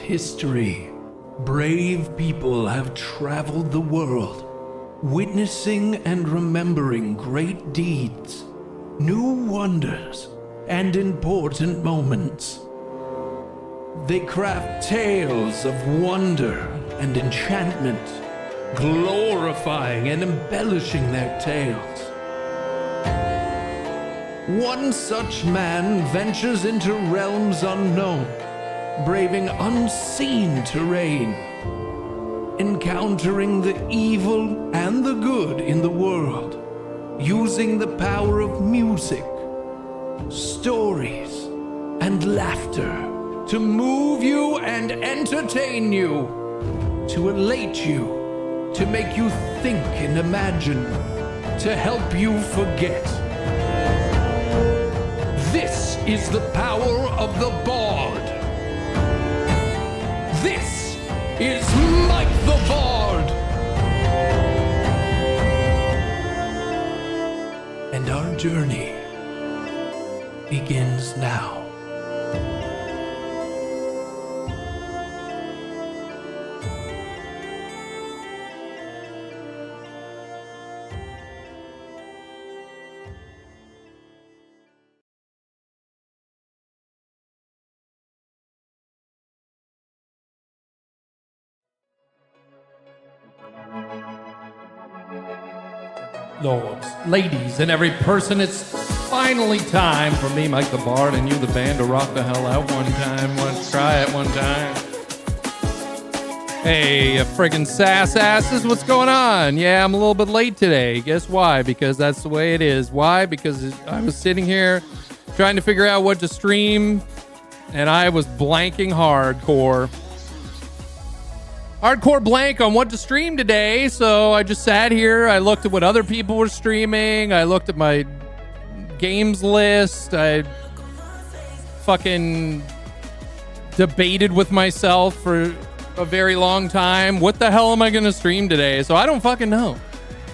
history, brave people have traveled the world, witnessing and remembering great deeds, new wonders, and important moments. They craft tales of wonder and enchantment, glorifying and embellishing their tales. One such man ventures into realms unknown, braving unseen terrain, encountering the evil and the good in the world, using the power of music, stories, and laughter to move you and entertain you, to elate you, to make you think and imagine, to help you forget. This is the power of the Bard. This is Mike the Bard. And our journey begins now. Lords, ladies, and every person, it's finally time for me, Mike the Bard, and you, the band, to rock the hell out one time. Let's try it one time. Hey, friggin' sass asses, what's going on? Yeah, I'm a little bit late today. Guess why? Because that's the way it is. Why? Because I was sitting here trying to figure out what to stream, and I was blanking hardcore blank on what to stream today. So I just sat here. I looked at what other people were streaming. I looked at my games list. I fucking debated with myself for a very long time. What the hell am I going to stream today? So I don't fucking know.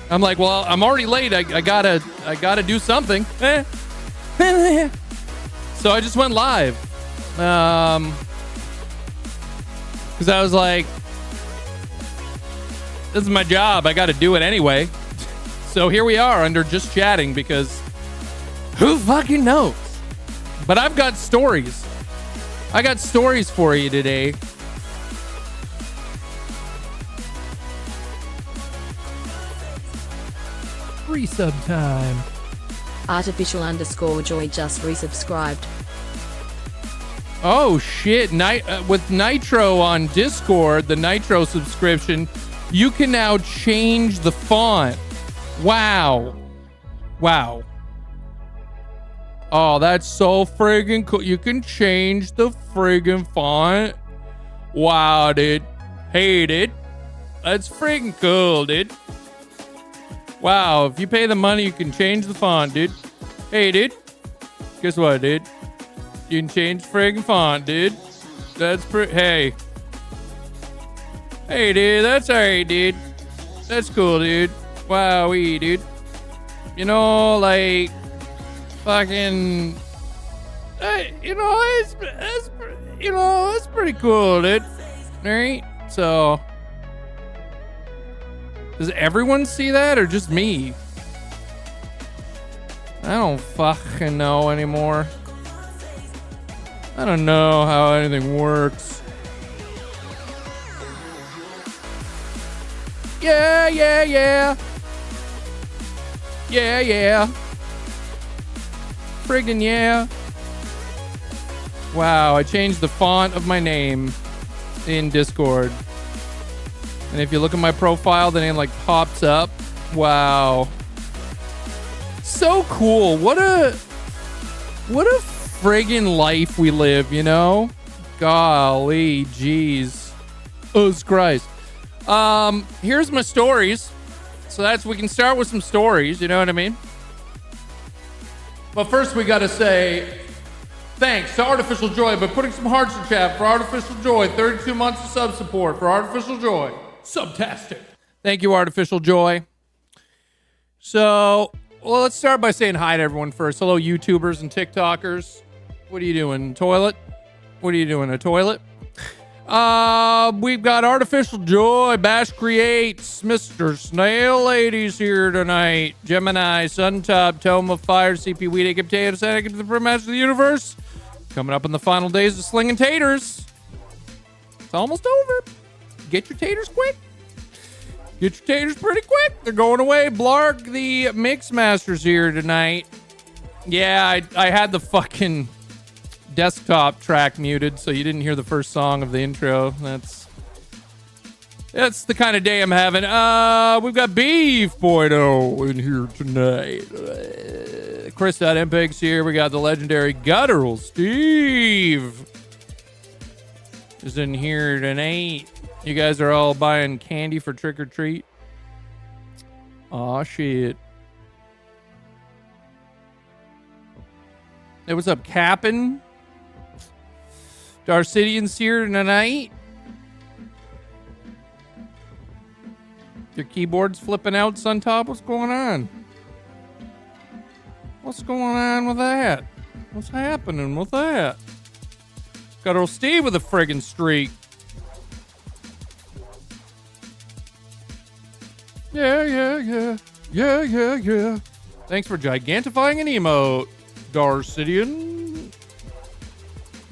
I'm like, well, I'm already late. I gotta do something. So I just went live. Because I was like, this is my job. I got to do it anyway. So here we are under just chatting, because who fucking knows? But I've got stories. I got stories for you today. Resub time. Artificial_joy just resubscribed. Oh shit. With Nitro on Discord, the Nitro subscription, you can now change the font. Wow. Oh, that's so friggin' cool. You can change the friggin' font. Wow, dude. Hey, dude. That's friggin' cool, dude. Wow, if you pay the money, you can change the font, dude. Hey, dude. Guess what, dude? You can change the friggin' font, dude. That's Hey, dude, that's alright, dude. That's cool, dude. Wowee, dude. You know, like, fucking, it's pretty cool, dude. Alright? So, does everyone see that or just me? I don't fucking know anymore. I don't know how anything works. Yeah. Friggin' yeah. Wow, I changed the font of my name in Discord. And if you look at my profile, the name like pops up. Wow. So cool. What a friggin' life we live, you know? Golly, jeez. Oh, Christ. Here's my stories. So we can start with some stories, you know what I mean? But first we gotta say thanks to Artificial Joy by putting some hearts in chat for Artificial Joy. 32 months of sub support for Artificial Joy. Subtastic. Thank you, Artificial Joy. So, well, let's start by saying hi to everyone first. Hello, YouTubers and TikTokers. What are you doing? Toilet? What are you doing? A toilet? We've got Artificial Joy, Bash Creates, Mr. Snail Ladies here tonight. Gemini, Suntop, Tome of Fire, CP Weed, Potato, Santa, to the Master of the Universe. Coming up in the final days of Slinging Taters. It's almost over. Get your taters quick. Get your taters pretty quick. They're going away. Blarg, the Mix Master's here tonight. Yeah, I had the fucking desktop track muted, so you didn't hear the first song of the intro. That's the kind of day I'm having. We've got Beef Boydo in here tonight. Chris.mpeg's here. We got the legendary Guttural Steve is in here tonight. You guys are all buying candy for trick or treat. Aw, shit. Hey, what's up, Cap'n? Darcidian's here tonight. Your keyboard's flipping out, Suntop. What's going on? What's going on with that? What's happening with that? Got old Steve with a friggin' streak. Yeah. Thanks for gigantifying an emote, Darcidian.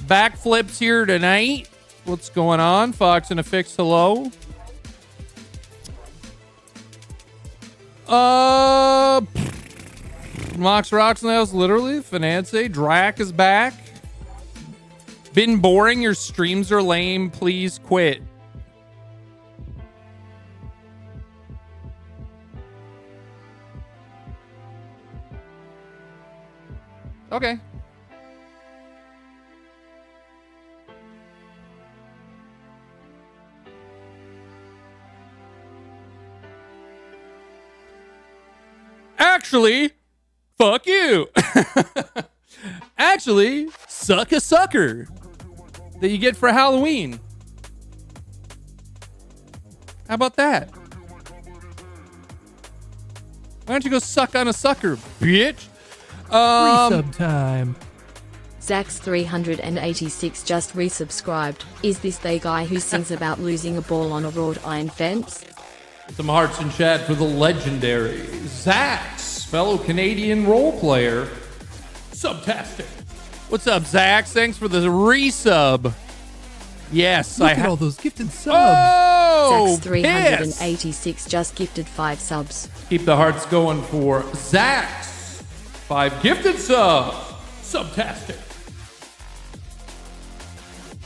Backflips here tonight. What's going on? Fox and a Fix, hello. Mox Rocksnails, literally. Finance, Drac is back. Been boring, your streams are lame, please quit. Okay. Actually, fuck you. Actually, suck a sucker that you get for Halloween. How about that? Why don't you go suck on a sucker, bitch? Resub time. Zax386 just resubscribed. Is this the guy who sings about losing a ball on a wrought iron fence? Some hearts in chat for the legendary Zax, fellow Canadian role player. Subtastic. What's up, Zax? Thanks for the resub. Yes, Look I at have all those gifted subs. Oh, Zax386 just gifted 5 subs. Keep the hearts going for Zax. 5 gifted subs. Subtastic.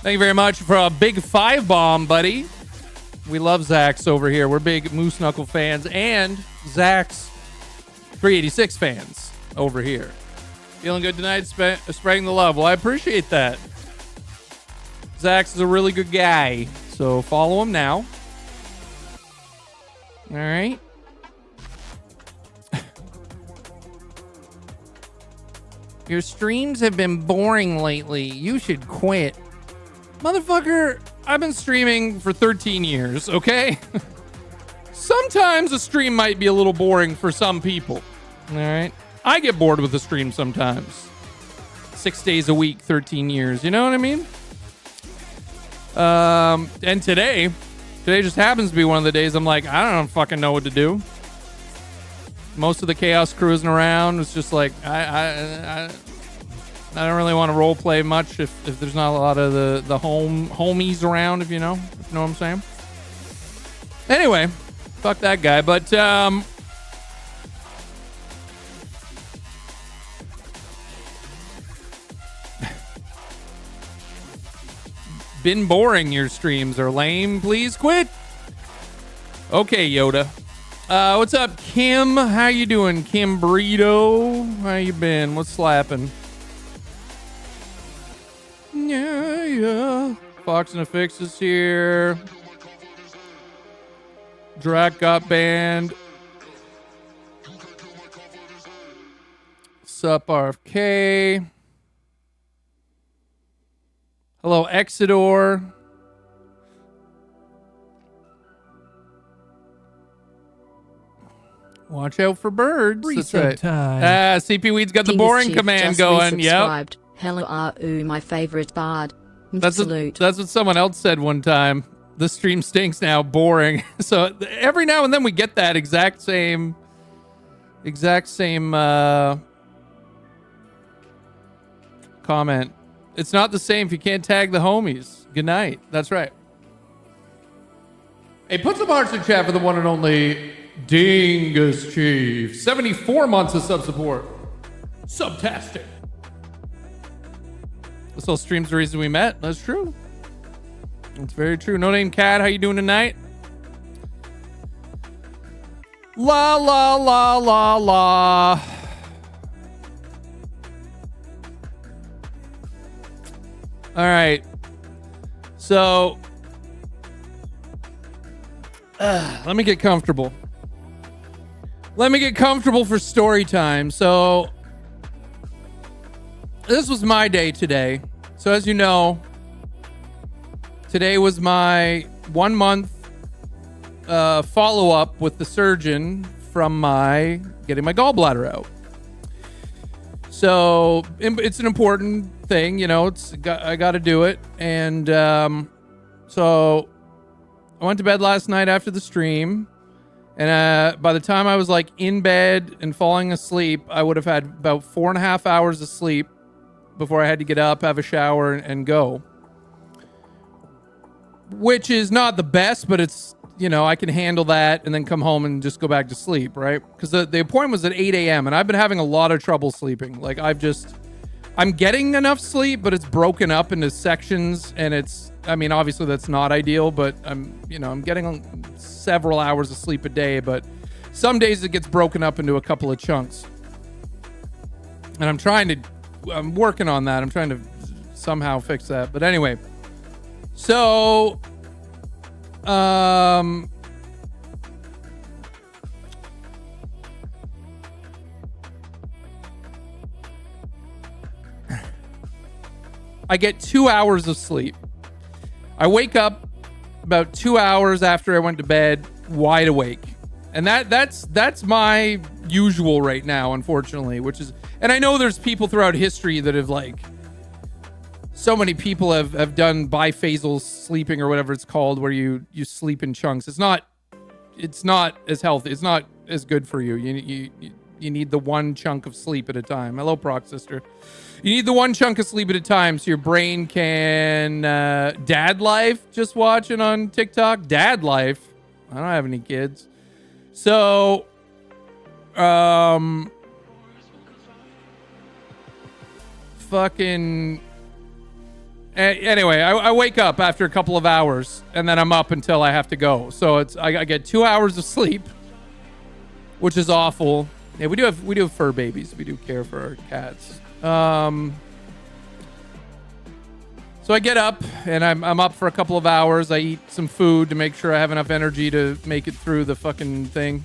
Thank you very much for a big 5 bomb, buddy. We love Zax over here. We're big Moose Knuckle fans and Zax 386 fans over here. Feeling good tonight, spreading the love. Well, I appreciate that. Zax is a really good guy, so follow him now. All right. Your streams have been boring lately. You should quit. Motherfucker, I've been streaming for 13 years, okay? Sometimes a stream might be a little boring for some people. All right? I get bored with a stream sometimes. 6 days a week, 13 years. You know what I mean? And today just happens to be one of the days I'm like, I don't fucking know what to do. Most of the chaos cruising around. It's just like I don't really want to role play much if there's not a lot of the homies around, if you know what I'm saying. Anyway, fuck that guy. But been boring. Your streams are lame. Please quit. Okay, Yoda. What's up, Kim? How you doing, Kim Burrito? How you been? What's slapping? Yeah. Fox and a Fix is here. Drac got banned. Sup, RFK. Hello, Exidor. Watch out for birds. That's right. CP Weed's got the boring Chief command just going. Yep. resubscribed. Hello, my favorite bard. Salute. That's what someone else said one time. The stream stinks now, boring. So every now and then we get that exact same comment. It's not the same if you can't tag the homies. Good night. That's right. Hey, put some hearts in chat for the one and only Dingus Chief. 74 months of sub support. Subtastic. This whole stream's the reason we met. That's true. That's very true. No Name Cat, how you doing tonight? La la la la la. All right. So let me get comfortable. Let me get comfortable for story time. So this was my day today. So as you know, today was my 1 month follow-up with the surgeon from getting my gallbladder out. So it's an important thing, you know. I got to do it, and so I went to bed last night after the stream, and by the time I was like in bed and falling asleep, I would have had about 4.5 hours of sleep before I had to get up, have a shower, and go. Which is not the best, but it's, you know, I can handle that and then come home and just go back to sleep, right? Because the appointment was at 8 a.m. and I've been having a lot of trouble sleeping. Like I'm getting enough sleep, but it's broken up into sections, and I mean, obviously that's not ideal, but I'm getting several hours of sleep a day, but some days it gets broken up into a couple of chunks. And I'm working on that. I'm trying to somehow fix that. But anyway, so I get 2 hours of sleep. I wake up about 2 hours after I went to bed, wide awake. And that's my usual right now, unfortunately, and I know there's people throughout history that have, like, so many people have done biphasal sleeping or whatever it's called, where you sleep in chunks. It's not as healthy. It's not as good for you. You need the one chunk of sleep at a time. Hello, Proc Sister. You need the one chunk of sleep at a time so your brain can... Dad Life, just watching on TikTok. Dad Life. I don't have any kids. So... fucking... Anyway, I wake up after a couple of hours, and then I'm up until I have to go. So I get 2 hours of sleep, which is awful. Yeah, we do have fur babies. We do care for our cats. So I get up, and I'm up for a couple of hours. I eat some food to make sure I have enough energy to make it through the fucking thing.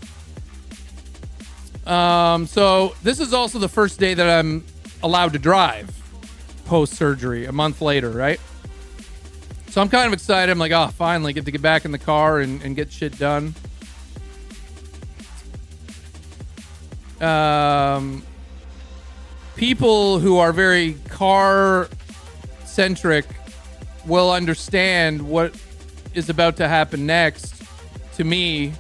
So this is also the first day that I'm allowed to drive post-surgery, a month later, right? So I'm kind of excited. I'm like, oh, finally get to get back in the car and get shit done. People who are very car-centric will understand what is about to happen next. To me,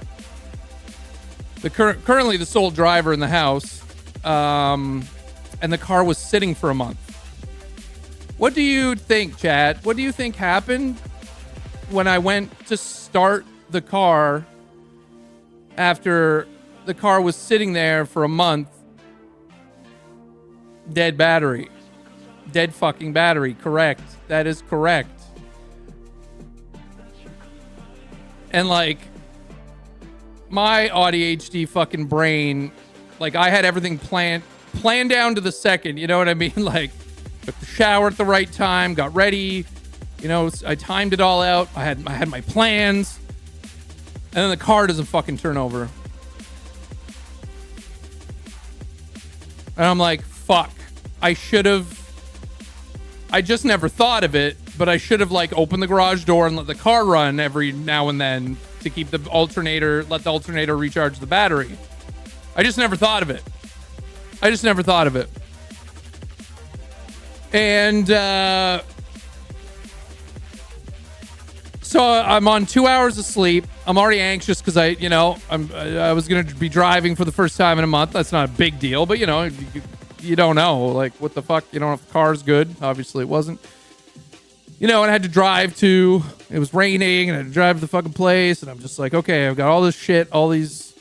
currently the sole driver in the house, and the car was sitting for a month. What do you think, Chad? What do you think happened when I went to start the car after the car was sitting there for a month? Dead battery. Dead fucking battery. Correct. That is correct. And, like, my ADHD fucking brain, like, I had everything planned down to the second. You know what I mean? Like, took the shower at the right time, got ready, you know, I timed it all out. I had my plans, and then the car doesn't fucking turn over. And I'm like, fuck, I just never thought of it, but I should have, like, opened the garage door and let the car run every now and then to keep let the alternator recharge the battery. I just never thought of it. And So I'm on 2 hours of sleep. I'm already anxious because I was going to be driving for the first time in a month. That's not a big deal, but you don't know. Like, what the fuck? You don't know if the car's good. Obviously, it wasn't. And I had to drive to, it was raining, and I had to drive to the fucking place, and I'm just like, okay, I've got all this shit, all these,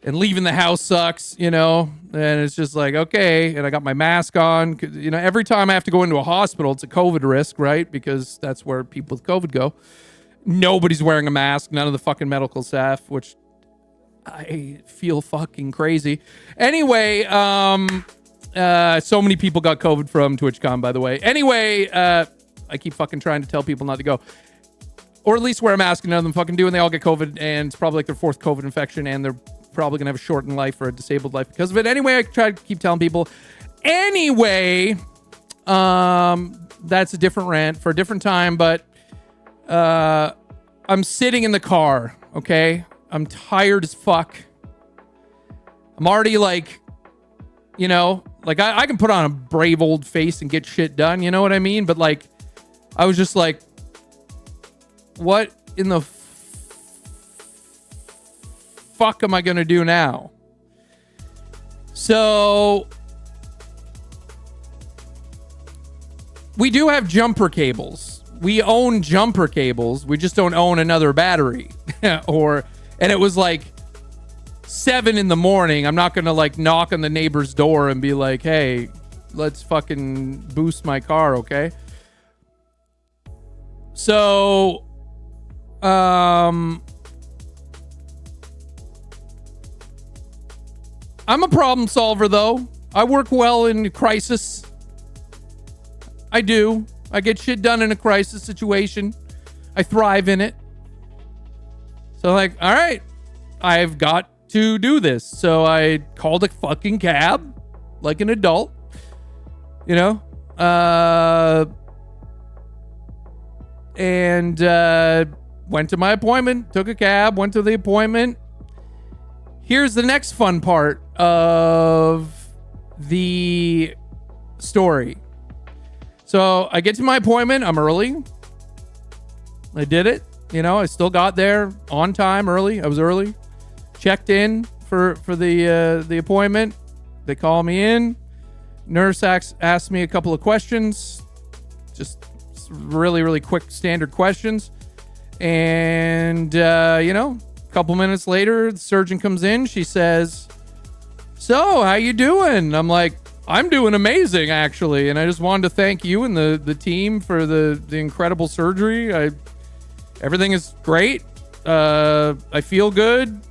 and leaving the house sucks, and it's just like, okay, and I got my mask on. Every time I have to go into a hospital, it's a COVID risk, right? Because that's where people with COVID go. Nobody's wearing a mask, none of the fucking medical staff, which I feel fucking crazy. Anyway, so many people got COVID from TwitchCon, by the way. Anyway, I keep fucking trying to tell people not to go. Or at least wear a mask, and none of them fucking do, and they all get COVID, and it's probably like their 4th COVID infection, and they're probably going to have a shortened life or a disabled life because of it. Anyway, I try to keep telling people. Anyway, that's a different rant for a different time, but I'm sitting in the car, okay? I'm tired as fuck. I'm already like, I can put on a brave old face and get shit done, you know what I mean? But like, I was just like, what in the fuck am I going to do now? So we do have jumper cables. We own jumper cables. We just don't own another battery. And it was like 7 a.m. I'm not going to like knock on the neighbor's door and be like, hey, let's fucking boost my car. Okay. So, I'm a problem solver, though. I work well in crisis. I do. I get shit done in a crisis situation. I thrive in it. So, like, all right, I've got to do this. So I called a fucking cab, like an adult, and went to my appointment, took a cab, went to the appointment. Here's the next fun part of the story. So I get to my appointment. I'm early. I did it. I still got there on time, early. I was early. Checked in for the appointment. They call me in. Nurse asked me a couple of questions. Just really, really quick standard questions. And, a couple minutes later, the surgeon comes in. She says, so how you doing? I'm like, I'm doing amazing, actually. And I just wanted to thank you and the team for the incredible surgery. Everything is great. I feel good.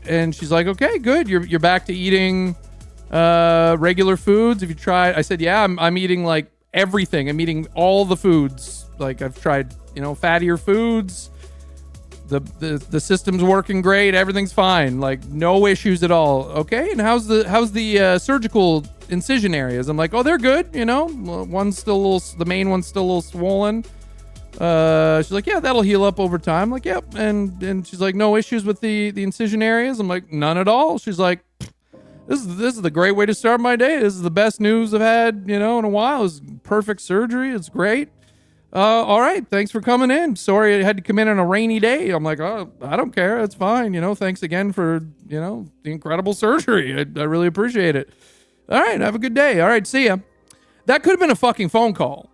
And she's like, okay, good. You're back to eating regular foods. Have you tried? I said, yeah, I'm eating like everything. I'm eating all the foods. Like I've tried, fattier foods. The system's working great. Everything's fine. Like no issues at all. Okay. And how's the surgical incision areas? I'm like, oh, they're good. One's still the main one's still a little swollen. She's like, yeah, that'll heal up over time. I'm like, yep. And she's like, no issues with the incision areas. I'm like, none at all. She's like, this is the great way to start my day. This is the best news I've had, in a while. It's perfect surgery. It's great. All right. Thanks for coming in. Sorry I had to come in on a rainy day. I'm like, oh, I don't care. It's fine. Thanks again for, the incredible surgery. I really appreciate it. All right. Have a good day. All right. See ya. That could have been a fucking phone call.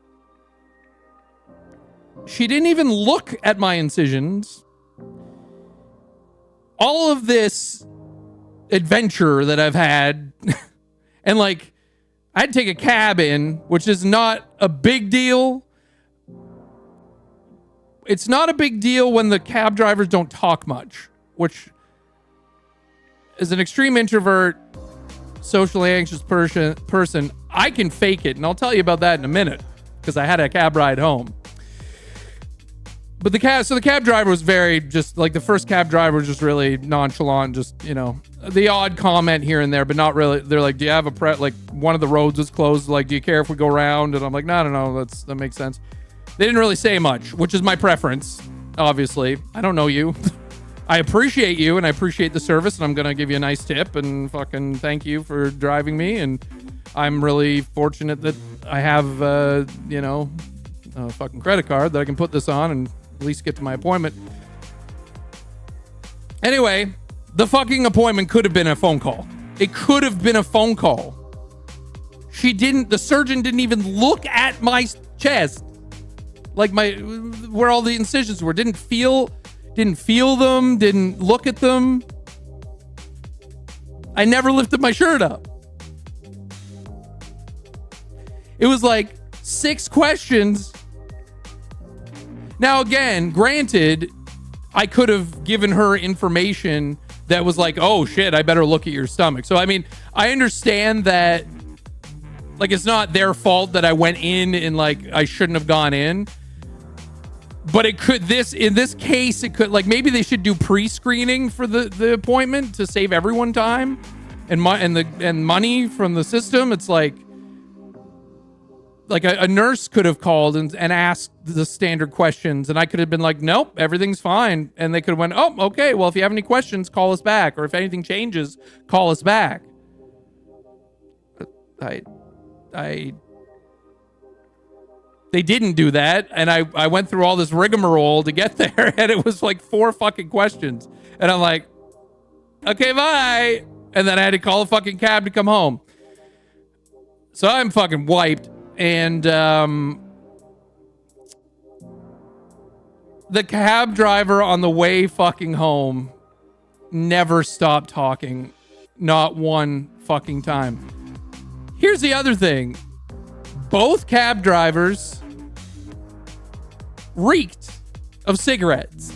She didn't even look at my incisions. All of this adventure that I've had, and like, I had to take a cab in, which is not a big deal. It's not a big deal when the cab drivers don't talk much, which, as an extreme introvert, socially anxious person, I can fake it, and I'll tell you about that in a minute, because I had a cab ride home. But the cab driver was very just like the first cab driver was just really nonchalant, just, the odd comment here and there, but not really. They're like, do you have a like one of the roads is closed. Like, do you care if we go around? And I'm like, no, that makes sense. They didn't really say much, which is my preference. Obviously, I don't know you. I appreciate you and I appreciate the service, and I'm going to give you a nice tip and fucking thank you for driving me. And I'm really fortunate that I have, a fucking credit card that I can put this on and at least get to my appointment. Anyway, the fucking appointment could have been a phone call. It could have been a phone call. The surgeon didn't even look at my chest. Like where all the incisions were. Didn't feel them, didn't look at them. I never lifted my shirt up. It was like 6 questions. Now, again, granted, I could have given her information that was like, oh shit, I better look at your stomach. So, I mean, I understand that, like, it's not their fault that I went in and, like, I shouldn't have gone in. But in this case, it could, like, maybe they should do pre-screening for the appointment to save everyone time and money from the system. It's like a nurse could have called and asked the standard questions, and I could have been like, nope, everything's fine. And they could have went, oh, okay, well, if you have any questions, call us back. Or if anything changes, call us back. They didn't do that, and I went through all this rigmarole to get there, and it was like 4 fucking questions. And I'm like, okay, bye. And then I had to call a fucking cab to come home. So I'm fucking wiped. And the cab driver on the way fucking home never stopped talking. Not one fucking time. Here's the other thing. Both cab drivers reeked of cigarettes.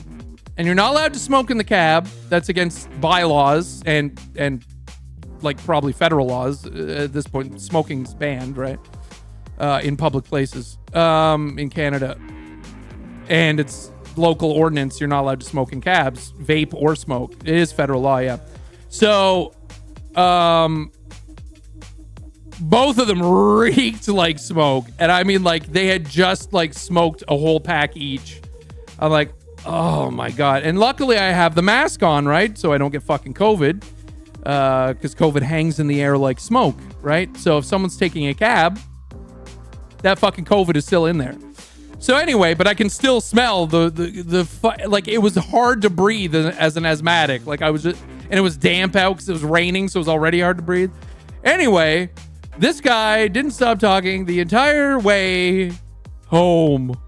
And you're not allowed to smoke in the cab. That's against bylaws and like probably federal laws at this point. Smoking's banned, right? In public places in Canada. And it's local ordinance. You're not allowed to smoke in cabs, vape or smoke. It is federal law, yeah. So, both of them reeked like smoke. And I mean, like, they had just, like, smoked a whole pack each. I'm like, oh, my God. And luckily, I have the mask on, right? So I don't get fucking COVID. Because COVID hangs in the air like smoke, right? So if someone's taking a cab, that fucking COVID is still in there. So anyway, but I can still smell like, it was hard to breathe as an asthmatic. Like, I was just... And it was damp out because it was raining, so it was already hard to breathe. Anyway... This guy didn't stop talking the entire way home.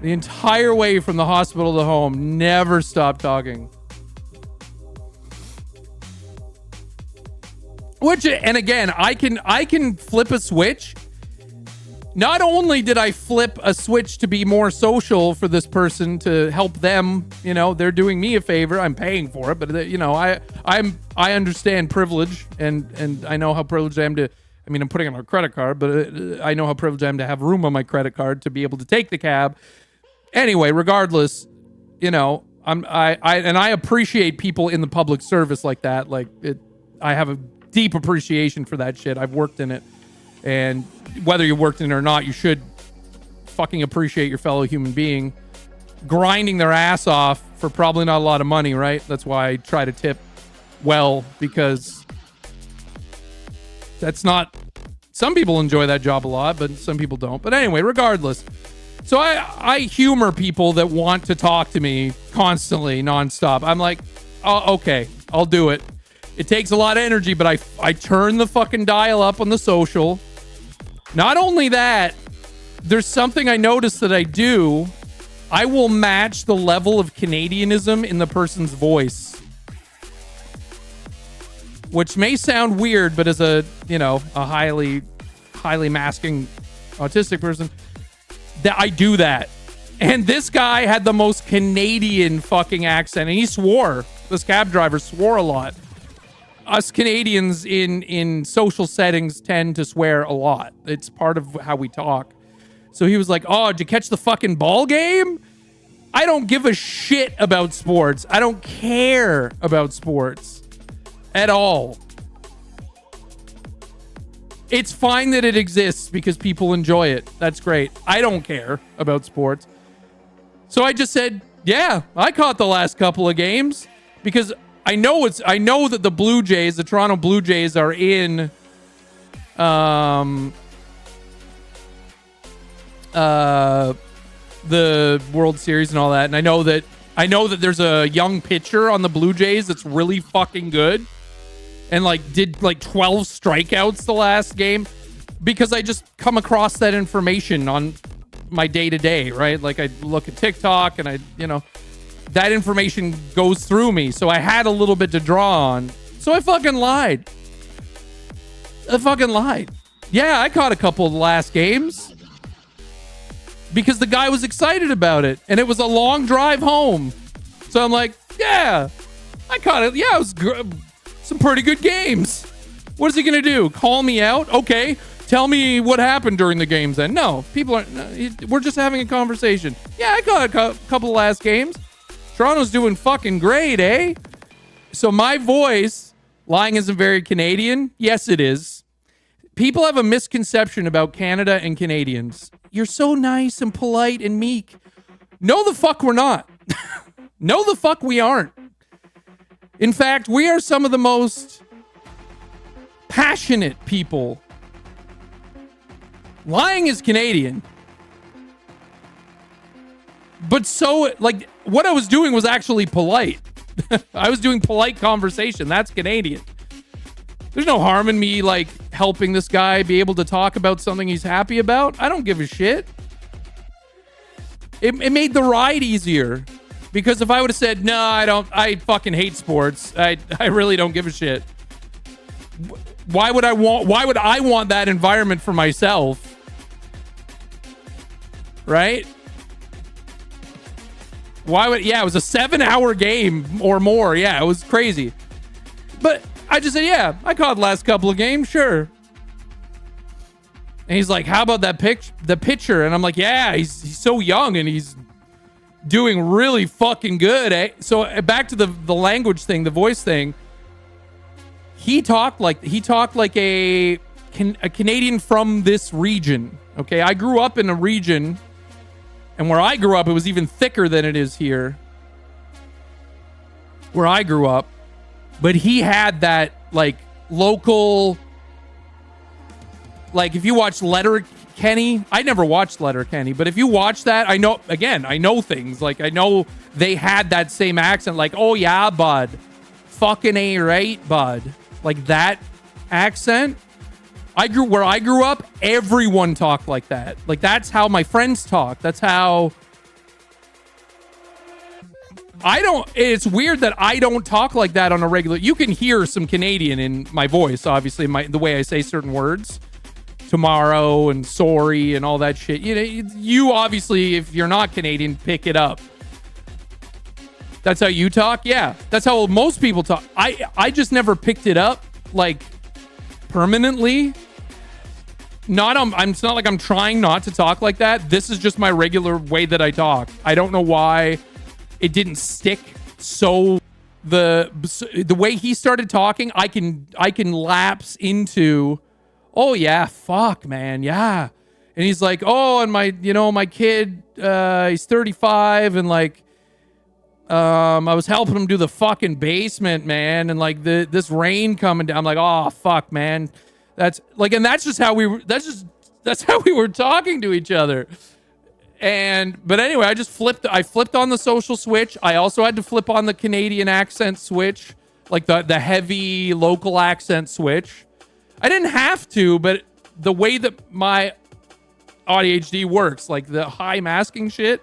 The entire way from the hospital to home. Never stopped talking. Which, and again, I can flip a switch. Not only did I flip a switch to be more social for this person to help them, you know, they're doing me a favor. I'm paying for it, but you know, I understand privilege, and I know how privileged I am to. I mean, I'm putting it on a credit card, but I know how privileged I am to have room on my credit card to be able to take the cab. Anyway, regardless, you know, I appreciate people in the public service like that. Like, I have a deep appreciation for that shit. I've worked in it. And whether you worked in it or not, you should fucking appreciate your fellow human being grinding their ass off for probably not a lot of money, right? That's why I try to tip well, because that's not... Some people enjoy that job a lot, but some people don't. But anyway, regardless. So I humor people that want to talk to me constantly, nonstop. I'm like, oh, okay, I'll do it. It takes a lot of energy, but I turn the fucking dial up on the social. Not only that, there's something I noticed that I do. I will match the level of Canadianism in the person's voice. Which may sound weird, but as a, you know, a highly masking autistic person, that I do that. And this guy had the most Canadian fucking accent, and he swore. This cab driver swore a lot. Us Canadians in social settings tend to swear a lot. It's part of how we talk. So he was like, oh, did you catch the fucking ball game? I don't give a shit about sports. I don't care about sports at all. It's fine that it exists because people enjoy it. That's great. I don't care about sports. So I just said, yeah, I caught the last couple of games because I know that the Blue Jays, the Toronto Blue Jays, are in the World Series and all that, and I know that there's a young pitcher on the Blue Jays that's really fucking good, and like did like 12 strikeouts the last game, because I just come across that information on my day to day, right? Like I look at TikTok and that information goes through me, so I had a little bit to draw on. So I fucking lied. Yeah, I caught a couple of the last games because the guy was excited about it, and it was a long drive home. So I'm like, yeah, I caught it. Yeah, it was some pretty good games. What is he gonna do? Call me out? Okay, tell me what happened during the games then. No, we're just having a conversation. Yeah, I caught a couple of last games. Toronto's doing fucking great, eh? So my voice, lying isn't very Canadian. Yes, it is. People have a misconception about Canada and Canadians. You're so nice and polite and meek. No, the fuck we're not. No, the fuck we aren't. In fact, we are some of the most passionate people. Lying is Canadian. But so, like, what I was doing was actually polite. I was doing polite conversation. That's Canadian. There's no harm in me, like, helping this guy be able to talk about something he's happy about. I don't give a shit. It made the ride easier. Because if I would have said, no, I fucking hate sports. I really don't give a shit. Why would I want that environment for myself? Right? It was a 7-hour game or more. Yeah, it was crazy. But I just said, yeah, I caught the last couple of games, sure. And he's like, how about the pitcher? And I'm like, yeah, he's so young and he's doing really fucking good, eh? So back to the language thing, the voice thing. He talked like a Canadian from this region. Okay, I grew up in a region, and where I grew up, it was even thicker than it is here. Where I grew up, but he had that like local. Like if you watch Letterkenny, I never watched Letterkenny, but if you watch that, I know things. Like I know they had that same accent, like, oh yeah, bud. Fucking A right, bud. Like that accent. Where I grew up, everyone talked like that. Like that's how my friends talk. That's how it's weird that I don't talk like that on a regular. You can hear some Canadian in my voice, obviously, the way I say certain words. Tomorrow and sorry and all that shit. You obviously, if you're not Canadian, pick it up. That's how you talk? Yeah. That's how most people talk. I just never picked it up, like, permanently. It's not like I'm trying not to talk like that. This is just my regular way that I talk. I don't know why it didn't stick. So the way he started talking, I can lapse into, oh yeah, fuck, man, yeah. And he's like, oh, and my kid, he's 35, and like, I was helping him do the fucking basement, man, and like this rain coming down. I'm like, oh fuck, man. That's like, and that's how we were talking to each other. But anyway, I flipped on the social switch. I also had to flip on the Canadian accent switch, like the heavy local accent switch. I didn't have to, but the way that my ADHD works, like the high masking shit,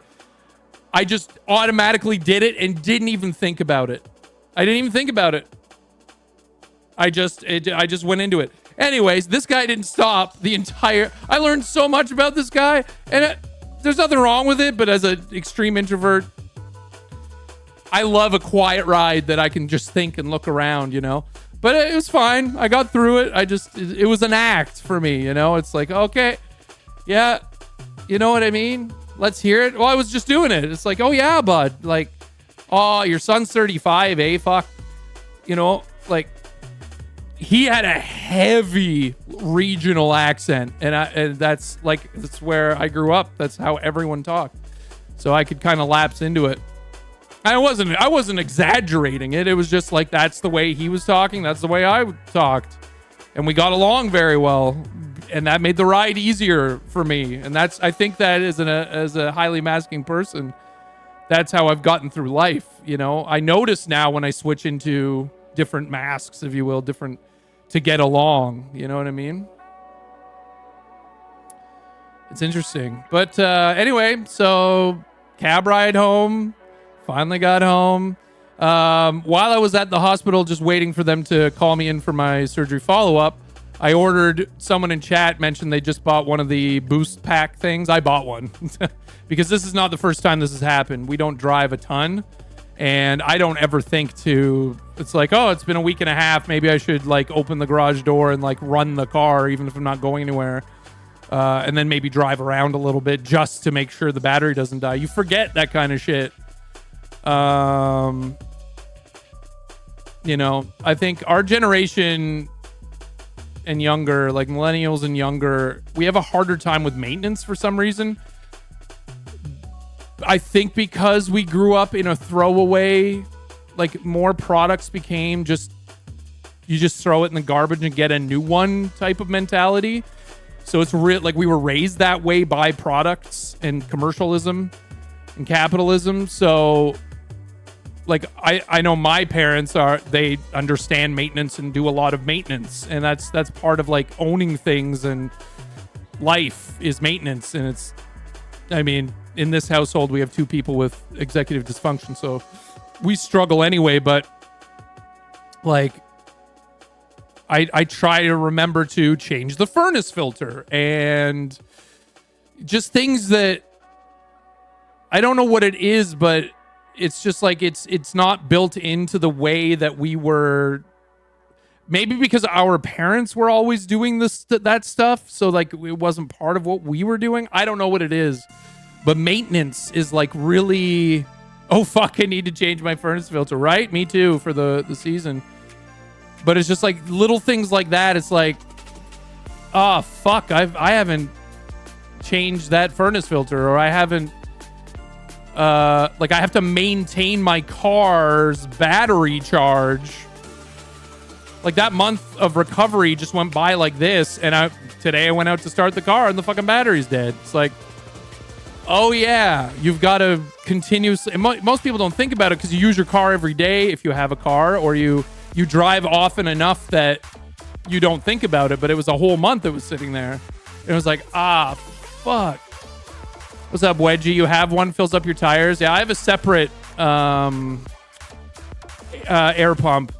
I just automatically did it and didn't even think about it. I didn't even think about it. I just went into it. Anyways, this guy didn't stop I learned so much about this guy, and there's nothing wrong with it, but as an extreme introvert, I love a quiet ride that I can just think and look around, But it was fine. I got through it. It was an act for me, It's like, okay, yeah, you know what I mean? Let's hear it. Well, I was just doing it. It's like, oh yeah, bud. Like, oh, your son's 35, eh? Fuck. Like, he had a heavy regional accent, and that's where I grew up. That's how everyone talked. So I could kind of lapse into it. I wasn't exaggerating it. It was just like, that's the way he was talking. That's the way I talked. And we got along very well and that made the ride easier for me. And that's, I think that as a highly masking person, that's how I've gotten through life. You know, I notice now when I switch into different masks, if you will, different to get along. You know what I mean? It's interesting. But anyway, so cab ride home, finally got home. While I was at the hospital just waiting for them to call me in for my surgery follow-up, I ordered, someone in chat mentioned they just bought one of the boost pack things. I bought one because this is not the first time this has happened. We don't drive a ton, and I don't ever think to, it's like, oh, it's been a week and a half. Maybe I should like open the garage door and like run the car, even if I'm not going anywhere. And then maybe drive around a little bit just to make sure the battery doesn't die. You forget that kind of shit. You know, I think our generation and younger, like millennials and younger, we have a harder time with maintenance for some reason. I think because we grew up in a throwaway, like more products became just, you just throw it in the garbage and get a new one type of mentality. So it's real, like we were raised that way by products and commercialism and capitalism. So like I know my parents they understand maintenance and do a lot of maintenance, and that's part of like owning things, and life is maintenance. And it's, I mean, in this household we have two people with executive dysfunction, so we struggle anyway. But like I try to remember to change the furnace filter and just things that I don't know what it is, but it's just like it's not built into the way that we were. Maybe because our parents were always doing that stuff, so like it wasn't part of what we were doing. I don't know what it is, but maintenance is like really. Oh fuck! I need to change my furnace filter. Right? Me too for the season. But it's just like little things like that. It's like, oh fuck! I haven't changed that furnace filter, or I haven't. Like I have to maintain my car's battery charge. Like that month of recovery just went by like this, and today I went out to start the car and the fucking battery's dead. It's like, oh yeah, you've got to continuously. Most people don't think about it because you use your car every day if you have a car, or you drive often enough that you don't think about it. But it was a whole month it was sitting there, and it was like, ah, fuck. What's up, Wedgie? You have one, fills up your tires. Yeah, I have a separate air pump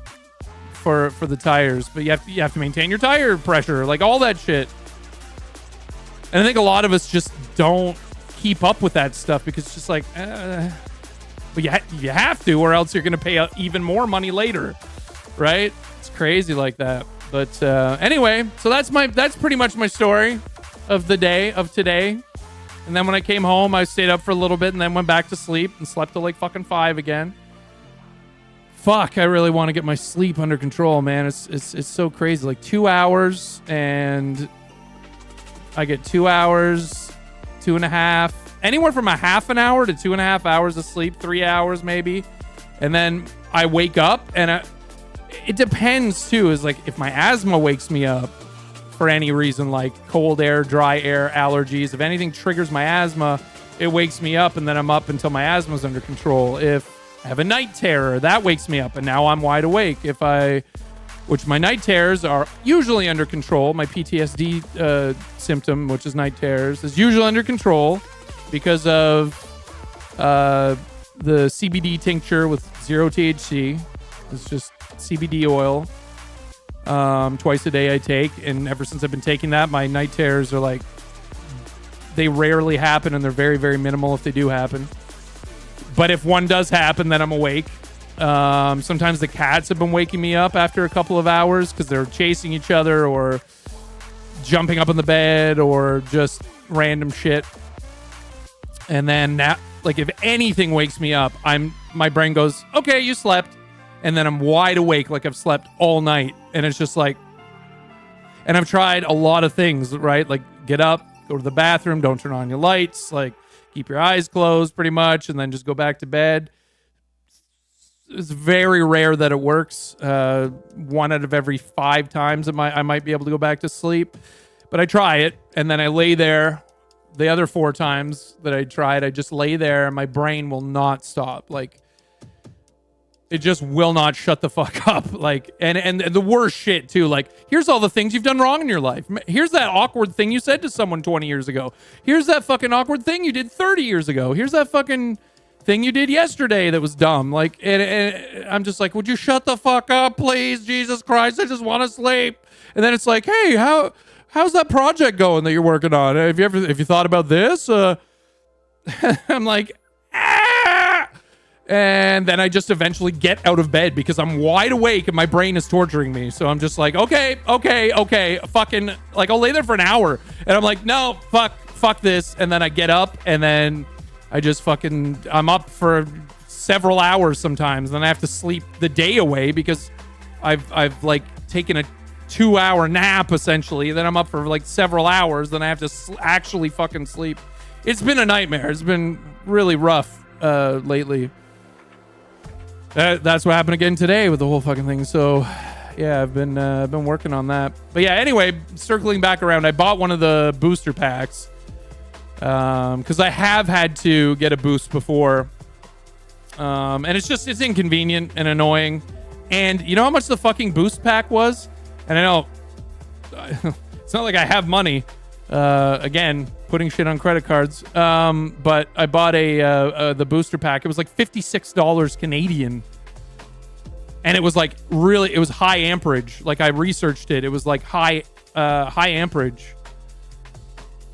for the tires, but you have to maintain your tire pressure, like all that shit. And I think a lot of us just don't keep up with that stuff because it's just like, but you have to, or else you're gonna pay out even more money later, right? It's crazy like that. But anyway, so that's pretty much my story of the day of today. And then when I came home, I stayed up for a little bit and then went back to sleep and slept till like fucking 5 again. Fuck, I really want to get my sleep under control, man. It's so crazy. Like 2 hours, and I get 2 hours, 2.5, anywhere from a half an hour to 2.5 hours of sleep, 3 hours maybe. And then I wake up, and it depends too. Is like if my asthma wakes me up for any reason, like cold air, dry air, allergies, if anything triggers my asthma, it wakes me up, and then I'm up until my asthma's under control. If I have a night terror, that wakes me up, and now I'm wide awake. Which my night terrors are usually under control. My PTSD symptom, which is night terrors, is usually under control because of the CBD tincture with 0 THC. It's just CBD oil. Twice a day I take, and ever since I've been taking that, my night terrors are like, they rarely happen, and they're very, very minimal if they do happen. But if one does happen, then I'm awake. Sometimes the cats have been waking me up after a couple of hours because they're chasing each other or jumping up on the bed or just random shit. And then like if anything wakes me up, my brain goes, okay, you slept. And then I'm wide awake like I've slept all night. And it's just like, and I've tried a lot of things, right? Like get up, go to the bathroom, don't turn on your lights, like keep your eyes closed pretty much, and then just go back to bed. It's very rare that it works. 1 out of every 5 times I might be able to go back to sleep. But I try it, and then I lay there. The other 4 times that I tried, I just lay there, and my brain will not stop. Like, it just will not shut the fuck up. Like, and the worst shit too. Like, here's all the things you've done wrong in your life. Here's that awkward thing you said to someone 20 years ago. Here's that fucking awkward thing you did 30 years ago. Here's that fucking thing you did yesterday that was dumb. Like, and I'm just like, would you shut the fuck up, please? Jesus Christ, I just want to sleep. And then it's like, hey, how's that project going that you're working on? Have you thought about this? I'm like, ah! And then I just eventually get out of bed because I'm wide awake and my brain is torturing me. So I'm just like, okay. Fucking, like, I'll lay there for an hour. And I'm like, no, fuck this. And then I get up and then I just fucking, I'm up for several hours sometimes. Then I have to sleep the day away because I've like taken a 2-hour nap essentially. Then I'm up for like several hours. Then I have to actually fucking sleep. It's been a nightmare. It's been really rough lately. That's what happened again today with the whole fucking thing. So yeah, I've been working on that. But yeah, anyway, circling back around, I bought one of the booster packs because I have had to get a boost before. And it's inconvenient and annoying. And you know how much the fucking boost pack was? And I know it's not like I have money. Again, putting shit on credit cards. But I bought the booster pack. It was like $56 Canadian. And it was like it was high amperage. Like, I researched it. It was like high amperage.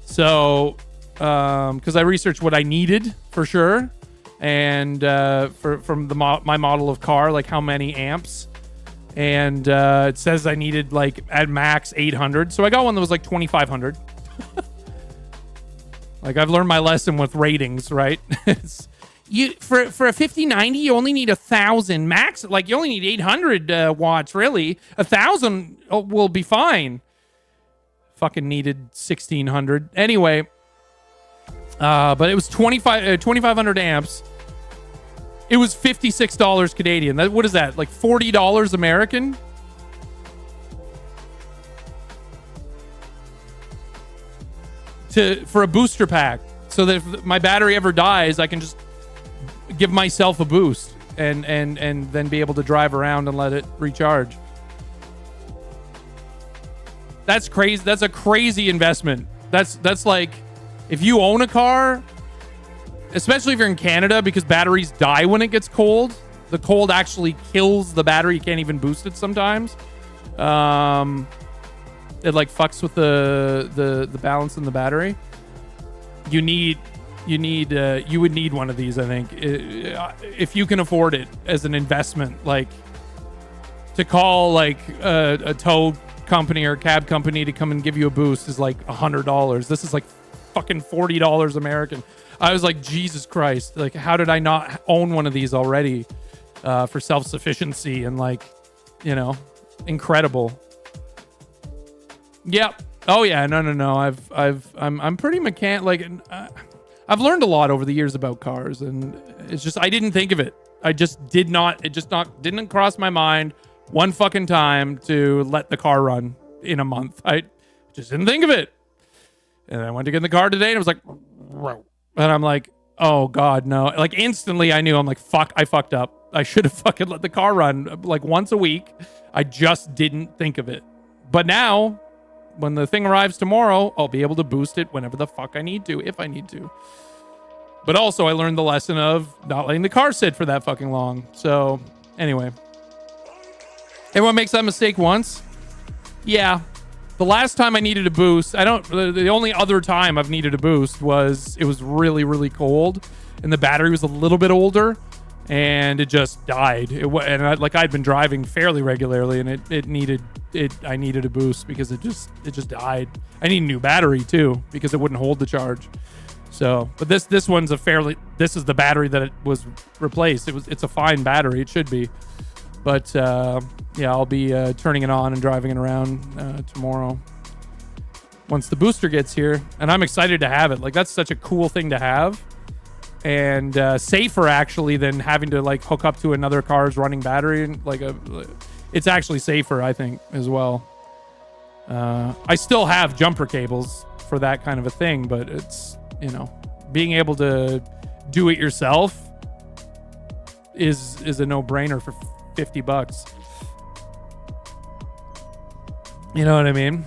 So, because I researched what I needed for sure. And from my model of car, like how many amps. And it says I needed like at max 800. So I got one that was like 2,500. Like, I've learned my lesson with ratings, right? For a 5090, you only need 1,000 max. Like, you only need 800 watts, really. 1,000 will be fine. Fucking needed 1,600. Anyway, but it was 2,500 amps. It was $56 Canadian. What is that? Like $40 American? For a booster pack, so that if my battery ever dies, I can just give myself a boost and then be able to drive around and let it recharge. That's crazy. That's a crazy investment. That's like, if you own a car, especially if you're in Canada, because batteries die when it gets cold. The cold actually kills the battery. You can't even boost it sometimes. It like fucks with the balance in the battery. You would need one of these, I think, if you can afford it as an investment. Like, to call like a tow company or cab company to come and give you a boost is like $100. This is like fucking $40 American. I was like, Jesus Christ! Like, how did I not own one of these already for self-sufficiency and, like, you know, incredible. Yep. Oh yeah. No. I'm pretty like, I've learned a lot over the years about cars, and it's just, I didn't think of it. I just did not. It just didn't cross my mind one fucking time to let the car run in a month. I just didn't think of it. And I went to get in the car today, and I was like, and I'm like, oh God, no. Like, instantly I knew. I'm like, fuck, I fucked up. I should have fucking let the car run like once a week. I just didn't think of it. But now, when the thing arrives tomorrow, I'll be able to boost it whenever the fuck I need to, if I need to. But also, I learned the lesson of not letting the car sit for that fucking long. So, anyway. Everyone makes that mistake once. Yeah. The last time I needed a boost, the only other time I've needed a boost was, it was really, really cold, and the battery was a little bit older, and it just died. I'd been driving fairly regularly, and I needed a boost because it just died. I need a new battery too, because it wouldn't hold the charge. So, but this one's this is the battery that it was replaced. It's a fine battery. It should be. But yeah, I'll be turning it on and driving it around tomorrow once the booster gets here, and I'm excited to have it. Like, that's such a cool thing to have, and safer actually than having to like hook up to another car's running battery. And it's actually safer, I think, as well. I still have jumper cables for that kind of a thing, but it's, you know, being able to do it yourself is a no-brainer for $50. You know what I mean?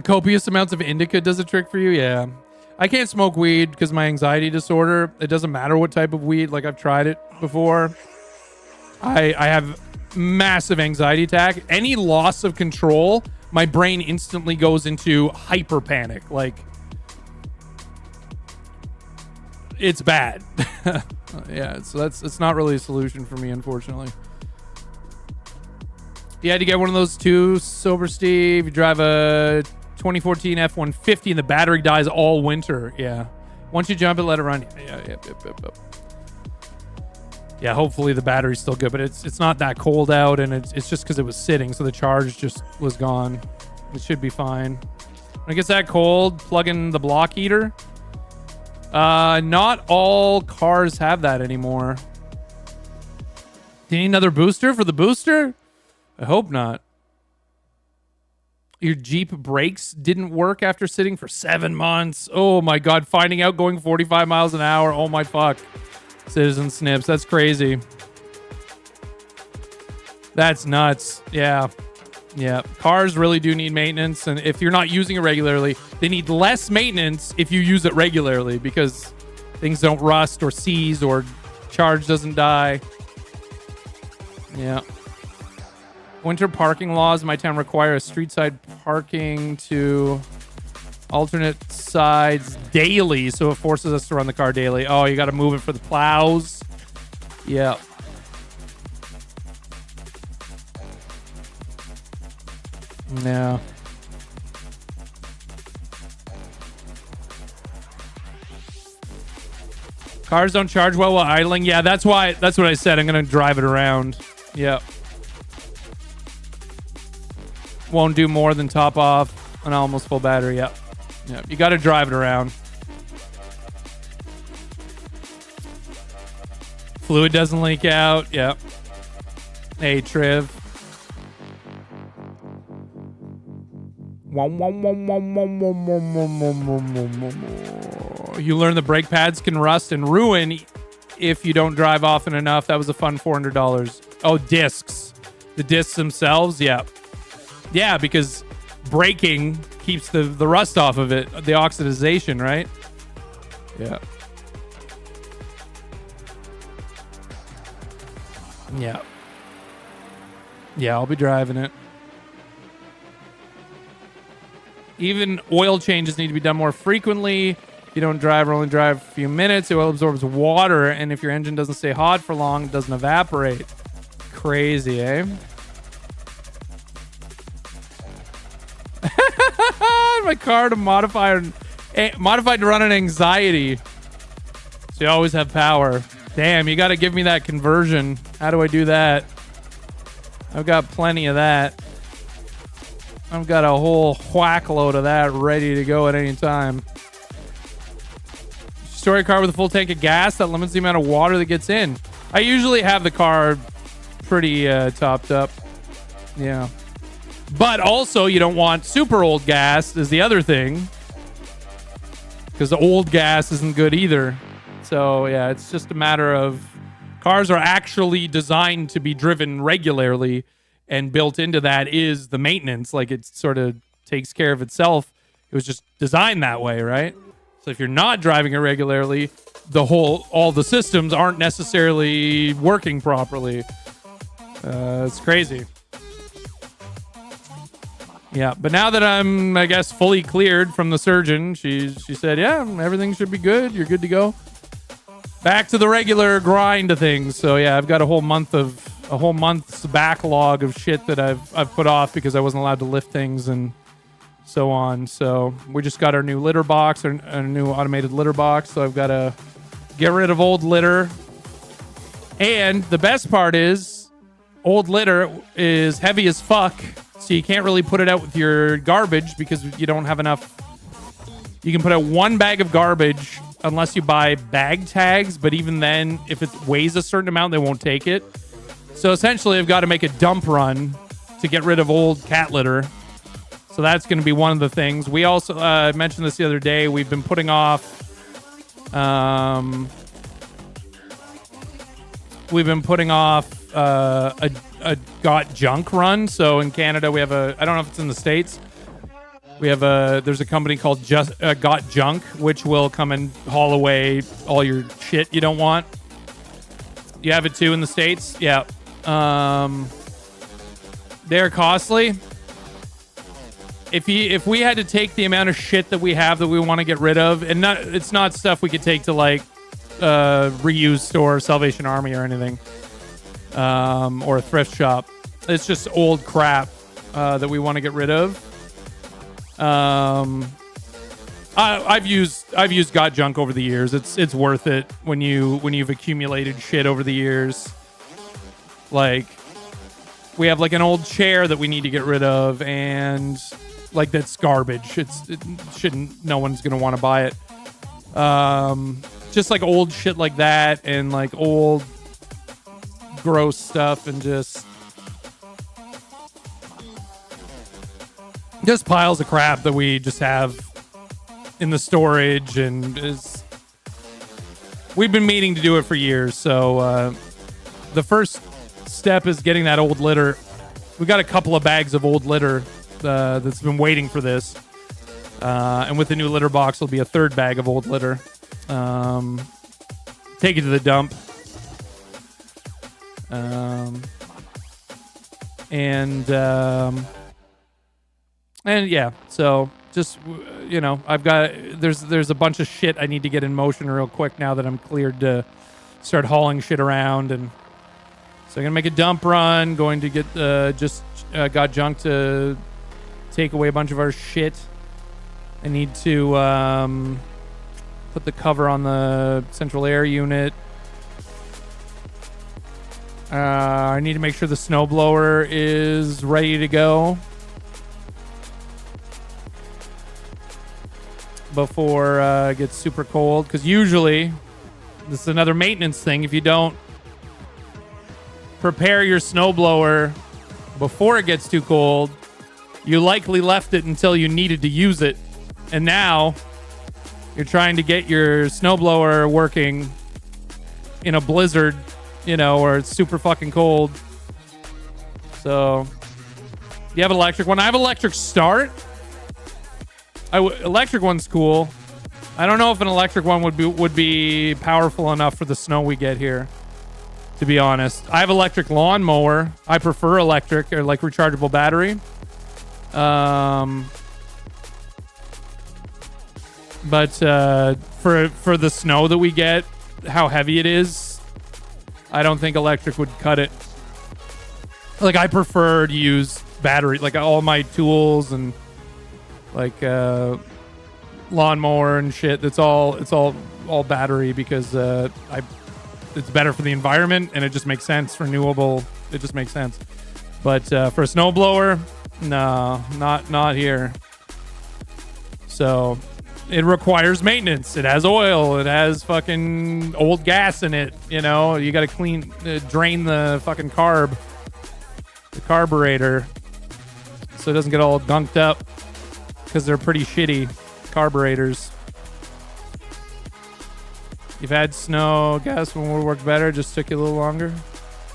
Copious amounts of indica does a trick for you. Yeah. I can't smoke weed because my anxiety disorder. It doesn't matter what type of weed. Like, I've tried it before. I have massive anxiety attack. Any loss of control, my brain instantly goes into hyper panic. Like, it's bad. Yeah, so it's not really a solution for me, unfortunately. You had to get one of those too, Sober Steve. You drive a 2014 F-150 and the battery dies all winter. Yeah. Once you jump it, let it run. Yeah. Yeah, hopefully the battery's still good, but it's not that cold out, and it's just because it was sitting, so the charge just was gone. It should be fine. When it gets that cold, plug in the block heater. Not all cars have that anymore. Do you need another booster for the booster? I hope not. Your Jeep brakes didn't work after sitting for 7 months. Oh my God. Finding out going 45 miles an hour. Oh my fuck. Citizen Snips. That's crazy. That's nuts. Yeah. Yeah. Cars really do need maintenance. And if you're not using it regularly, they need less maintenance if you use it regularly, because things don't rust or seize or charge doesn't die. Yeah. Winter parking laws in my town require a street side parking to alternate sides daily, so it forces us to run the car daily. Oh, you got to move it for the plows. Yeah. No. Cars don't charge well while idling. Yeah, that's what I said. I'm going to drive it around. Yeah. Won't do more than top off an almost full battery. Yep. Yep. You got to drive it around. Fluid doesn't leak out. Yep. Hey, Triv. You learn the brake pads can rust and ruin if you don't drive often enough. That was a fun $400. Oh, discs. The discs themselves? Yeah. Yeah, because braking keeps the rust off of it, the oxidization, right? Yeah. Yeah. Yeah, I'll be driving it. Even oil changes need to be done more frequently. If you don't drive or only drive a few minutes, the oil absorbs water, and if your engine doesn't stay hot for long, it doesn't evaporate. Crazy, eh? My car to modified to run an anxiety. So you always have power. Damn, you got to give me that conversion. How do I do that? I've got plenty of that. I've got a whole whack load of that ready to go at any time. Store a car with a full tank of gas. That limits the amount of water that gets in. I usually have the car pretty topped up. Yeah. But also, you don't want super old gas is the other thing. Because the old gas isn't good either. So, yeah, it's just a matter of cars are actually designed to be driven regularly, and built into that is the maintenance. Like, it sort of takes care of itself. It was just designed that way, right? So if you're not driving it regularly, all the systems aren't necessarily working properly. It's crazy. Yeah, but now that I'm, I guess, fully cleared from the surgeon, she said, yeah, everything should be good. You're good to go. Back to the regular grind of things. So yeah, I've got a whole month's backlog of shit that I've put off because I wasn't allowed to lift things and so on. So we just got our new litter box, our new automated litter box. So I've got to get rid of old litter. And the best part is, old litter is heavy as fuck. So you can't really put it out with your garbage because you don't have enough. You can put out one bag of garbage unless you buy bag tags. But even then, if it weighs a certain amount, they won't take it. So essentially, I've got to make a dump run to get rid of old cat litter. So that's going to be one of the things. We also I mentioned this the other day. We've been putting off. A Got Junk run. So in Canada, we have I don't know if it's in the States. There's a company called Got Junk, which will come and haul away all your shit you don't want. You have it too in the States? Yeah. They're costly. If we had to take the amount of shit that we have that we want to get rid of, and it's not stuff we could take to like reuse store, Salvation Army or anything, or a thrift shop. It's just old crap that we want to get rid of. I've used Got Junk over the years. It's worth it when you've accumulated shit over the years. Like, we have like an old chair that we need to get rid of, and like that's garbage. No one's gonna want to buy it. Just like old shit like that, and like old gross stuff, and just piles of crap that we just have in the storage, and we've been meaning to do it for years. So the first step is getting that old litter. We got a couple of bags of old litter that's been waiting for this, and with the new litter box, will be a third bag of old litter. Take it to the dump, and yeah. So just, you know, I've got there's a bunch of shit I need to get in motion real quick now that I'm cleared to start hauling shit around. And so I'm gonna make a dump run, going to get Got Junk to take away a bunch of our shit. I need to put the cover on the central air unit. I need to make sure the snowblower is ready to go before it gets super cold, because usually this is another maintenance thing. If you don't prepare your snowblower before it gets too cold, you likely left it until you needed to use it, and now you're trying to get your snowblower working in a blizzard, you know, or it's super fucking cold. So you have an electric one. I have electric start. Electric one's cool. I don't know if an electric one would be powerful enough for the snow we get here, to be honest. I have electric lawnmower. I prefer electric, or like rechargeable battery. But for the snow that we get, how heavy it is, I don't think electric would cut it. Like, I prefer to use battery, like all my tools and like lawnmower and shit. It's all battery, because it's better for the environment, and it just makes sense. Renewable, it just makes sense. But for a snowblower, no, not here. So it requires maintenance. It has oil. It has fucking old gas in it. You know, you got to drain the fucking the carburetor, so it doesn't get all gunked up, because they're pretty shitty carburetors. You've had snow, gas one would work better, just took you a little longer.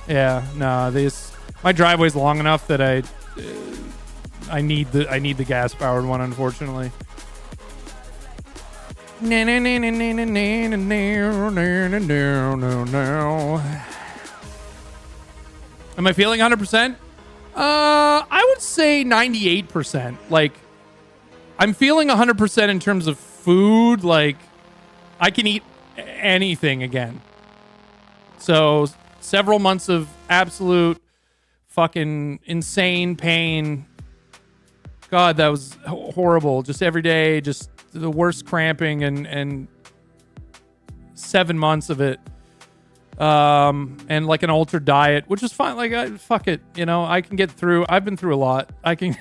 Yeah, no, my driveway's long enough that I need the gas powered one, unfortunately. Am I feeling 100%? I would say 98%. Like, I'm feeling 100% in terms of food. Like, I can eat anything again. So several months of absolute fucking insane pain. God, that was horrible. Just every day, just the worst cramping, and 7 months of it. And like an altered diet, which is fine. Like, fuck it. You know, I can get through. I've been through a lot. I can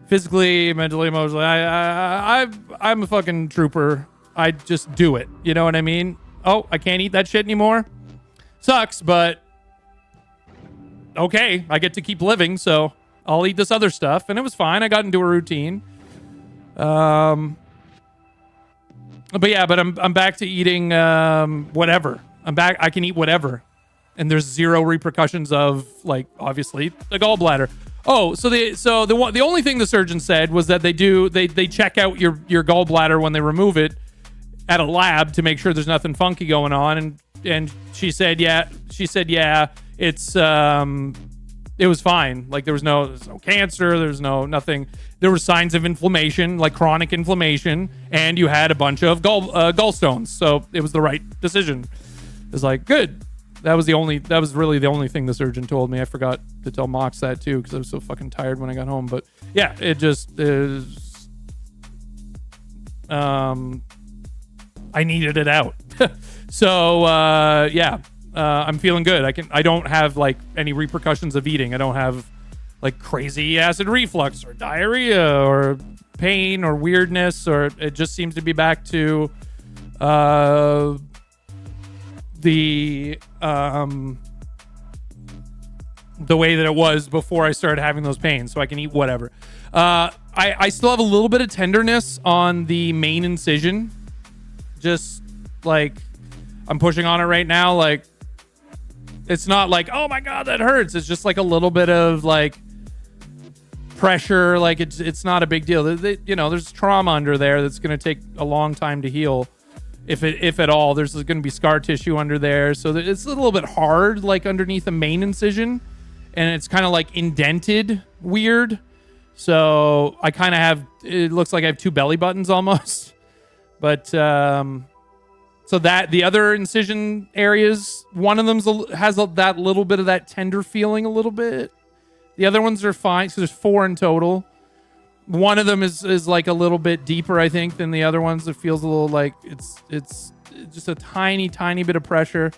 physically, mentally, emotionally. I'm a fucking trooper. I'd just do it. You know what I mean? Oh, I can't eat that shit anymore. Sucks, but okay, I get to keep living, so I'll eat this other stuff. And it was fine. I got into a routine. But I'm back to eating whatever. I'm back. I can eat whatever, and there's zero repercussions of, like, obviously the gallbladder. Oh, so the only thing the surgeon said was that they check out your gallbladder when they remove it at a lab to make sure there's nothing funky going on, and she said yeah, it's it was fine. Like there's no cancer, there's nothing. There were signs of inflammation, like chronic inflammation, and you had a bunch of gallstones. So it was the right decision. It's like, good. That was really the only thing the surgeon told me. I forgot to tell Mox that too because I was so fucking tired when I got home. But yeah, it just is. I needed it out. So I'm feeling good. I don't have like any repercussions of eating. I don't have like crazy acid reflux or diarrhea or pain or weirdness, or it just seems to be back to the way that it was before I started having those pains, so I can eat whatever. I still have a little bit of tenderness on the main incision. Just like I'm pushing on it right now. Like it's not like, oh my God, that hurts. It's just like a little bit of like pressure. Like it's not a big deal. There's trauma under there that's going to take a long time to heal. If at all, there's going to be scar tissue under there. So it's a little bit hard, like underneath the main incision, and it's kind of like indented weird. So I kind of have, it looks like I have two belly buttons almost. But, so that the other incision areas, one of them has that little bit of that tender feeling a little bit. The other ones are fine. So there's 4 in total. One of them is like a little bit deeper, I think, than the other ones. It feels a little like it's just a tiny bit of pressure.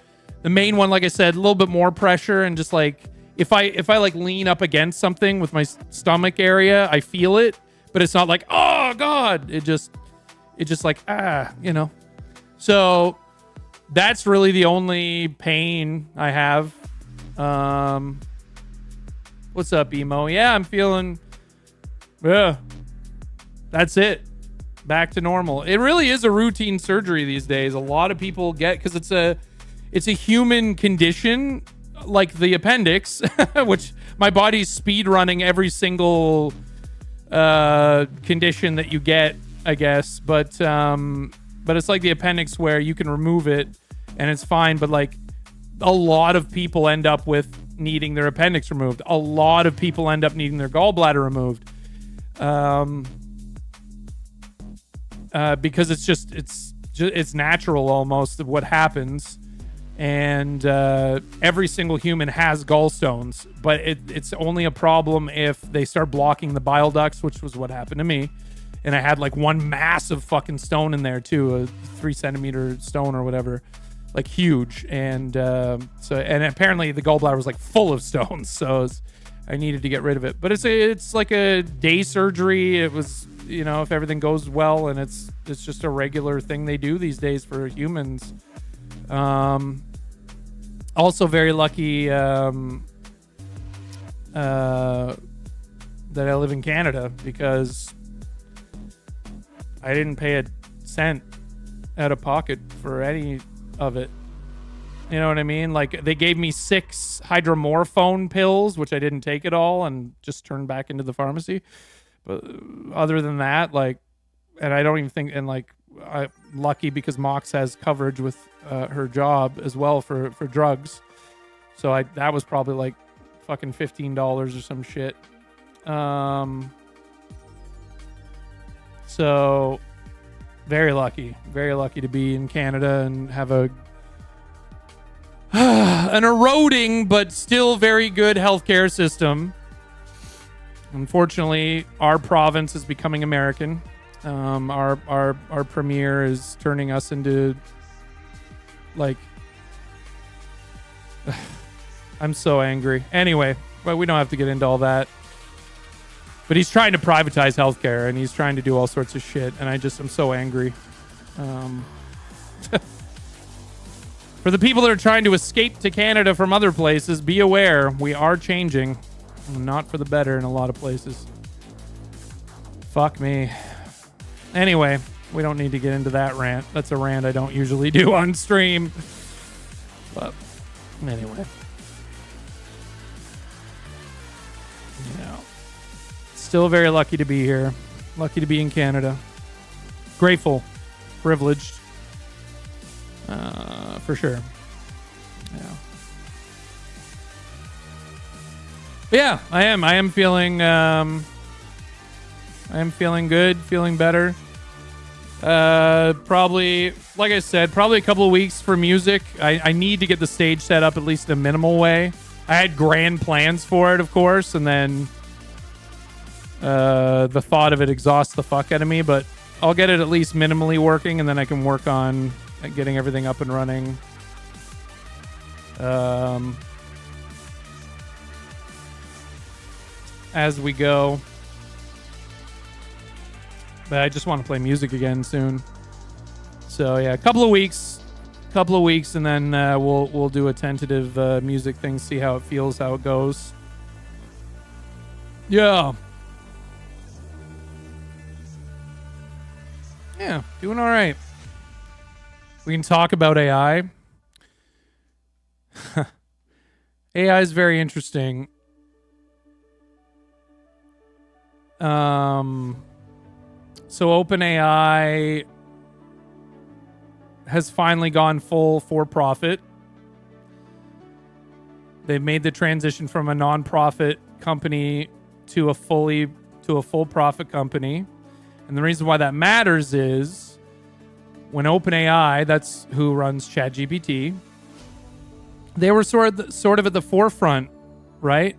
The main one, like I said, a little bit more pressure, and just like if I like lean up against something with my stomach area, I feel it, but it's not like, oh God, it just like, So that's really the only pain I have. What's up, Emo? Yeah, I'm feeling. Yeah, that's it. Back to normal. It really is a routine surgery these days. A lot of people get, because it's a human condition like the appendix, which my body's speed running every single condition that you get, I guess. But it's like the appendix where you can remove it and it's fine. But like a lot of people end up with needing their appendix removed. A lot of people end up needing their gallbladder removed. Because it's natural almost of what happens, and every single human has gallstones, but it's only a problem if they start blocking the bile ducts, which was what happened to me. And I had like one massive fucking stone in there too, a 3-centimeter stone or whatever, like huge. And and apparently the gallbladder was like full of stones, so I needed to get rid of it. But it's like a day surgery. It was, if everything goes well, and it's just a regular thing they do these days for humans. Also very lucky that I live in Canada, because I didn't pay a cent out of pocket for any of it. You know what I mean? Like, they gave me 6 hydromorphone pills, which I didn't take at all and just turned back into the pharmacy. But other than that, like, and I don't even think, and like, I'm lucky because Mox has coverage with her job as well for drugs. So that was probably like fucking $15 or some shit. So very lucky to be in Canada and have an eroding but still very good healthcare system. Unfortunately, our province is becoming American. Our premier is turning us into, like, I'm so angry. Anyway, but we don't have to get into all that. But he's trying to privatize healthcare, and he's trying to do all sorts of shit, and I'm so angry. For the people that are trying to escape to Canada from other places, be aware, we are changing. Not for the better in a lot of places. Fuck me. Anyway, we don't need to get into that rant. That's a rant I don't usually do on stream. But anyway. Yeah. Still very lucky to be here. Lucky to be in Canada. Grateful. Privileged. For sure. Yeah. But yeah, I am feeling good, feeling better. Probably, like I said, probably a couple of weeks for music. I need to get the stage set up at least in a minimal way. I had grand plans for it, of course, and then the thought of it exhausts the fuck out of me, but I'll get it at least minimally working, and then I can work on getting everything up and running. As we go. But I just want to play music again soon. So yeah, a couple of weeks, and then we'll do a tentative music thing, see how it feels, how it goes. Yeah. Yeah, doing all right. We can talk about AI. AI is very interesting. So OpenAI has finally gone full for profit. They've made the transition from a non-profit company to a full profit company. And the reason why that matters is when OpenAI, that's who runs ChatGPT, they were sort of at the forefront, right?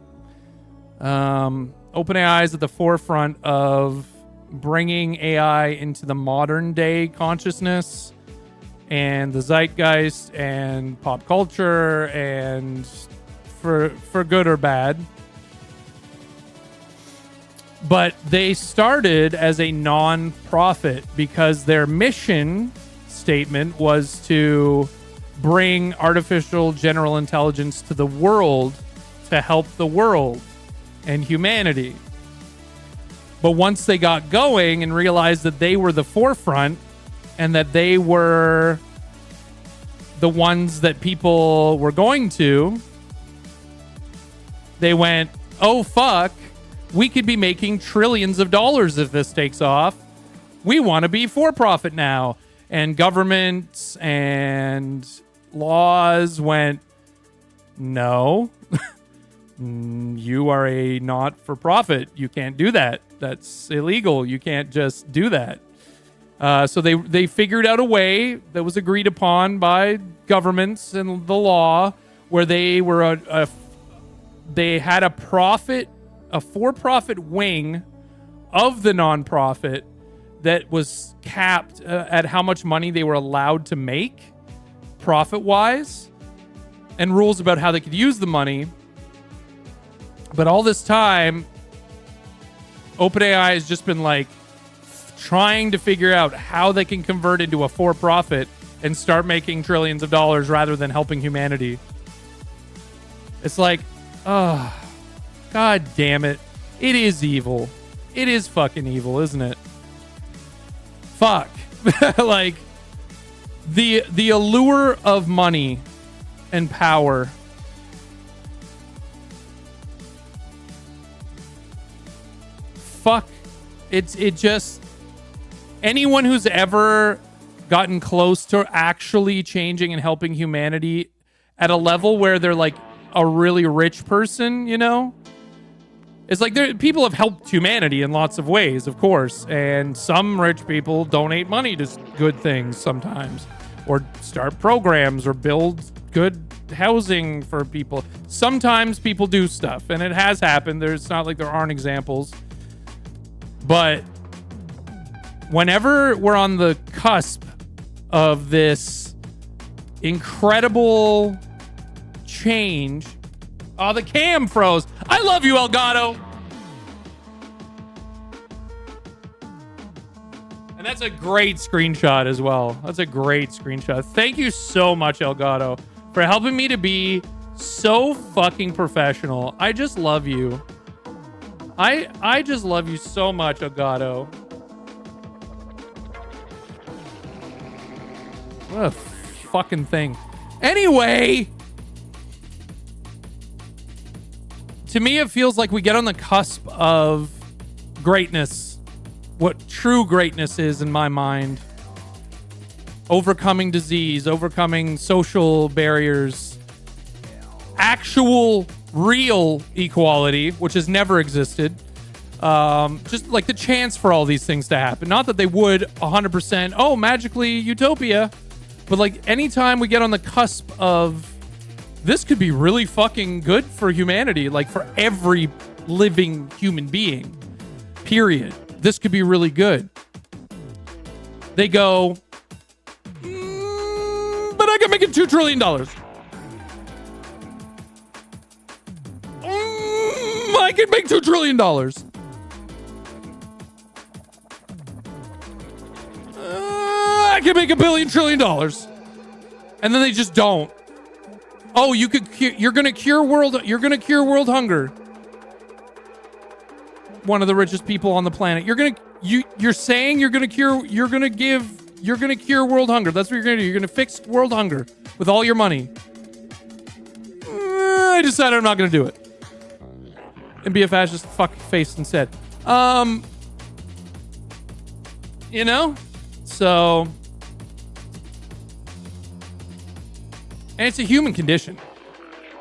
OpenAI is at the forefront of bringing AI into the modern day consciousness and the zeitgeist and pop culture, and for good or bad. But they started as a non-profit because their mission statement was to bring artificial general intelligence to the world to help the world and humanity. But once they got going and realized that they were the forefront and that they were the ones that people were going to, they went, oh fuck, we could be making trillions of dollars if this takes off. We want to be for profit now. And governments and laws went, no, you are a not-for-profit. You can't do that. That's illegal. You can't just do that. So they figured out a way that was agreed upon by governments and the law, where they were they had a for-profit wing of the nonprofit that was capped at how much money they were allowed to make profit-wise, and rules about how they could use the money. But all this time, OpenAI has just been like trying to figure out how they can convert into a for-profit and start making trillions of dollars rather than helping humanity. It's like, oh, god damn it. It is evil. It is fucking evil, isn't it? Fuck. Like, the allure of money and power. Fuck. It just, anyone who's ever gotten close to actually changing and helping humanity at a level where they're like a really rich person, you know? It's like people have helped humanity in lots of ways, of course. And some rich people donate money to good things sometimes, or start programs, or build good housing for people. Sometimes people do stuff, and it has happened. It's not like there aren't examples. But whenever we're on the cusp of this incredible change... Oh, the cam froze. I love you, Elgato. And And that's a great screenshot as well. That's a great screenshot. Thank you so much, Elgato, for helping me to be so fucking professional. I just love you. I just love you so much, Elgato. What a fucking thing. Anyway, to me, it feels like we get on the cusp of greatness. What true greatness is in my mind. Overcoming disease, overcoming social barriers, actual real equality, which has never existed. Just like the chance for all these things to happen. Not that they would 100%, oh, magically utopia. But like anytime we get on the cusp of this could be really fucking good for humanity, like for every living human being, period. This could be really good. They go, but I can make it $2 trillion. I can make $2 trillion. I can make $1 billion trillion. And then they just don't. Oh, you're gonna cure world hunger. One of the richest people on the planet. You're saying you're gonna cure world hunger. That's what you're gonna do. You're gonna fix world hunger with all your money. I decided I'm not gonna do it. And be a fascist fuck face instead. You know? So, and it's a human condition.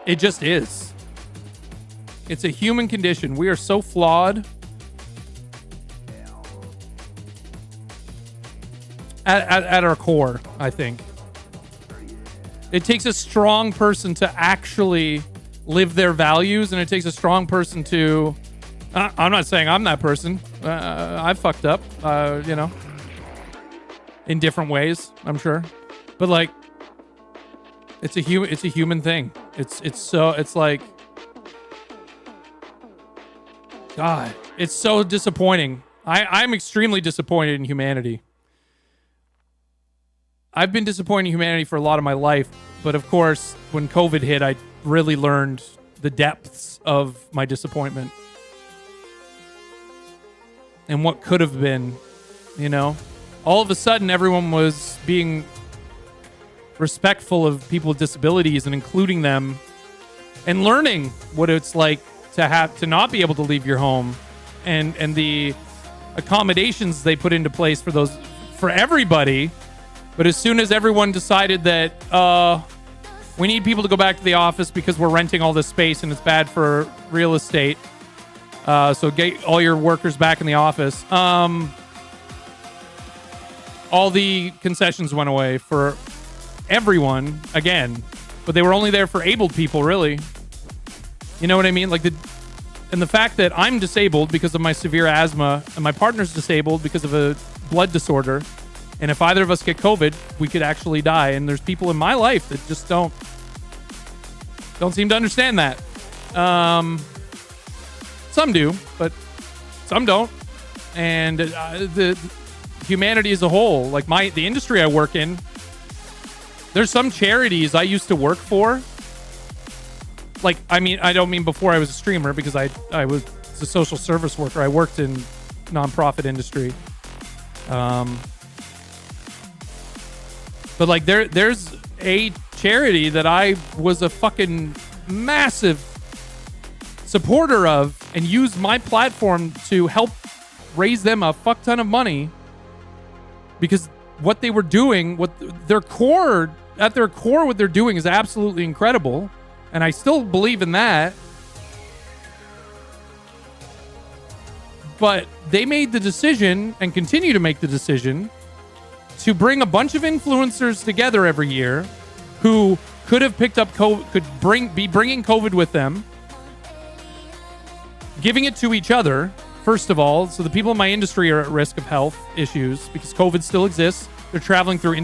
It just is. It's a human condition. We are so flawed. At our core, I think. It takes a strong person to actually live their values, and it takes a strong person to... I'm not saying I'm that person. I fucked up, you know, in different ways, I'm sure. But like, it's a human thing. It's like, God, it's so disappointing. I'm extremely disappointed in humanity. I've been disappointed in humanity for a lot of my life, but of course, when COVID hit, I really learned the depths of my disappointment and what could have been, you know? All of a sudden, everyone was being respectful of people with disabilities and including them and learning what it's like to not be able to leave your home and the accommodations they put into place for everybody. But as soon as everyone decided that we need people to go back to the office because we're renting all this space and it's bad for real estate, so get all your workers back in the office, all the concessions went away for everyone again, but they were only there for abled people, really. You know what I mean? Like the fact that I'm disabled because of my severe asthma and my partner's disabled because of a blood disorder. And if either of us get COVID, we could actually die. And there's people in my life that just don't seem to understand that. Some do, but some don't. And the humanity as a whole, like the industry I work in, there's some charities I used to work for. Like, I mean, I don't mean before I was a streamer, because I was a social service worker. I worked in nonprofit industry. But like there's a charity that I was a fucking massive supporter of and used my platform to help raise them a fuck ton of money, because what they were doing, at their core, what they're doing is absolutely incredible. And I still believe in that. But they made the decision and continue to make the decision to bring a bunch of influencers together every year who could have picked up COVID, be bringing COVID with them, giving it to each other, first of all, so the people in my industry are at risk of health issues because COVID still exists. They're traveling through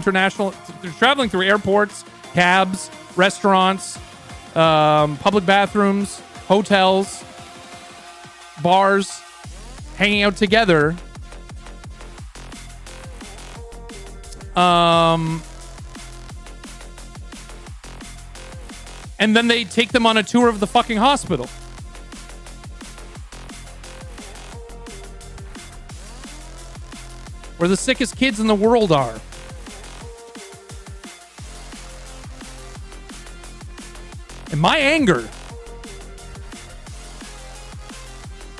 airports, cabs, restaurants, public bathrooms, hotels, bars, hanging out together And then they take them on a tour of the fucking hospital. Where the sickest kids in the world are. And my anger,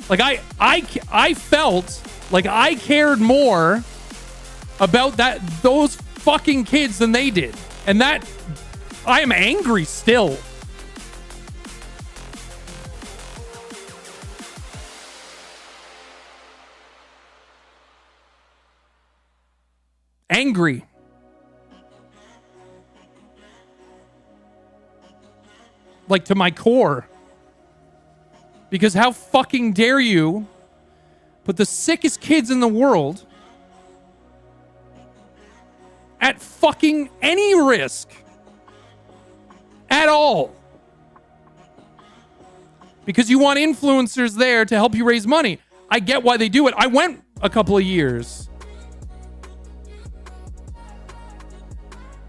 like I felt like I cared more about those fucking kids than they did. And that I am angry still. Angry. Like to my core. Because how fucking dare you put the sickest kids in the world at fucking any risk at all. Because you want influencers there to help you raise money. I get why they do it. I went a couple of years.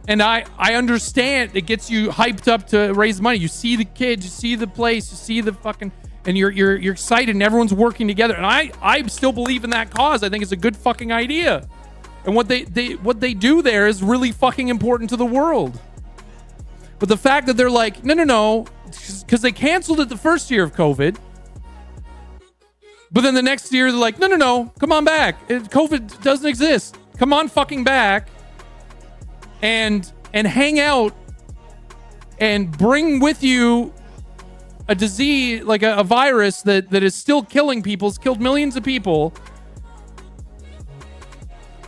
And I understand it gets you hyped up to raise money. You see the kids, you see the place, you see the fucking, and you're excited and everyone's working together. And I still believe in that cause. I think it's a good fucking idea. And what they do there is really fucking important to the world. But the fact that they're like, no, because they canceled it the first year of COVID. But then the next year they're like, no, come on back. COVID doesn't exist. Come on fucking back. And hang out and bring with you a disease, like a virus that is still killing people, it's killed millions of people.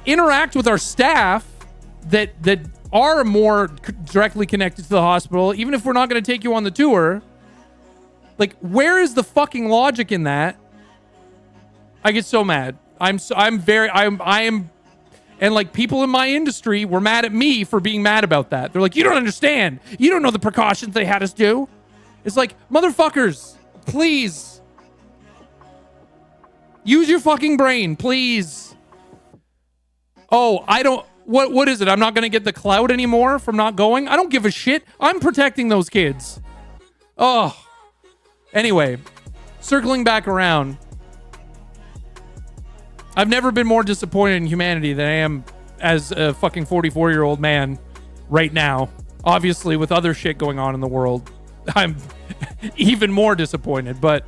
Interact with our staff that are more directly connected to the hospital, even if we're not going to take you on the tour. Like, where is the fucking logic in that? I get so mad. And like people in my industry were mad at me for being mad about that. They're like, you don't understand. You don't know the precautions they had us do. It's like, motherfuckers, please. Use your fucking brain, please. Oh, what is it? I'm not going to get the clout anymore from not going? I don't give a shit. I'm protecting those kids. Oh. Anyway, circling back around. I've never been more disappointed in humanity than I am as a fucking 44-year-old man right now. Obviously, with other shit going on in the world, I'm even more disappointed. But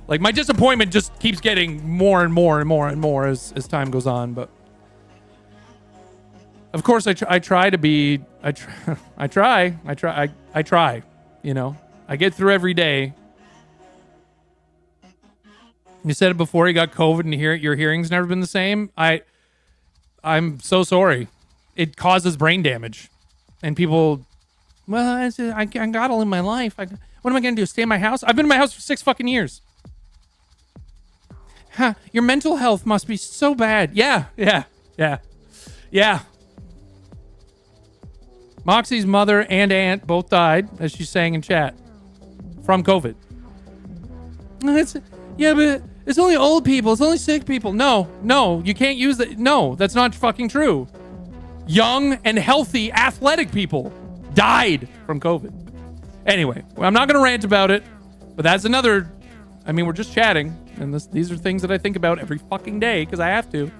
like my disappointment just keeps getting more and more and more and more as time goes on. But of course, I try. You know, I get through every day. You said it before, you got COVID and your hearing's never been the same. I'm so sorry. It causes brain damage. And people, well, I got all in my life. What am I going to do? Stay in my house? I've been in my house for 6 fucking years. Huh, your mental health must be so bad. Yeah. Moxie's mother and aunt both died, as she's saying in chat, from COVID. Yeah, but it's only old people. It's only sick people. No, you can't use that. No, that's not fucking true. Young and healthy, athletic people died from COVID. Anyway, I'm not going to rant about it, but that's another. I mean, we're just chatting, and these are things that I think about every fucking day because I have to.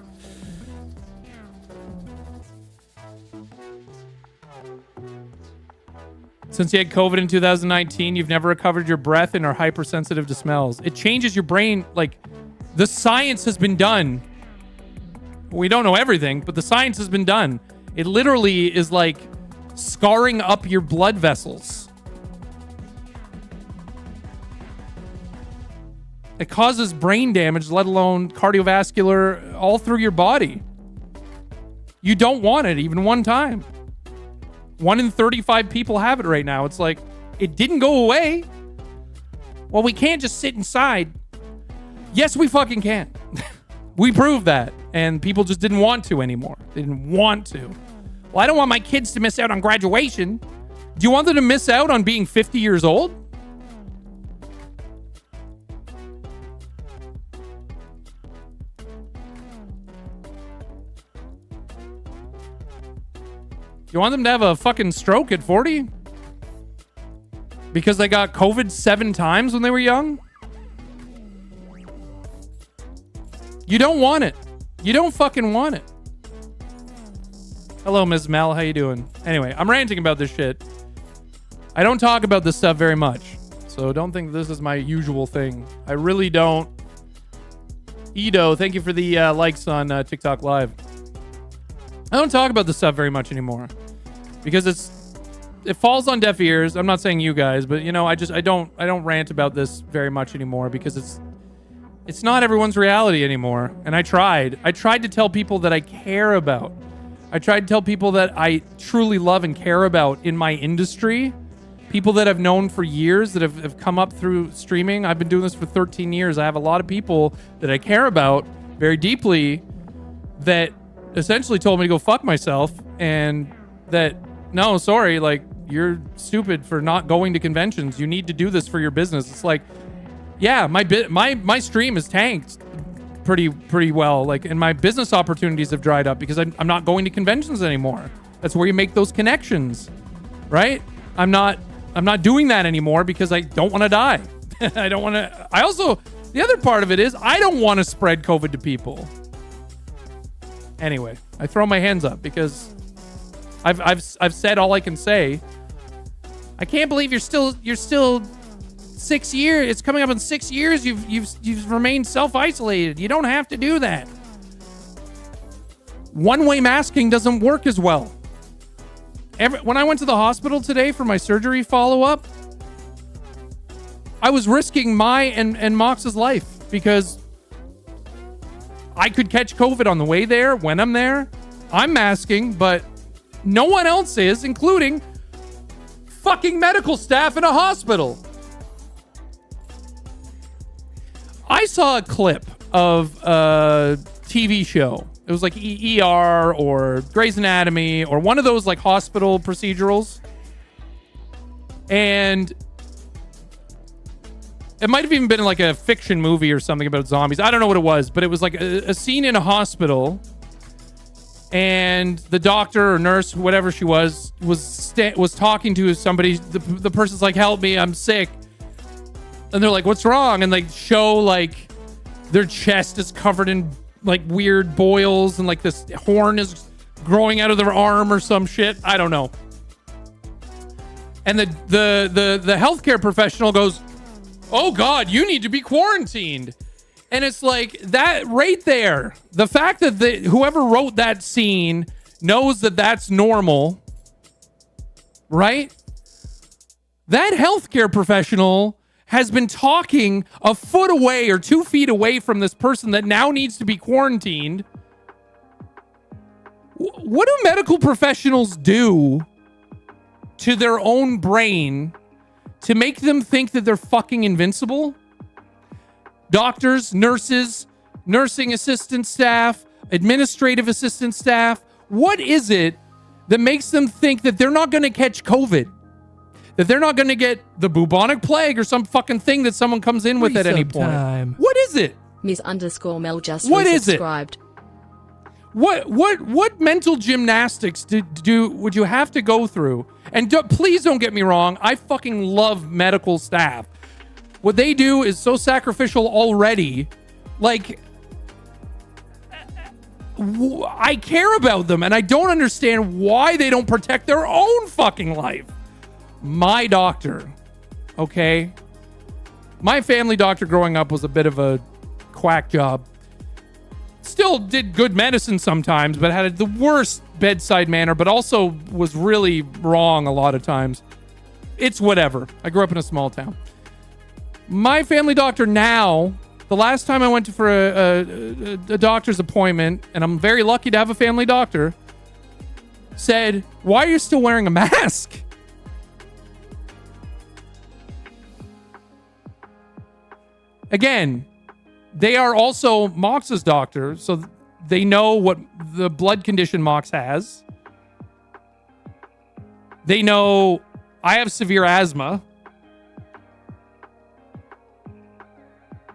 Since you had COVID in 2019, you've never recovered your breath and are hypersensitive to smells. It changes your brain. Like, the science has been done. We don't know everything, but the science has been done. It literally is like scarring up your blood vessels. It causes brain damage, let alone cardiovascular, all through your body. You don't want it even one time. 1 in 35 people have it right now. It's like, it didn't go away. Well, we can't just sit inside. Yes, we fucking can. We proved that. And people just didn't want to anymore. They didn't want to. Well, I don't want my kids to miss out on graduation. Do you want them to miss out on being 50 years old? You want them to have a fucking stroke at 40? Because they got COVID 7 times when they were young? You don't want it. You don't fucking want it. Hello, Ms. Mel. How you doing? Anyway, I'm ranting about this shit. I don't talk about this stuff very much, so don't think this is my usual thing. I really don't. Edo, thank you for the likes on TikTok Live. I don't talk about this stuff very much anymore because it falls on deaf ears. I'm not saying you guys, but you know, I don't rant about this very much anymore because it's not everyone's reality anymore. And I tried to tell people that I care about. I tried to tell people that I truly love and care about in my industry. People that I've known for years that have come up through streaming. I've been doing this for 13 years. I have a lot of people that I care about very deeply that essentially told me to go fuck myself, and that, no, sorry, like, you're stupid for not going to conventions. You need to do this for your business. It's like, yeah, my stream is tanked pretty well. Like, and my business opportunities have dried up because I'm not going to conventions anymore. That's where you make those connections, right? I'm not doing that anymore because I don't want to die. I don't want to. I also, the other part of it is I don't want to spread COVID to people. Anyway, I throw my hands up because I've said all I can say. I can't believe you're still 6 years. It's coming up in 6 years. You've remained self-isolated. You don't have to do that. One-way masking doesn't work as well. When I went to the hospital today for my surgery follow-up, I was risking my and Mox's life because I could catch COVID on the way there, when I'm there. I'm masking, but no one else is, including fucking medical staff in a hospital. I saw a clip of a TV show. It was like ER or Grey's Anatomy or one of those like hospital procedurals. And it might have even been like a fiction movie or something about zombies. I don't know what it was, but it was like a scene in a hospital. And the doctor or nurse, whatever she was talking to somebody. The person's like, help me, I'm sick. And they're like, what's wrong? And like show like their chest is covered in like weird boils and like this horn is growing out of their arm or some shit. I don't know. And the healthcare professional goes, oh God, you need to be quarantined. And it's like that right there. The fact that whoever wrote that scene knows that that's normal, right? That healthcare professional has been talking a foot away or 2 feet away from this person that now needs to be quarantined. What do medical professionals do to their own brain to make them think that they're fucking invincible? Doctors, nurses, nursing assistant staff, administrative assistant staff. What is it that makes them think that they're not going to catch COVID? That they're not going to get the bubonic plague or some fucking thing that someone comes in with at any point? What is it? Ms_Mel just What is it? resubscribed. What mental gymnastics would you have to go through? And please don't get me wrong. I fucking love medical staff. What they do is so sacrificial already. Like, I care about them and I don't understand why they don't protect their own fucking life. My doctor, okay? My family doctor growing up was a bit of a quack job. Still did good medicine sometimes, but had the worst bedside manner, but also was really wrong a lot of times. It's whatever. I grew up in a small town. My family doctor now, the last time I went for a doctor's appointment, and I'm very lucky to have a family doctor, said, why are you still wearing a mask? Again, they are also Mox's doctor, so they know what the blood condition Mox has. They know I have severe asthma.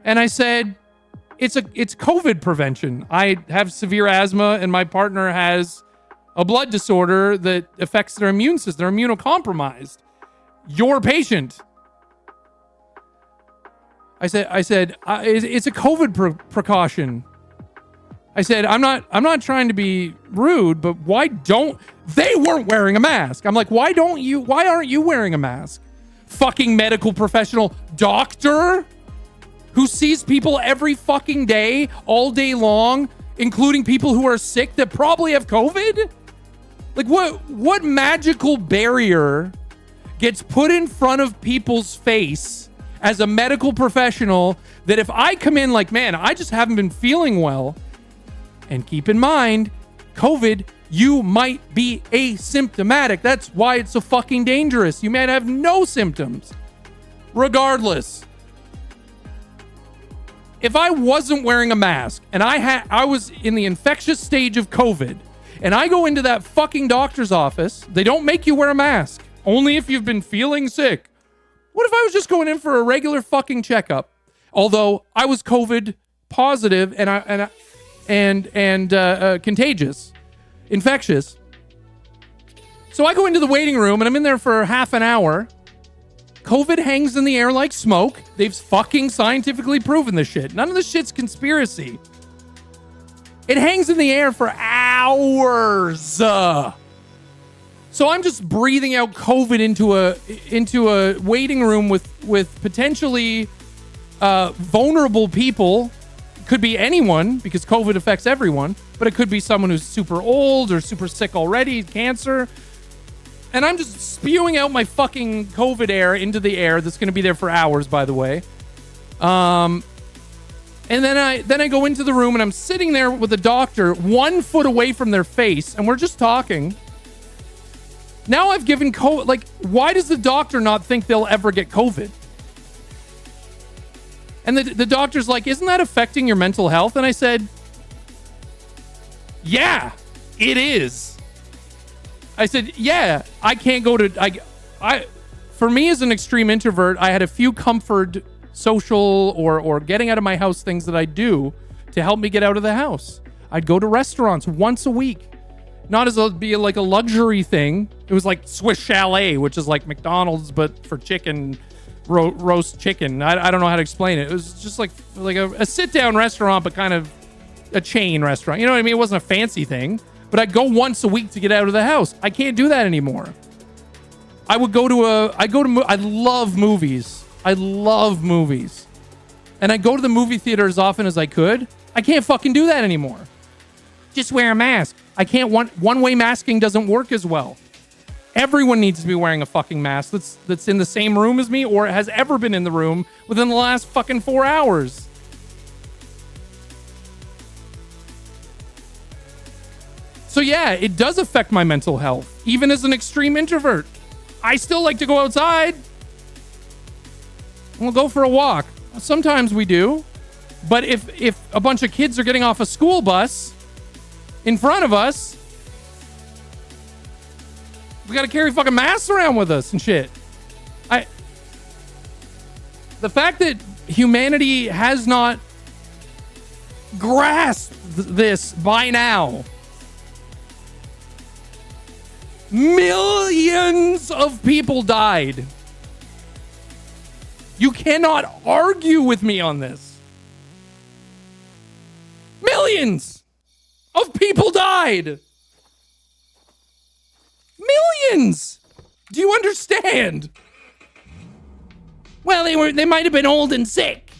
And I said, it's COVID prevention. I have severe asthma and my partner has a blood disorder that affects their immune system. They're immunocompromised. Your patient. I said, it's a COVID precaution. I said, I'm not trying to be rude, but why don't they weren't wearing a mask? I'm like, why aren't you wearing a mask? Fucking medical professional doctor who sees people every fucking day, all day long, including people who are sick that probably have COVID? Like what magical barrier gets put in front of people's face as a medical professional that if I come in like, man, I just haven't been feeling well, and keep in mind, COVID, you might be asymptomatic. That's why it's so fucking dangerous. You might have no symptoms. Regardless, if I wasn't wearing a mask and I was in the infectious stage of COVID and I go into that fucking doctor's office, they don't make you wear a mask. Only if you've been feeling sick. What if I was just going in for a regular fucking checkup? Although I was COVID positive and contagious, infectious. So I go into the waiting room and I'm in there for half an hour. COVID hangs in the air like smoke. They've fucking scientifically proven this shit. None of this shit's conspiracy. It hangs in the air for hours. So I'm just breathing out COVID into a waiting room with potentially vulnerable people. Could be anyone because COVID affects everyone, but it could be someone who's super old or super sick already, cancer. And I'm just spewing out my fucking COVID air into the air that's going to be there for hours, by the way. And then I go into the room and I'm sitting there with a doctor 1 foot away from their face and we're just talking. Now I've given COVID, like, why does the doctor not think they'll ever get COVID? And the doctor's like, isn't that affecting your mental health? And I said, yeah, it is. I said, yeah, I can't go to, for me as an extreme introvert, I had a few comfort social or getting out of my house things that I do to help me get out of the house. I'd go to restaurants once a week. Not as be like a luxury thing. It was like Swiss Chalet, which is like McDonald's, but for chicken, roast chicken. I don't know how to explain it. It was just like a sit-down restaurant, but kind of a chain restaurant. You know what I mean? It wasn't a fancy thing, but I'd go once a week to get out of the house. I can't do that anymore. I love movies. I love movies. And I go to the movie theater as often as I could. I can't fucking do that anymore. Just wear a mask. I can't. One-way masking doesn't work as well. Everyone needs to be wearing a fucking mask that's in the same room as me or has ever been in the room within the last fucking 4 hours. So yeah, it does affect my mental health. Even as an extreme introvert, I still like to go outside. We'll go for a walk. Sometimes we do. But if a bunch of kids are getting off a school bus in front of us, we gotta carry fucking masks around with us and shit. The fact that humanity has not grasped this by now. Millions of people died. You cannot argue with me on this. Millions of people died. Millions. Do you understand? Well, they might have been old and sick.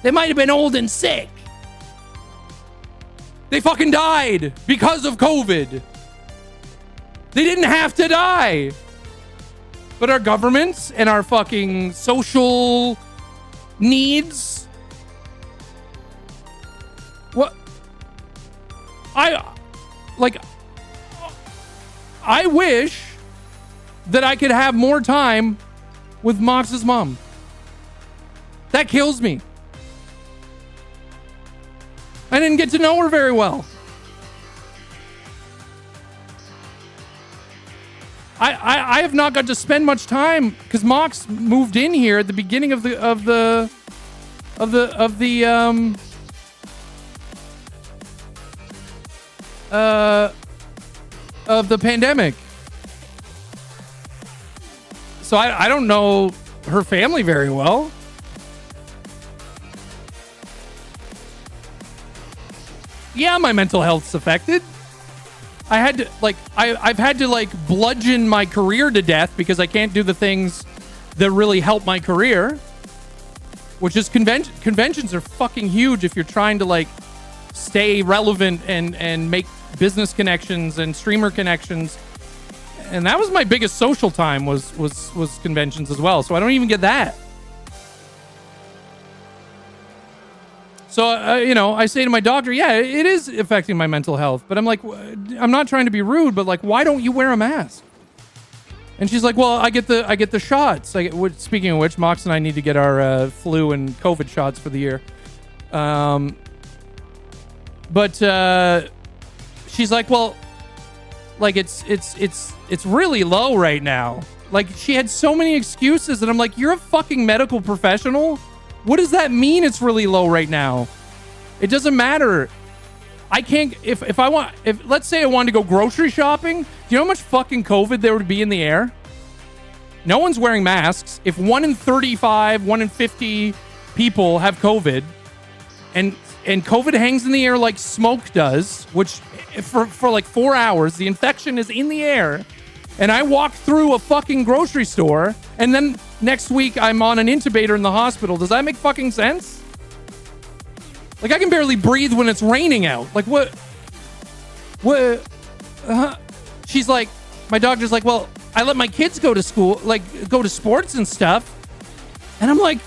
They might have been old and sick. They fucking died because of COVID. They didn't have to die. But our governments and our fucking social needs. What? I wish that I could have more time with Mox's mom. That kills me. I didn't get to know her very well. I have not got to spend much time because Mox moved in here at the beginning of the of the pandemic. So I don't know her family very well. Yeah, my mental health's affected. I had to I've had to bludgeon my career to death because I can't do the things that really help my career, which is conventions are fucking huge if you're trying to stay relevant and make business connections and streamer connections. And that was my biggest social time was conventions as well. So I don't even get that. So, I say to my doctor, yeah, it is affecting my mental health. But I'm like, I'm not trying to be rude, but why don't you wear a mask? And she's like, well, I get the shots. Speaking of which, Mox and I need to get our flu and COVID shots for the year. But she's like, well, it's really low right now. She had so many excuses, and I'm like, you're a fucking medical professional. What does that mean? It's really low right now. It doesn't matter. I can't, if let's say I wanted to go grocery shopping, do you know how much fucking COVID there would be in the air? No one's wearing masks. If 1 in 35, 1 in 50 people have COVID, and COVID hangs in the air like smoke does, which for 4 hours, the infection is in the air, and I walk through a fucking grocery store, and then next week I'm on an intubator in the hospital. Does that make fucking sense? I can barely breathe when it's raining out. What? She's like, my doctor's like, well, I let my kids go to school, go to sports and stuff. And I'm like,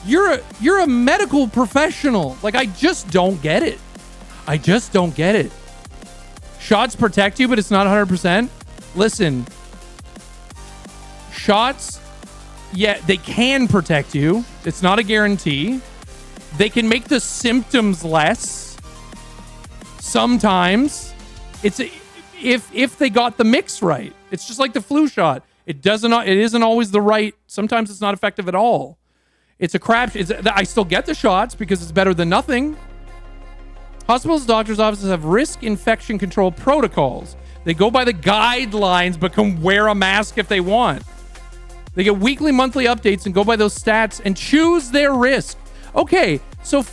you're a medical professional. I just don't get it. I just don't get it. Shots protect you, but it's not 100%. Listen, shots, yeah, they can protect you. It's not a guarantee. They can make the symptoms less. Sometimes. It's if they got the mix right. It's just like the flu shot. It isn't always the right. Sometimes it's not effective at all. It's a crap. I still get the shots because it's better than nothing. Hospitals, doctors' offices have risk infection control protocols. They go by the guidelines, but can wear a mask if they want. They get weekly, monthly updates and go by those stats and choose their risk. Okay, so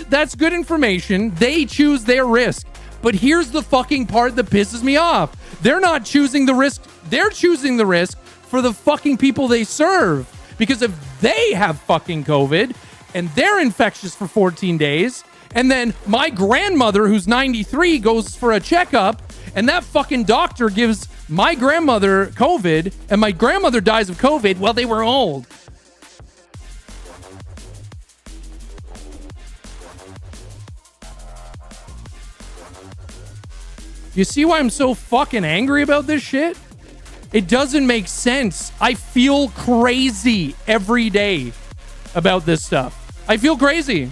that's good information. They choose their risk. But here's the fucking part that pisses me off. They're not choosing the risk. They're choosing the risk for the fucking people they serve. Because if they have fucking COVID and they're infectious for 14 days, and then my grandmother, who's 93, goes for a checkup, and that fucking doctor gives my grandmother COVID, and my grandmother dies of COVID, well, they were old. You see why I'm so fucking angry about this shit? It doesn't make sense. I feel crazy every day about this stuff. I feel crazy.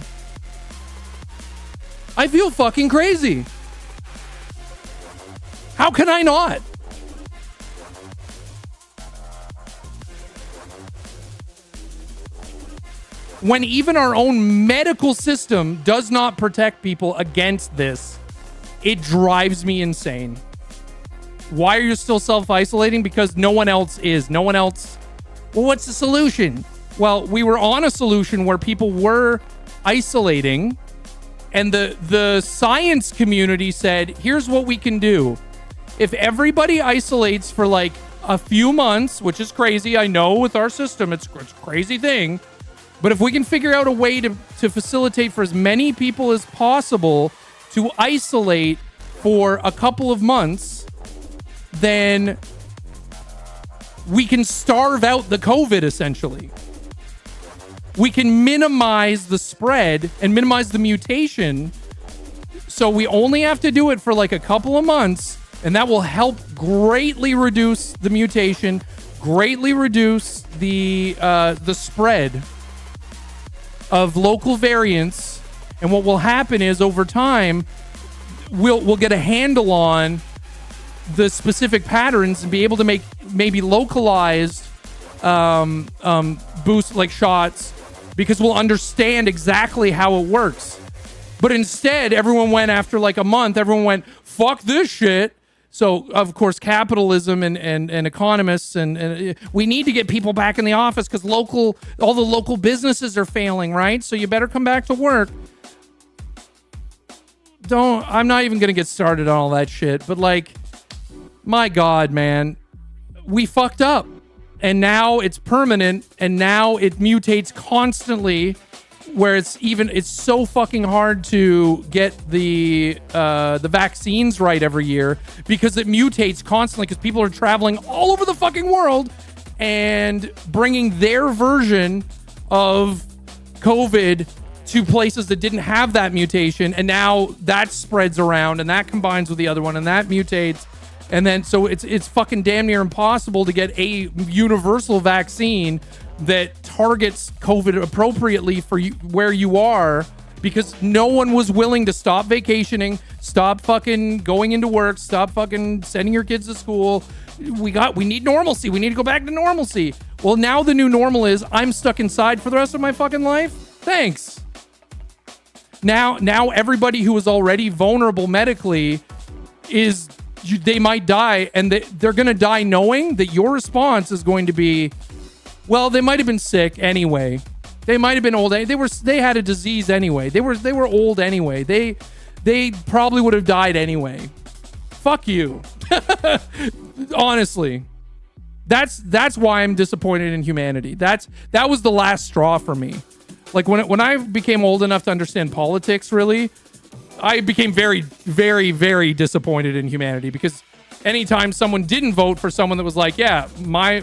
I feel fucking crazy. How can I not? When even our own medical system does not protect people against this, it drives me insane. Why are you still self-isolating? Because no one else is. No one else. Well, what's the solution? Well, we were on a solution where people were isolating, and the science community said, here's what we can do. If everybody isolates for a few months, which is crazy, I know with our system, it's a crazy thing. But if we can figure out a way to facilitate for as many people as possible to isolate for a couple of months, then we can starve out the COVID, essentially. We can minimize the spread and minimize the mutation. So we only have to do it for a couple of months, and that will help greatly reduce the mutation, greatly reduce the spread of local variants. And what will happen is over time, we'll get a handle on the specific patterns and be able to make maybe localized boost shots, because we'll understand exactly how it works. But instead, everyone went after a month, everyone went fuck this shit. So, of course, capitalism and economists and we need to get people back in the office because all the local businesses are failing, right? So you better come back to work. I'm not even going to get started on all that shit. But, like, my God, man, we fucked up. And now it's permanent. And now it mutates constantly where it's so fucking hard to get the vaccines right every year because it mutates constantly because people are traveling all over the fucking world and bringing their version of COVID to places that didn't have that mutation, and now that spreads around and that combines with the other one and that mutates, and then so it's fucking damn near impossible to get a universal vaccine that targets COVID appropriately for you where you are, because no one was willing to stop vacationing, stop fucking going into work, stop fucking sending your kids to school. We need normalcy. We need to go back to normalcy. Well, now the new normal is I'm stuck inside for the rest of my fucking life. Thanks. Now everybody who is already vulnerable medically they might die, and they're going to die knowing that your response is going to be, well, they might have been sick anyway. They might have been old. They had a disease anyway. They were old anyway. They probably would have died anyway. Fuck you. Honestly. That's why I'm disappointed in humanity. That was the last straw for me. Like when I became old enough to understand politics, really, I became very, very, very disappointed in humanity, because anytime someone didn't vote for someone that was like, yeah, my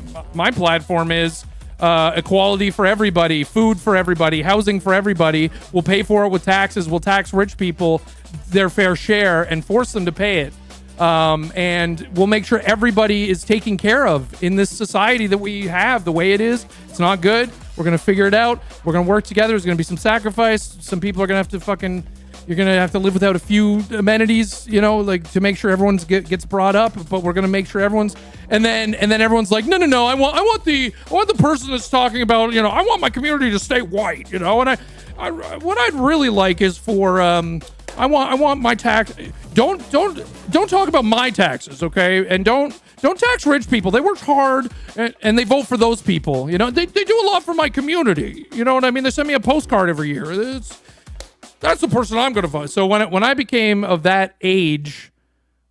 platform is equality for everybody, food for everybody, housing for everybody, we'll pay for it with taxes, we'll tax rich people their fair share and force them to pay it. And we'll make sure everybody is taken care of in this society that we have the way it is. It's not good. We're going to figure it out. We're going to work together. There's going to be some sacrifice. Some people are going to have to you're going to have to live without a few amenities, like to make sure everyone's gets brought up, but we're going to make sure everyone's, and then everyone's like, no, I want the person that's talking about, I want my community to stay white, and I what I'd really like is for, I want my tax. Don't talk about my taxes, okay? And don't tax rich people. They worked hard and they vote for those people. They do a lot for my community. You know what I mean? They send me a postcard every year. That's the person I'm going to vote. So when I became of that age,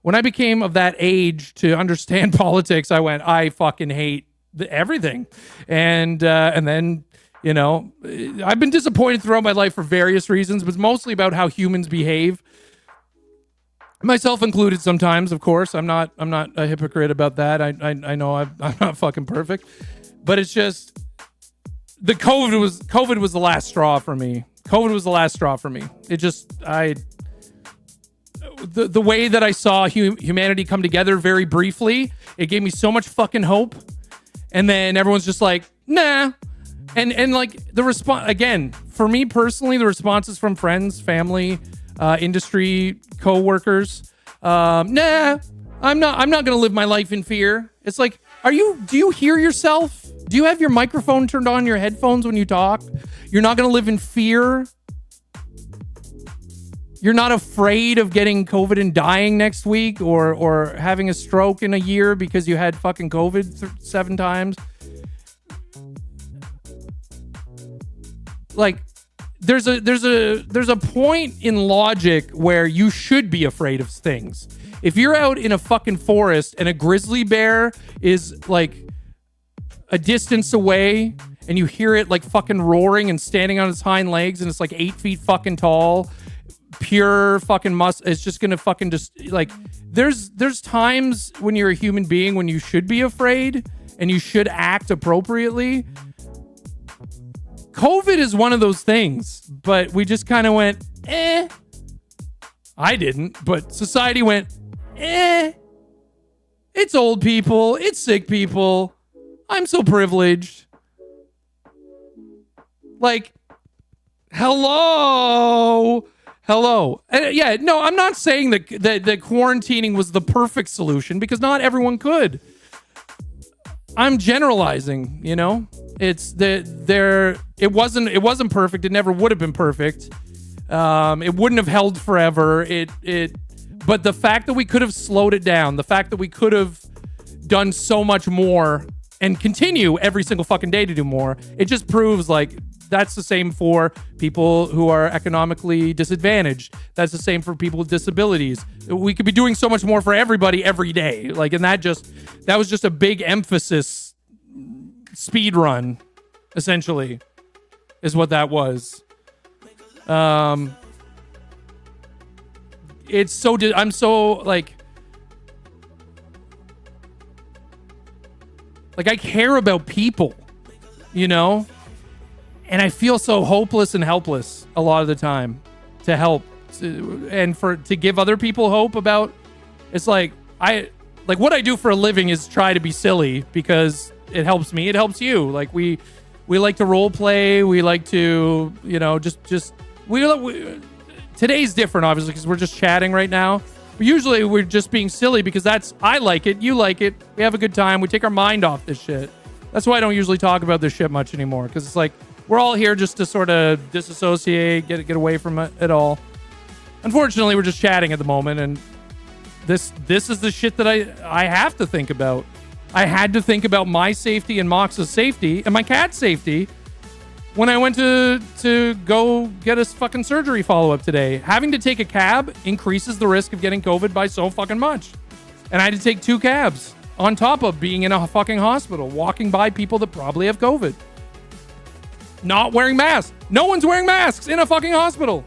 to understand politics, I went, I fucking hate everything, and then. I've been disappointed throughout my life for various reasons, but mostly about how humans behave. Myself included sometimes, of course. I'm not a hypocrite about that. I know I'm not fucking perfect. But it's just the COVID was the last straw for me. It just the way that I saw humanity come together very briefly, it gave me so much fucking hope. And then everyone's just like, nah. And like the response, again, for me personally, the responses from friends, family, industry, co-workers, nah, I'm not going to live my life in fear. It's like, do you hear yourself? Do you have your microphone turned on your headphones when you talk? You're not going to live in fear. You're not afraid of getting COVID and dying next week or having a stroke in a year because you had fucking COVID 7 times. Like, there's a point in logic where you should be afraid of things. If you're out in a fucking forest and a grizzly bear is like a distance away and you hear it like fucking roaring and standing on its hind legs and it's like 8 feet fucking tall, pure fucking it's just gonna fucking just like, there's times when you're a human being when you should be afraid and you should act appropriately. COVID is one of those things, but we just kind of went, eh. I didn't, but society went, eh. It's old people. It's sick people. I'm so privileged. Like, hello. Yeah, no, I'm not saying that quarantining was the perfect solution, because not everyone could. I'm generalizing, it wasn't perfect. It never would have been perfect. It wouldn't have held forever. But the fact that we could have slowed it down, the fact that we could have done so much more and continue every single fucking day to do more, it just proves like that's the same for people who are economically disadvantaged. That's the same for people with disabilities. We could be doing so much more for everybody every day. Like, and that was just a big emphasis speed run, essentially, is what that was. It's so, I'm so like I care about people, you know? And I feel so hopeless and helpless a lot of the time to help to give other people hope about. It's like what I do for a living is try to be silly because it helps me. It helps you. Like we like to role play. We like to, you know, today's different, obviously, because we're just chatting right now. But usually we're just being silly because I like it. You like it. We have a good time. We take our mind off this shit. That's why I don't usually talk about this shit much anymore, because it's like we're all here just to sort of disassociate, get away from it all. Unfortunately, we're just chatting at the moment, and this is the shit that I have to think about. I had to think about my safety and Mox's safety and my cat's safety when I went to go get a fucking surgery follow-up today. Having to take a cab increases the risk of getting COVID by so fucking much. And I had to take 2 cabs on top of being in a fucking hospital, walking by people that probably have COVID. Not wearing masks. No one's wearing masks in a fucking hospital.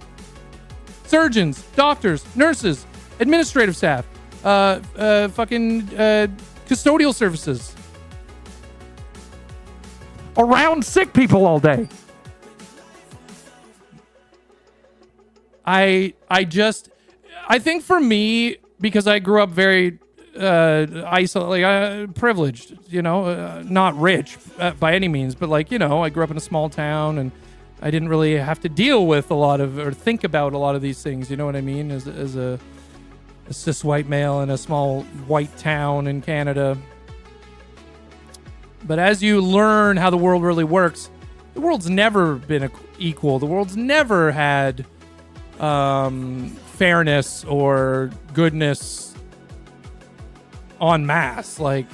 Surgeons, doctors, nurses, administrative staff, custodial services. Around sick people all day. I think for me, because I grew up very isolated, privileged, you know, not rich by any means, but like, you know, I grew up in a small town and I didn't really have to deal with a lot of, or think about a lot of these things, you know what I mean? As a cis white male in a small white town in Canada. But as you learn how the world really works, the world's never been equal. The world's never had fairness or goodness en masse. Like,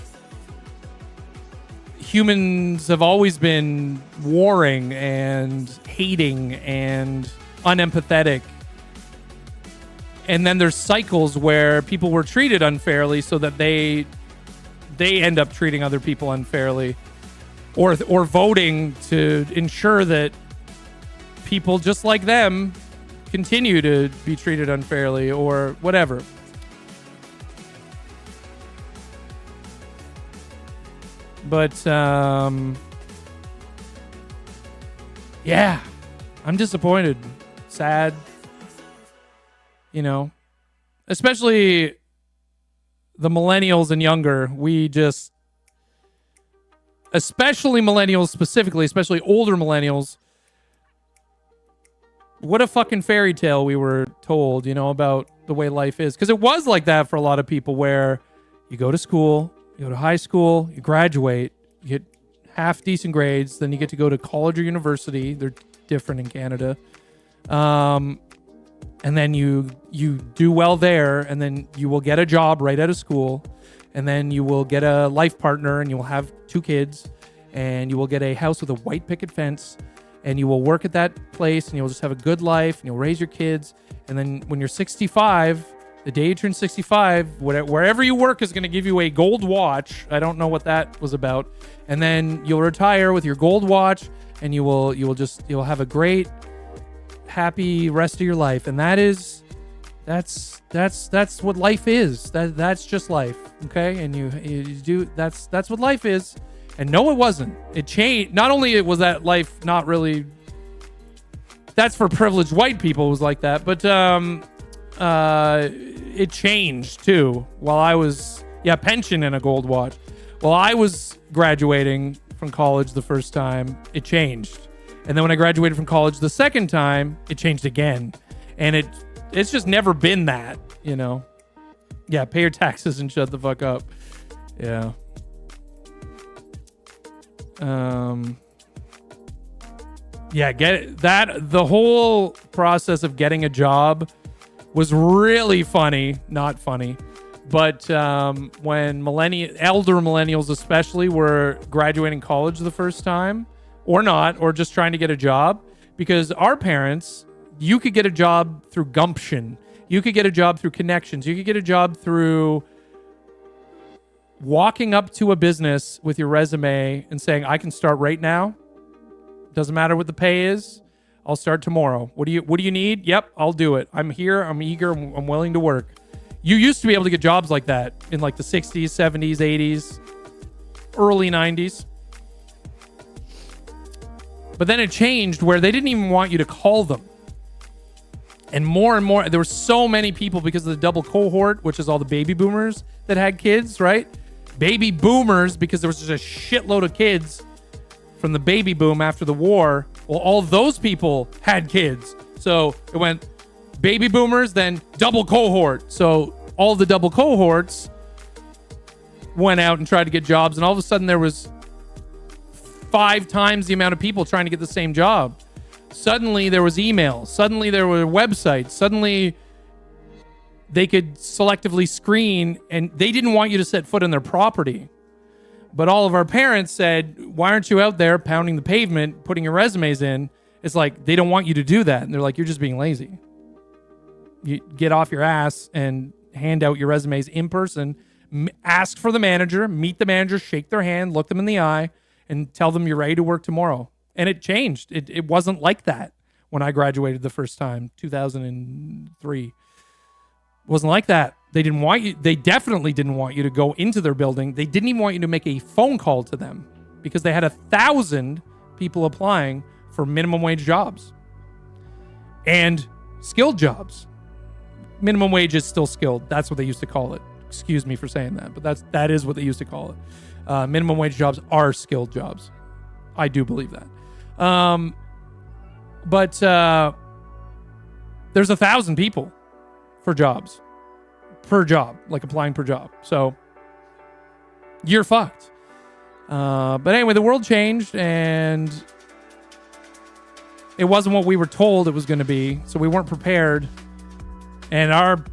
humans have always been warring and hating and unempathetic. And then there's cycles where people were treated unfairly so that they end up treating other people unfairly, or voting to ensure that people just like them continue to be treated unfairly or whatever. But yeah, I'm disappointed, sad, you know, especially the millennials and younger. Especially millennials specifically, especially older millennials. What a fucking fairy tale we were told, you know, about the way life is. Because it was like that for a lot of people, where you go to school, you go to high school, you graduate, you get half decent grades, then you get to go to college or university. They're different in Canada. And then you do well there, and then you will get a job right out of school, and then you will get a life partner, and you will have 2 kids, and you will get a house with a white picket fence, and you will work at that place, and you'll just have a good life, and you'll raise your kids. And then when you're 65, the day you turn 65, wherever you work is going to give you a gold watch. I don't know what that was about. And then you'll retire with your gold watch, and you'll have a great, happy rest of your life. And that's what life is. That's just life. Okay. And you do, that's what life is. And no, it wasn't. It changed. Not only was that life not really, that's for privileged white people, it was like that, but it changed too. While I was, pension and a gold watch. While I was graduating from college the first time, it changed. And then when I graduated from college the second time, it changed again. And it's just never been that, you know. Yeah, pay your taxes and shut the fuck up. Yeah. Yeah, get it. That the whole process of getting a job was really funny. Not funny. But when elder millennials especially were graduating college the first time, or not, or just trying to get a job, because our parents, you could get a job through gumption. You could get a job through connections. You could get a job through walking up to a business with your resume and saying, I can start right now. Doesn't matter what the pay is. I'll start tomorrow. What do you need? Yep, I'll do it. I'm here. I'm eager. I'm willing to work. You used to be able to get jobs like that in like the 60s, 70s, 80s, early 90s. But then it changed where they didn't even want you to call them. And more, there were so many people because of the double cohort, which is all the baby boomers that had kids, right? Baby boomers, because there was just a shitload of kids from the baby boom after the war. Well, all those people had kids. So it went baby boomers, then double cohort. So all the double cohorts went out and tried to get jobs. And all of a sudden there was 5 times the amount of people trying to get the same job. Suddenly there was email. Suddenly there were websites. Suddenly they could selectively screen, and they didn't want you to set foot on their property. But all of our parents said, why aren't you out there pounding the pavement, putting your resumes in? It's like, they don't want you to do that. And they're like, you're just being lazy. You get off your ass and hand out your resumes in person. Ask for the manager, meet the manager, shake their hand, look them in the eye, and tell them you're ready to work tomorrow. And it changed. It wasn't like that when I graduated the first time, 2003. It wasn't like that. They didn't want you. They definitely didn't want you to go into their building. They didn't even want you to make a phone call to them because they had 1,000 people applying for minimum wage jobs and skilled jobs. Minimum wage is still skilled. That's what they used to call it. Excuse me for saying that, but that is what they used to call it. Minimum wage jobs are skilled jobs. I do believe that. But there's 1,000 people for jobs per job, like applying per job. So you're fucked. But anyway, the world changed and it wasn't what we were told it was going to be. So we weren't prepared. And our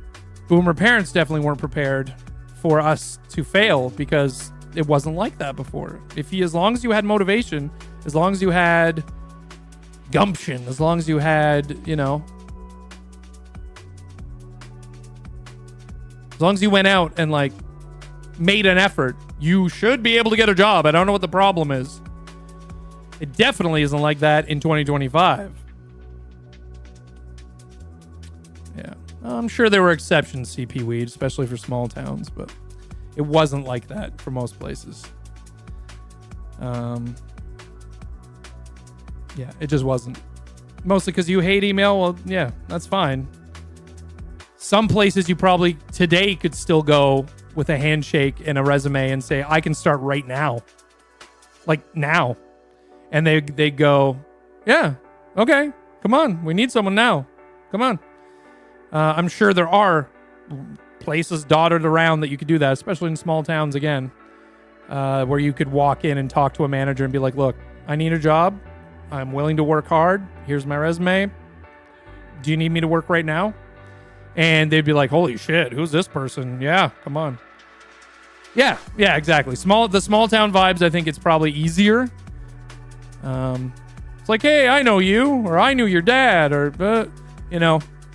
boomer parents definitely weren't prepared for us to fail because it wasn't like that before. As long as you had motivation, as long as you had gumption, as long as you had, as long as you went out and like made an effort, you should be able to get a job. I don't know what the problem is. It definitely isn't like that in 2025. Yeah. I'm sure there were exceptions, CP Weed, especially for small towns, but it wasn't like that for most places. Yeah, it just wasn't. Mostly because you hate email. Well, yeah, that's fine. Some places you probably today could still go with a handshake and a resume and say, I can start right now. Like now. And they go, yeah, okay, come on. We need someone now. Come on. I'm sure there are places dotted around that you could do that, especially in small towns again, where you could walk in and talk to a manager and be like, look, I need a job. I'm willing to work hard. Here's my resume. Do you need me to work right now? And they'd be like, holy shit, who's this person? Yeah, come on. Yeah, exactly. The small town vibes, I think it's probably easier. It's like, hey, I know you, or I knew your dad, or,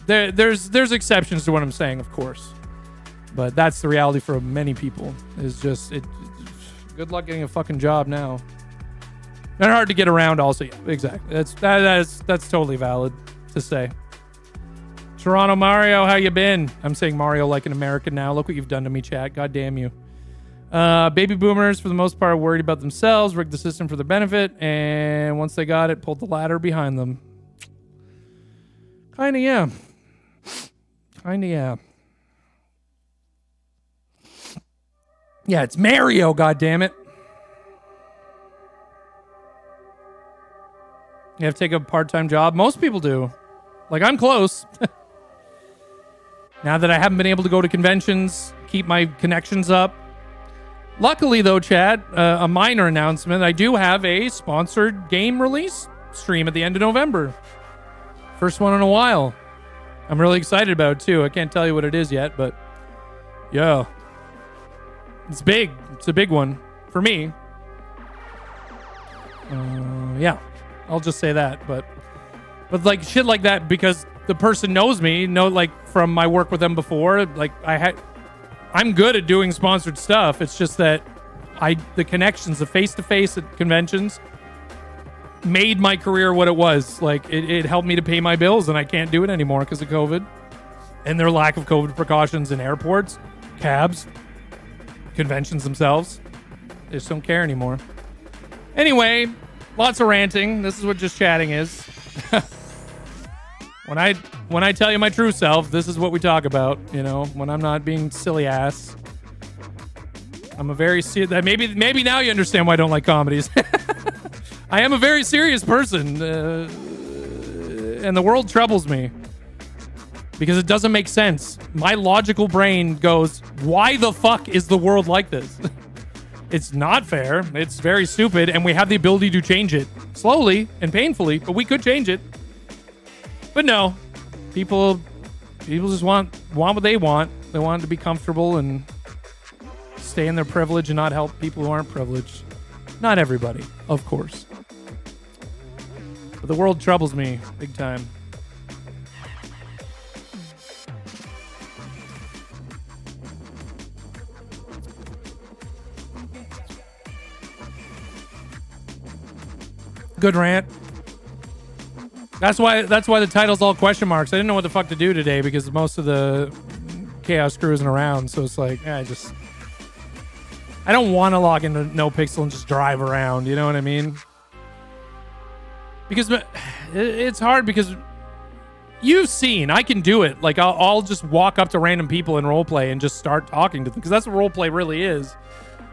there's exceptions to what I'm saying, of course. But that's the reality for many people. Is just good luck getting a fucking job now. And hard to get around also. Yeah, exactly. That's totally valid to say. Toronto Mario, how you been? I'm saying Mario like an American now. Look what you've done to me, chat. God damn you. Baby boomers, for the most part, are worried about themselves, rigged the system for their benefit, and once they got it, pulled the ladder behind them. Kinda, yeah. Yeah, it's Mario, goddammit. You have to take a part-time job. Most people do. Like, I'm close. Now that I haven't been able to go to conventions, keep my connections up. Luckily, though, Chad, a minor announcement. I do have a sponsored game release stream at the end of November. First one in a while. I'm really excited about it too. I can't tell you what it is yet, but yeah. It's big. It's a big one for me. Yeah. I'll just say that, but like shit like that, because the person knows me, like from my work with them before, like I'm good at doing sponsored stuff. It's just that the connections, the face-to-face at conventions made my career what it was. Like it helped me to pay my bills, and I can't do it anymore because of COVID and their lack of COVID precautions in airports, cabs, conventions themselves. They just don't care anymore. Anyway, lots of ranting. This is what just chatting is. When I tell you my true self, this is what we talk about, when I'm not being silly ass. I'm a very maybe now you understand why I don't like comedies. I am a very serious person, and the world troubles me because it doesn't make sense. My logical brain goes, why the fuck is the world like this? It's not fair. It's very stupid, and we have the ability to change it slowly and painfully, but we could change it. But no, people just want what they want. They want to be comfortable and stay in their privilege and not help people who aren't privileged. Not everybody, of course. But the world troubles me big time. Good rant. That's why the title's all question marks. I didn't know what the fuck to do today because most of the chaos crew isn't around. So it's like, I don't want to log into NoPixel and just drive around. You know what I mean? Because it's hard because you've seen, I can do it. Like I'll just walk up to random people in roleplay and just start talking to them because that's what roleplay really is.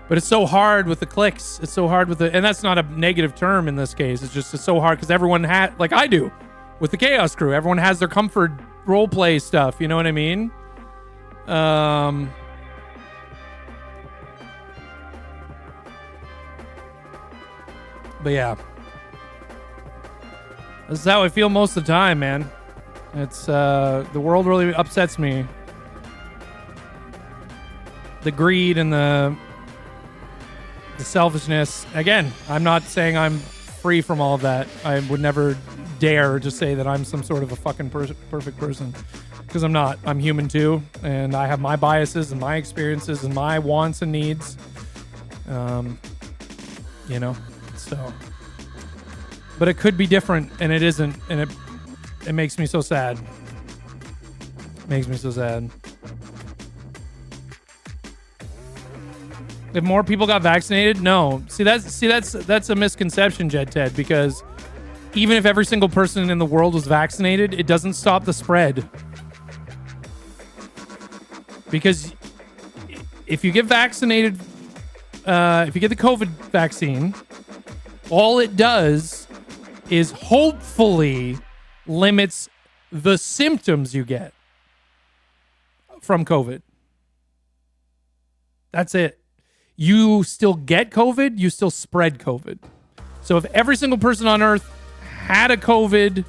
But it's so hard with the clicks. It's so hard with and that's not a negative term in this case. It's so hard because everyone like I do with the Chaos Crew. Everyone has their comfort roleplay stuff. You know what I mean? But yeah, this is how I feel most of the time, man. It's the world really upsets me. The greed and the selfishness. Again, I'm not saying I'm free from all of that. I would never dare to say that I'm some sort of a fucking perfect person, because I'm not. I'm human too, and I have my biases and my experiences and my wants and needs. So. But it could be different, and it isn't, and it makes me so sad. Makes me so sad. If more people got vaccinated, no. That's a misconception, Jed Ted, because even if every single person in the world was vaccinated, it doesn't stop the spread. Because if you get vaccinated, if you get the COVID vaccine, all it does is hopefully limits the symptoms you get from COVID. That's it. You still get COVID, you still spread COVID. So if every single person on Earth had a COVID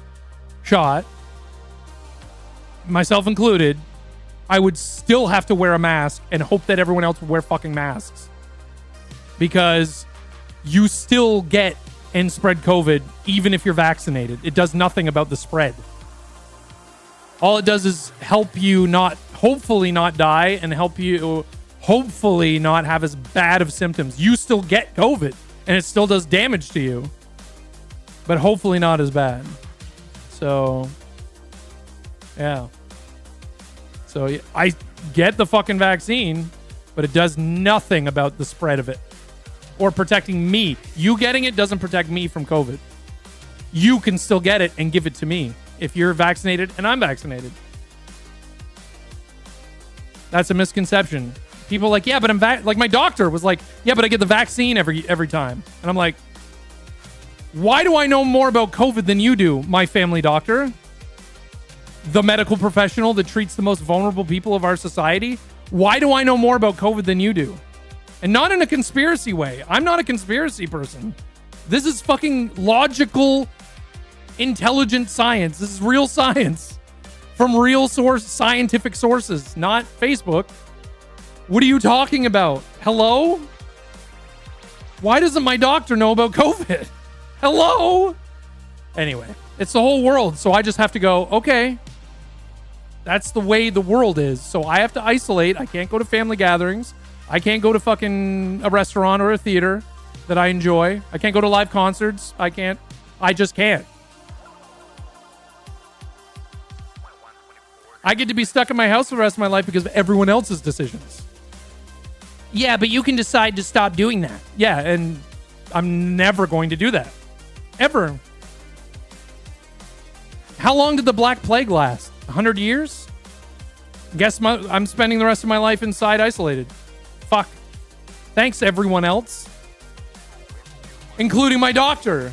shot, myself included, I would still have to wear a mask and hope that everyone else would wear fucking masks. Because you still get and spread COVID even if you're vaccinated. It does nothing about the spread. All it does is help you hopefully not die, and help you hopefully not have as bad of symptoms. You still get COVID and it still does damage to you, but hopefully not as bad. So yeah. So I get the fucking vaccine, but it does nothing about the spread of it or protecting me. You getting it doesn't protect me from COVID. You can still get it and give it to me if you're vaccinated and I'm vaccinated. That's a misconception. People are like, yeah, but I'm like my doctor was like, yeah, but I get the vaccine every time. And I'm like, why do I know more about COVID than you do, my family doctor? The medical professional that treats the most vulnerable people of our society. Why do I know more about COVID than you do? And not in a conspiracy way. I'm not a conspiracy person. This is fucking logical, intelligent science. This is real science. From real source, scientific sources, not Facebook. What are you talking about? Hello? Why doesn't my doctor know about COVID? Hello? Anyway, it's the whole world. So I just have to go, okay, that's the way the world is. So I have to isolate. I can't go to family gatherings. I can't go to fucking a restaurant or a theater that I enjoy. I can't go to live concerts. I just can't. I get to be stuck in my house for the rest of my life because of everyone else's decisions. Yeah, but you can decide to stop doing that. Yeah, and I'm never going to do that. Ever. How long did the Black Plague last? 100 years? I'm spending the rest of my life inside isolated. Fuck. Thanks, everyone else. Including my doctor.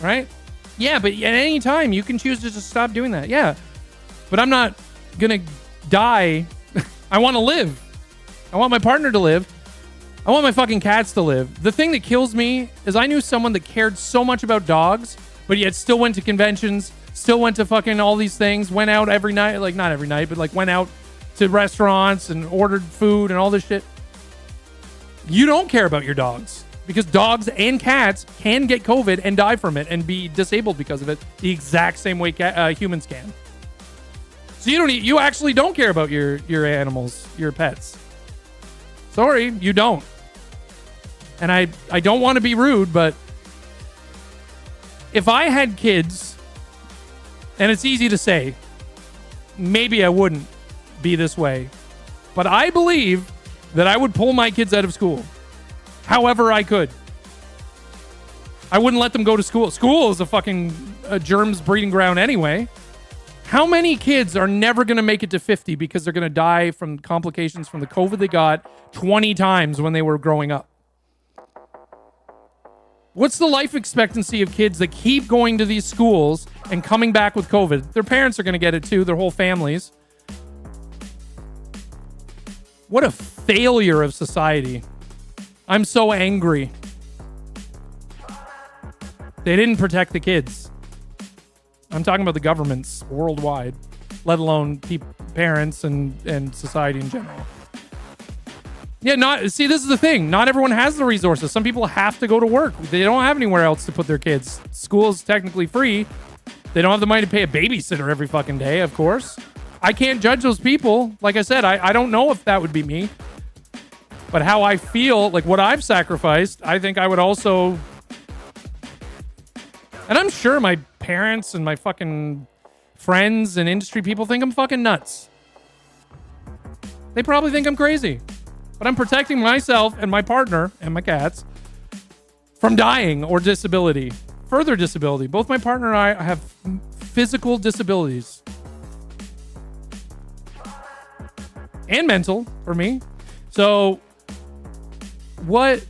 Right? Yeah, but at any time, you can choose to just stop doing that. Yeah. But I'm not going to die. I want to live. I want my partner to live. I want my fucking cats to live. The thing that kills me is I knew someone that cared so much about dogs, but yet still went to conventions, still went to fucking all these things, went out every night, like not every night, but like went out to restaurants and ordered food and all this shit. You don't care about your dogs because dogs and cats can get COVID and die from it and be disabled because of it the exact same way humans can. So you actually don't care about your animals, your pets. Sorry, you don't. And I don't want to be rude, but if I had kids, and it's easy to say, maybe I wouldn't be this way, but I believe that I would pull my kids out of school however I could. I wouldn't let them go to school. School is a fucking germs breeding ground anyway. How many kids are never going to make it to 50 because they're going to die from complications from the COVID they got 20 times when they were growing up? What's the life expectancy of kids that keep going to these schools and coming back with COVID? Their parents are going to get it too, their whole families. What a failure of society. I'm so angry. They didn't protect the kids. I'm talking about the governments worldwide, let alone parents and society in general. Yeah, this is the thing. Not everyone has the resources. Some people have to go to work. They don't have anywhere else to put their kids. School is technically free. They don't have the money to pay a babysitter every fucking day, of course. I can't judge those people. Like I said, I don't know if that would be me. But how I feel, like what I've sacrificed, I think I would also... And I'm sure my parents and my fucking friends and industry people think I'm fucking nuts. They probably think I'm crazy. But I'm protecting myself and my partner and my cats from dying or disability. Further disability. Both my partner and I have physical disabilities. And mental, for me. So, why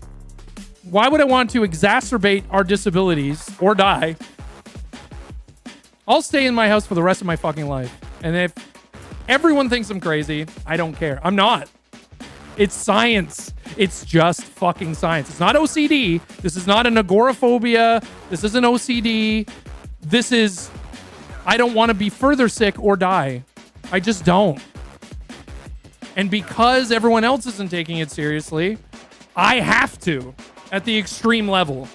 would I want to exacerbate our disabilities or die? I'll stay in my house for the rest of my fucking life. And if everyone thinks I'm crazy, I don't care. I'm not. It's science. It's just fucking science. It's not OCD. This is not an agoraphobia. This isn't OCD. This is, I don't want to be further sick or die. I just don't. And because everyone else isn't taking it seriously, I have to at the extreme level.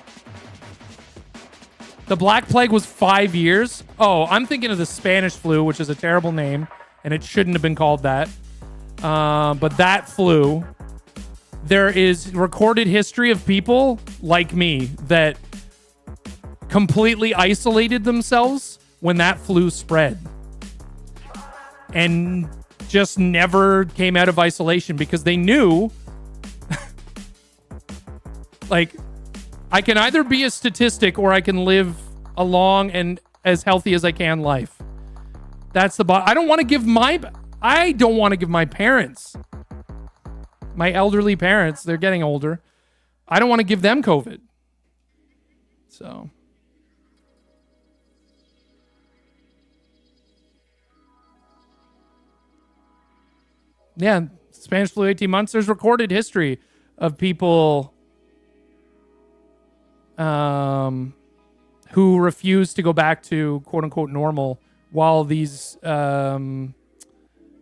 The Black Plague was 5 years. Oh, I'm thinking of the Spanish flu, which is a terrible name, and it shouldn't have been called that. But that flu, there is recorded history of people like me that completely isolated themselves when that flu spread and just never came out of isolation because they knew like I can either be a statistic or I can live a long and as healthy as I can life. That's the I don't want to give my parents, my elderly parents, they're getting older. I don't want to give them COVID. So. Yeah, Spanish flu 18 months. There's recorded history of people who refused to go back to quote unquote normal while these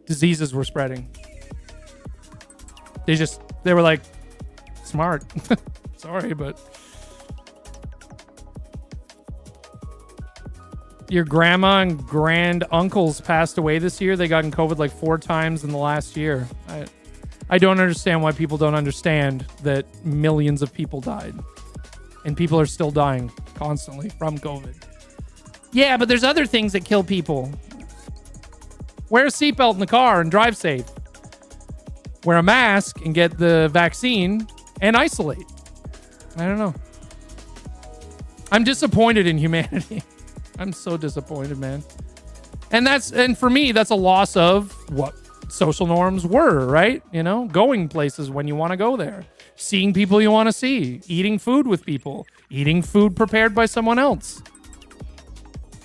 diseases were spreading. They were like, smart. Sorry, but your grandma and grand uncles passed away this year. They got in COVID like 4 times in the last year. I don't understand why people don't understand that millions of people died. And people are still dying constantly from COVID. Yeah, but there's other things that kill people. Wear a seatbelt in the car and drive safe. Wear a mask and get the vaccine and isolate. I don't know. I'm disappointed in humanity. I'm so disappointed, man. And for me, that's a loss of what social norms were, right? You know, going places when you want to go there, seeing people you want to see, eating food with people, eating food prepared by someone else,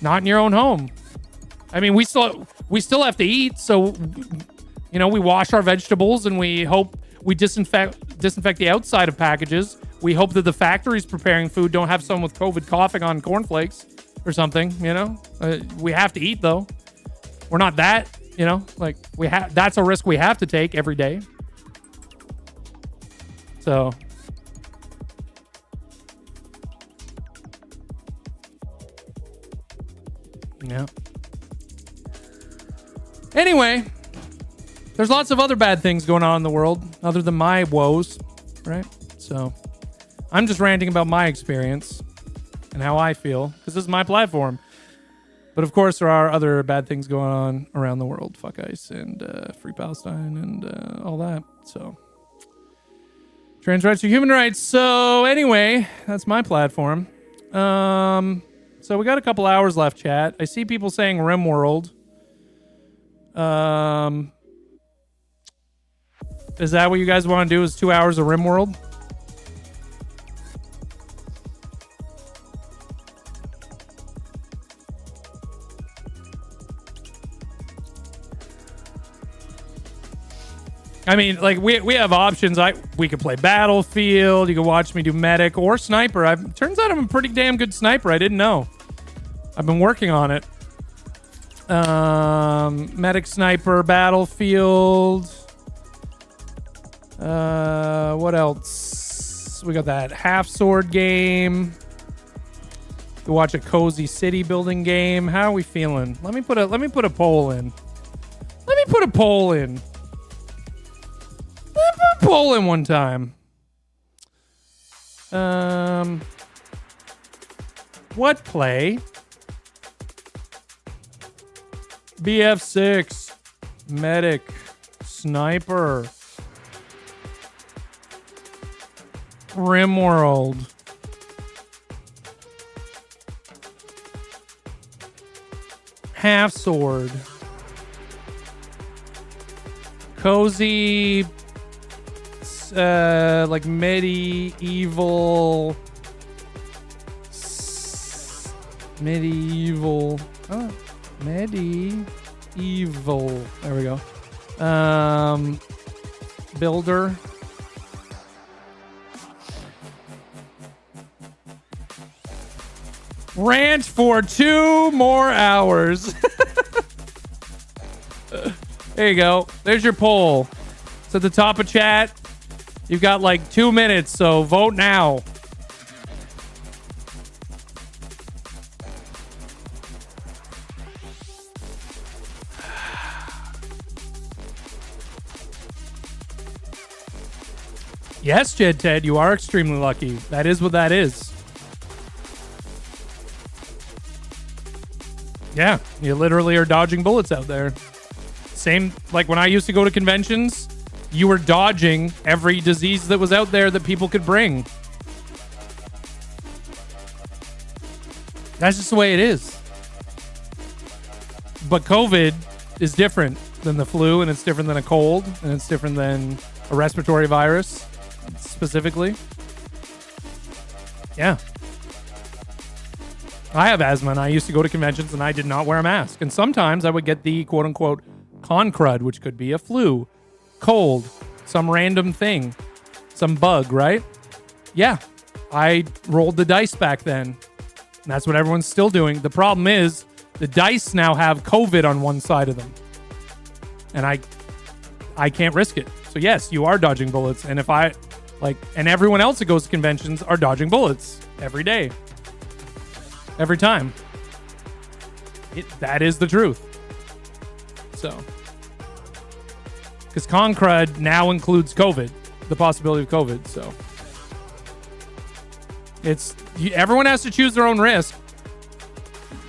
not in your own home. I mean, we still have to eat, so you know, we wash our vegetables and we hope we disinfect the outside of packages. We hope that the factories preparing food don't have someone with COVID coughing on cornflakes or something, you know? We have to eat, though. We're not that, you know? Like, that's a risk we have to take every day. So... yeah. Anyway, there's lots of other bad things going on in the world other than my woes, right? So I'm just ranting about my experience and how I feel because this is my platform. But of course, there are other bad things going on around the world. Fuck ICE and Free Palestine and all that. So trans rights are human rights. So anyway, that's my platform. So we got a couple hours left, chat. I see people saying RimWorld. Is that what you guys want to do? Is 2 hours of RimWorld? I mean, like we have options. We could play Battlefield. You can watch me do Medic or Sniper. Turns out I'm a pretty damn good sniper. I didn't know. I've been working on it. Medic, Sniper, Battlefield. What else? We got that half sword game. We watch a cozy city building game. How are we feeling? Let me put a poll in. Let me put a poll in. Poll in one time. What play? BF6, Medic, Sniper, RimWorld, Half Sword, cozy, like medieval. Medieval. There we go. Builder. Rant for 2 more hours. There you go. There's your poll. It's at the top of chat. You've got like 2 minutes, so vote now. Yes, Jed Ted, you are extremely lucky. That is what that is. Yeah, you literally are dodging bullets out there. Same, like when I used to go to conventions, you were dodging every disease that was out there that people could bring. That's just the way it is. But COVID is different than the flu, and it's different than a cold, and it's different than a respiratory virus. Specifically, yeah, I have asthma and I used to go to conventions and I did not wear a mask, and sometimes I would get the quote-unquote con crud, which could be a flu, cold, some random thing, some bug, right? Yeah, I rolled the dice back then, and that's what everyone's still doing. The problem is The dice now have COVID on one side of them. And I can't risk it. So yes, you are dodging bullets. And if I and everyone else that goes to conventions are dodging bullets every day. Every time. That is the truth. So, because Concrud now includes COVID, the possibility of COVID. So, everyone has to choose their own risk.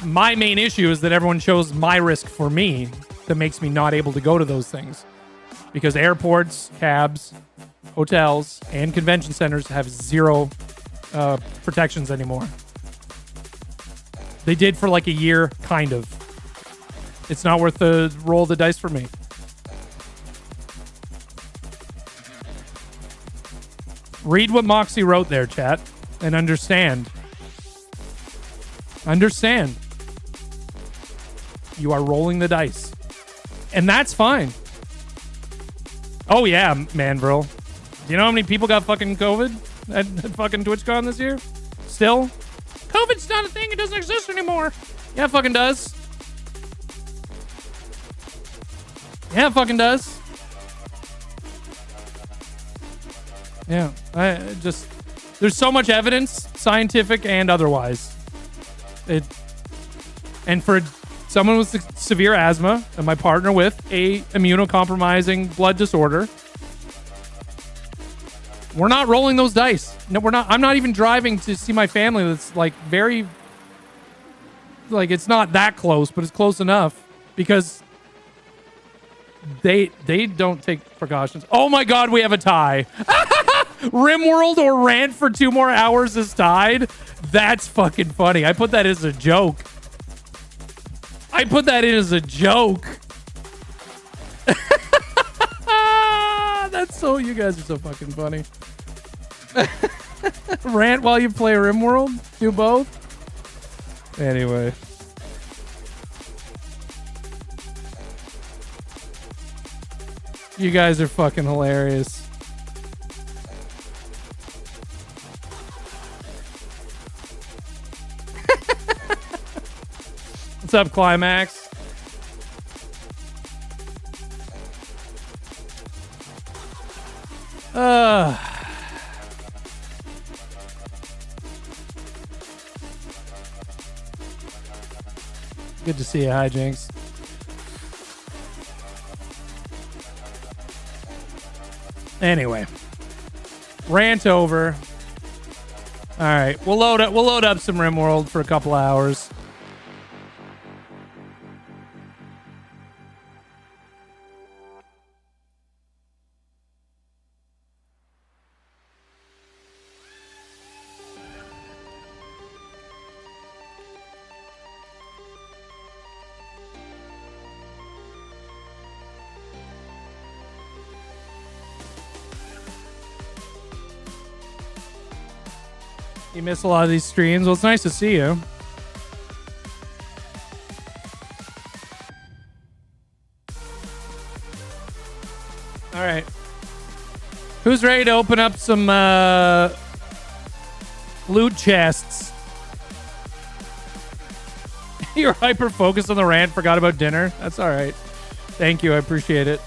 My main issue is that everyone chose my risk for me that makes me not able to go to those things. Because airports, cabs, hotels, and convention centers have zero protections anymore. They did for like a year, kind of. It's not worth the roll of the dice for me. Read what Moxie wrote there, chat, and understand. Understand. You are rolling the dice. And that's fine. Oh, yeah, Manvril. Do you know how many people got fucking COVID at fucking TwitchCon this year? Still? COVID's not a thing. It doesn't exist anymore. Yeah, it fucking does. Yeah, it fucking does. Yeah, there's so much evidence, scientific and otherwise. And for someone with severe asthma, and my partner with a immunocompromising blood disorder, we're not rolling those dice. No, we're not. I'm not even driving to see my family. That's it's not that close, but it's close enough because they don't take precautions. Oh my God, we have a tie. Rimworld or Rant for 2 more hours is tied. That's fucking funny. I put that as a joke. That's so, you guys are so fucking funny. Rant while you play Rimworld? Do both? Anyway. You guys are fucking hilarious. What's up, Climax? Good to see you, Hijinks. Anyway, rant over. All right, we'll load up some Rimworld for a couple hours. You miss a lot of these streams. Well, it's nice to see you. All right. Who's ready to open up some loot chests? You're hyper focused on the rant. Forgot about dinner. That's all right. Thank you. I appreciate it.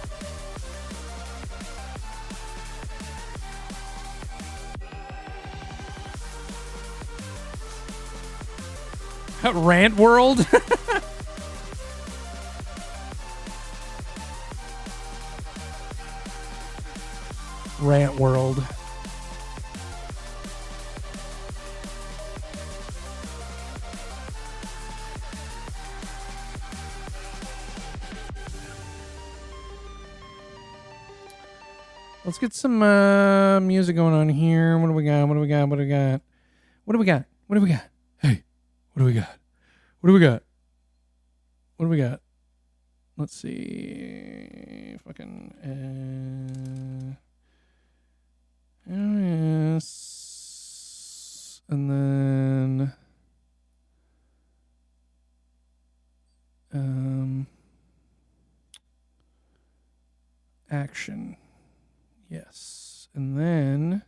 Rant World? Rant World. Let's get some music going on here. What do we got? What do we got? What do we got? What do we got? What do we got? Hey, what do we got? What do we got? What do we got? Let's see. Fucking yes. And then action. Yes. And then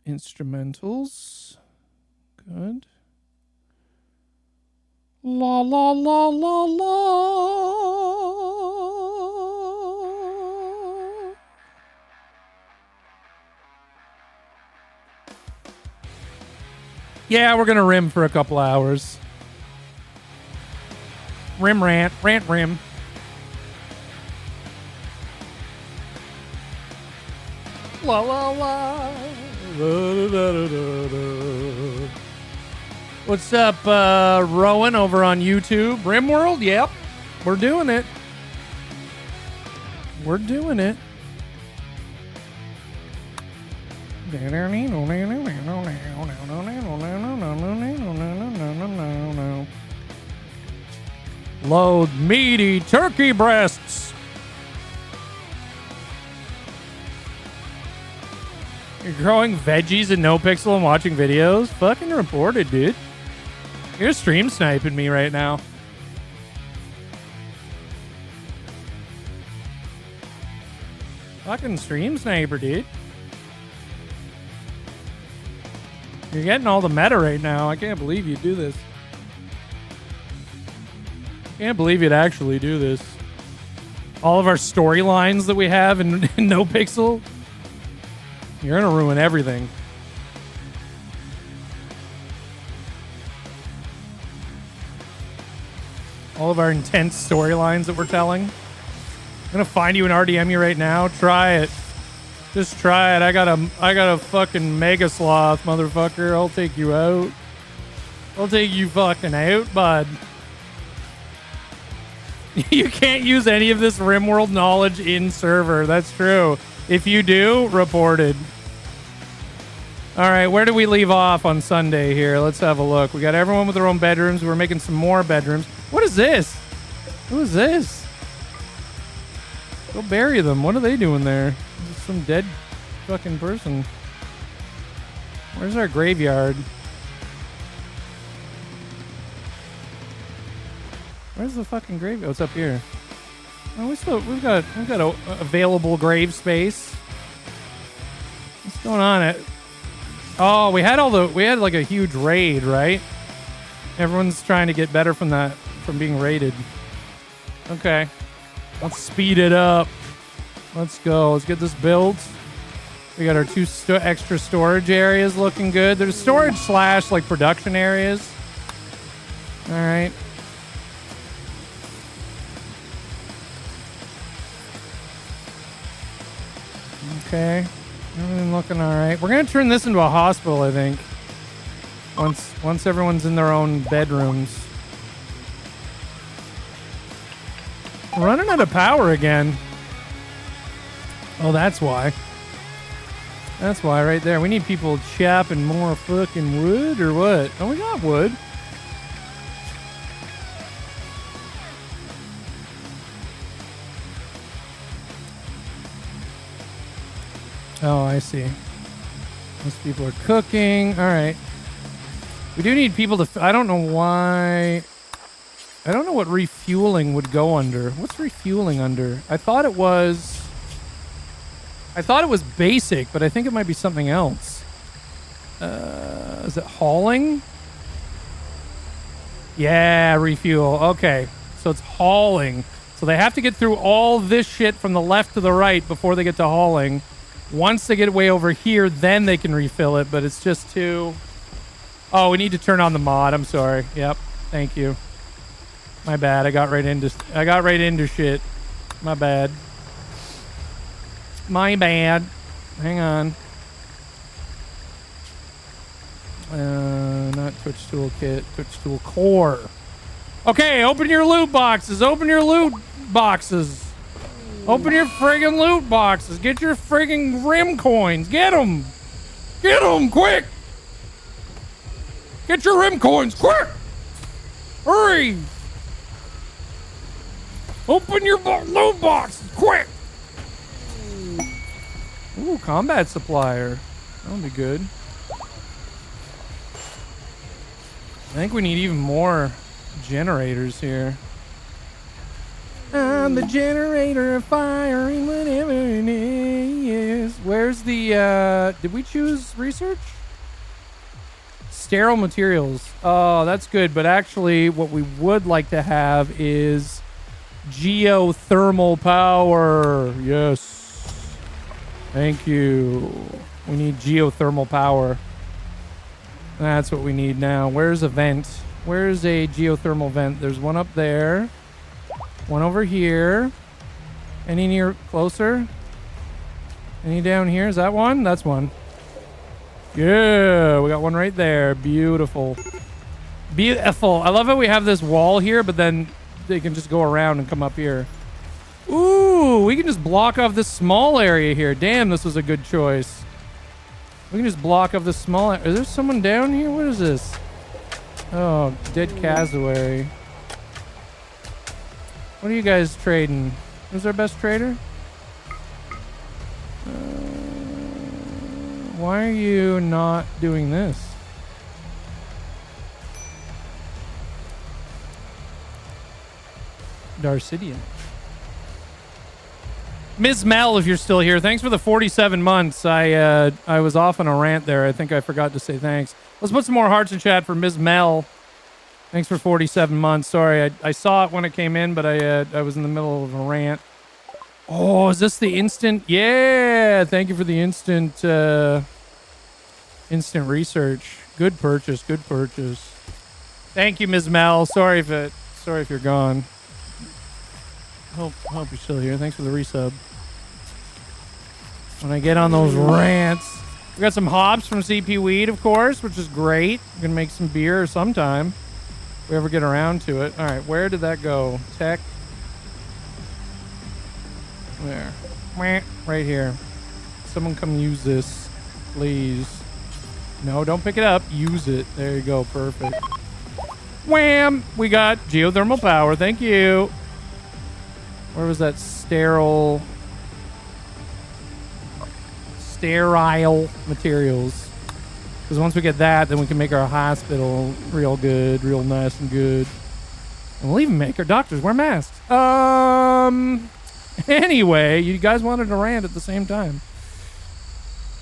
instrumentals. Good. La la la la la. Yeah, we're gonna rim for a couple hours. Rim rant, rant rim. La la la. What's up, Rowan over on YouTube? Rimworld? Yep. We're doing it. We're doing it. Load meaty turkey breasts. You're growing veggies in NoPixel and watching videos? Fucking reported, dude. You're stream sniping me right now. Fucking stream sniper, dude. You're getting all the meta right now. I can't believe you do this. Can't believe you'd actually do this. All of our storylines that we have in NoPixel. You're gonna ruin everything. All of our intense storylines that we're telling. I'm gonna find you and RDM you right now. Try it. Just try it. I got a fucking mega sloth, motherfucker. I'll take you out. I'll take you fucking out, bud. You can't use any of this RimWorld knowledge in server. That's true. If you do, reported. All right, where do we leave off on Sunday here? Let's have a look. We got everyone with their own bedrooms. We're making some more bedrooms. What is this? Who is this? Go bury them. What are they doing there? Just some dead fucking person. Where's our graveyard? Where's the fucking grave? Oh, it's up here. Oh, we've got a available grave space. What's going on? Oh, we had like a huge raid, right? Everyone's trying to get better from being raided. Okay. Let's speed it up. Let's go. Let's get this built. We got our two extra storage areas looking good. There's storage / like production areas. All right. Okay. Everything looking all right. We're going to turn this into a hospital, I think. Once everyone's in their own bedrooms. We're running out of power again. Oh, that's why. That's why right there. We need people chopping more fucking wood or what? Oh, we got wood. Oh, I see. Most people are cooking. All right. We do need people to... I don't know why... I don't know what refueling would go under. What's refueling under? I thought it was basic, but I think it might be something else. Is it hauling? Yeah, refuel. Okay. So it's hauling. So they have to get through all this shit from the left to the right before they get to hauling. Once they get way over here, then they can refill it, but it's just too... Oh, we need to turn on the mod. I'm sorry. Yep. Thank you. My bad. I got right into shit. My bad. My bad. Hang on. Not Twitch Toolkit. Twitch Tool Core. Okay, open your loot boxes. Open your loot boxes. Open your friggin' loot boxes. Get your friggin' rim coins. Get them. Get them, quick. Get your rim coins, quick. Hurry. Open your loot boxes, quick. Ooh, combat supplier. That'll be good. I think we need even more generators here. I'm the generator firing whatever it is. Where's the, did we choose research? Sterile materials. Oh, that's good. But actually, what we would like to have is geothermal power. Yes. Thank you. We need geothermal power. That's what we need now. Where's a vent? Where's a geothermal vent? There's one up there. One over here. Any near closer? Any down here? Is that one? That's one. Yeah, we got one right there. Beautiful. Beautiful. I love how we have this wall here, but then they can just go around and come up here. Ooh, we can just block off this small area here. Damn, this was a good choice. We can just block off this small... Is there someone down here? What is this? Oh, dead cassowary. What are you guys trading? Who's our best trader? Why are you not doing this? Darcidian. Ms. Mel, if you're still here, thanks for the 47 months. I was off on a rant there. I think I forgot to say thanks. Let's put some more hearts in chat for Ms. Mel. Thanks for 47 months. Sorry, I saw it when it came in, but I was in the middle of a rant. Oh, is this the instant? Yeah, thank you for the instant instant research. Good purchase, good purchase. Thank you, Ms. Mel. Sorry if you're gone. Hope you're still here. Thanks for the resub. When I get on those rants, we got some hops from CP Weed, of course, which is great. We're gonna make some beer sometime if we ever get around to it. All right, where did that go? Tech. There. Right here. Someone come use this, please. No, don't pick it up. Use it. There you go. Perfect. Wham! We got geothermal power. Thank you. Where was that sterile materials? Because once we get that, then we can make our hospital real good, real nice and good. And we'll even make our doctors wear masks. Anyway, you guys wanted to rant at the same time.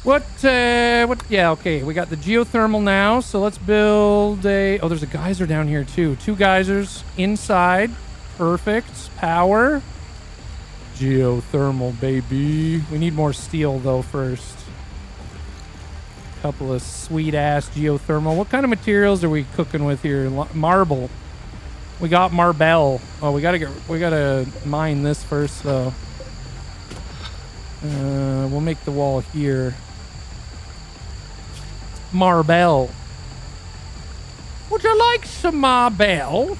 What, yeah, okay. We got the geothermal now, so let's build a... Oh, there's a geyser down here, too. 2 geysers inside. Perfect. Power. Geothermal, baby. We need more steel, though, first. Couple of sweet-ass geothermal. What kind of materials are we cooking with here? Marble. We got marble. Oh, we gotta mine this first, though. We'll make the wall here. Marble. Would you like some marble?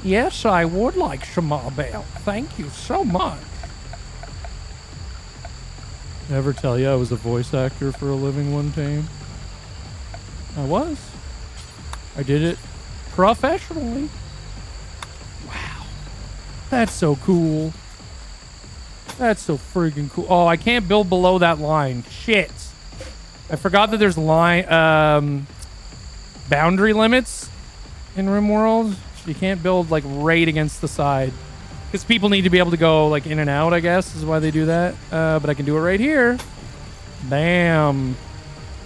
Yes, I would like some marble. Thank you so much. Never tell you I was a voice actor for a living one time. I was. I did it professionally. Wow. That's so cool. That's so friggin' cool. Oh, I can't build below that line. Shit. I forgot that there's boundary limits in RimWorld. You can't build like right against the side. Because people need to be able to go like in and out, I guess, is why they do that. But I can do it right here. Bam.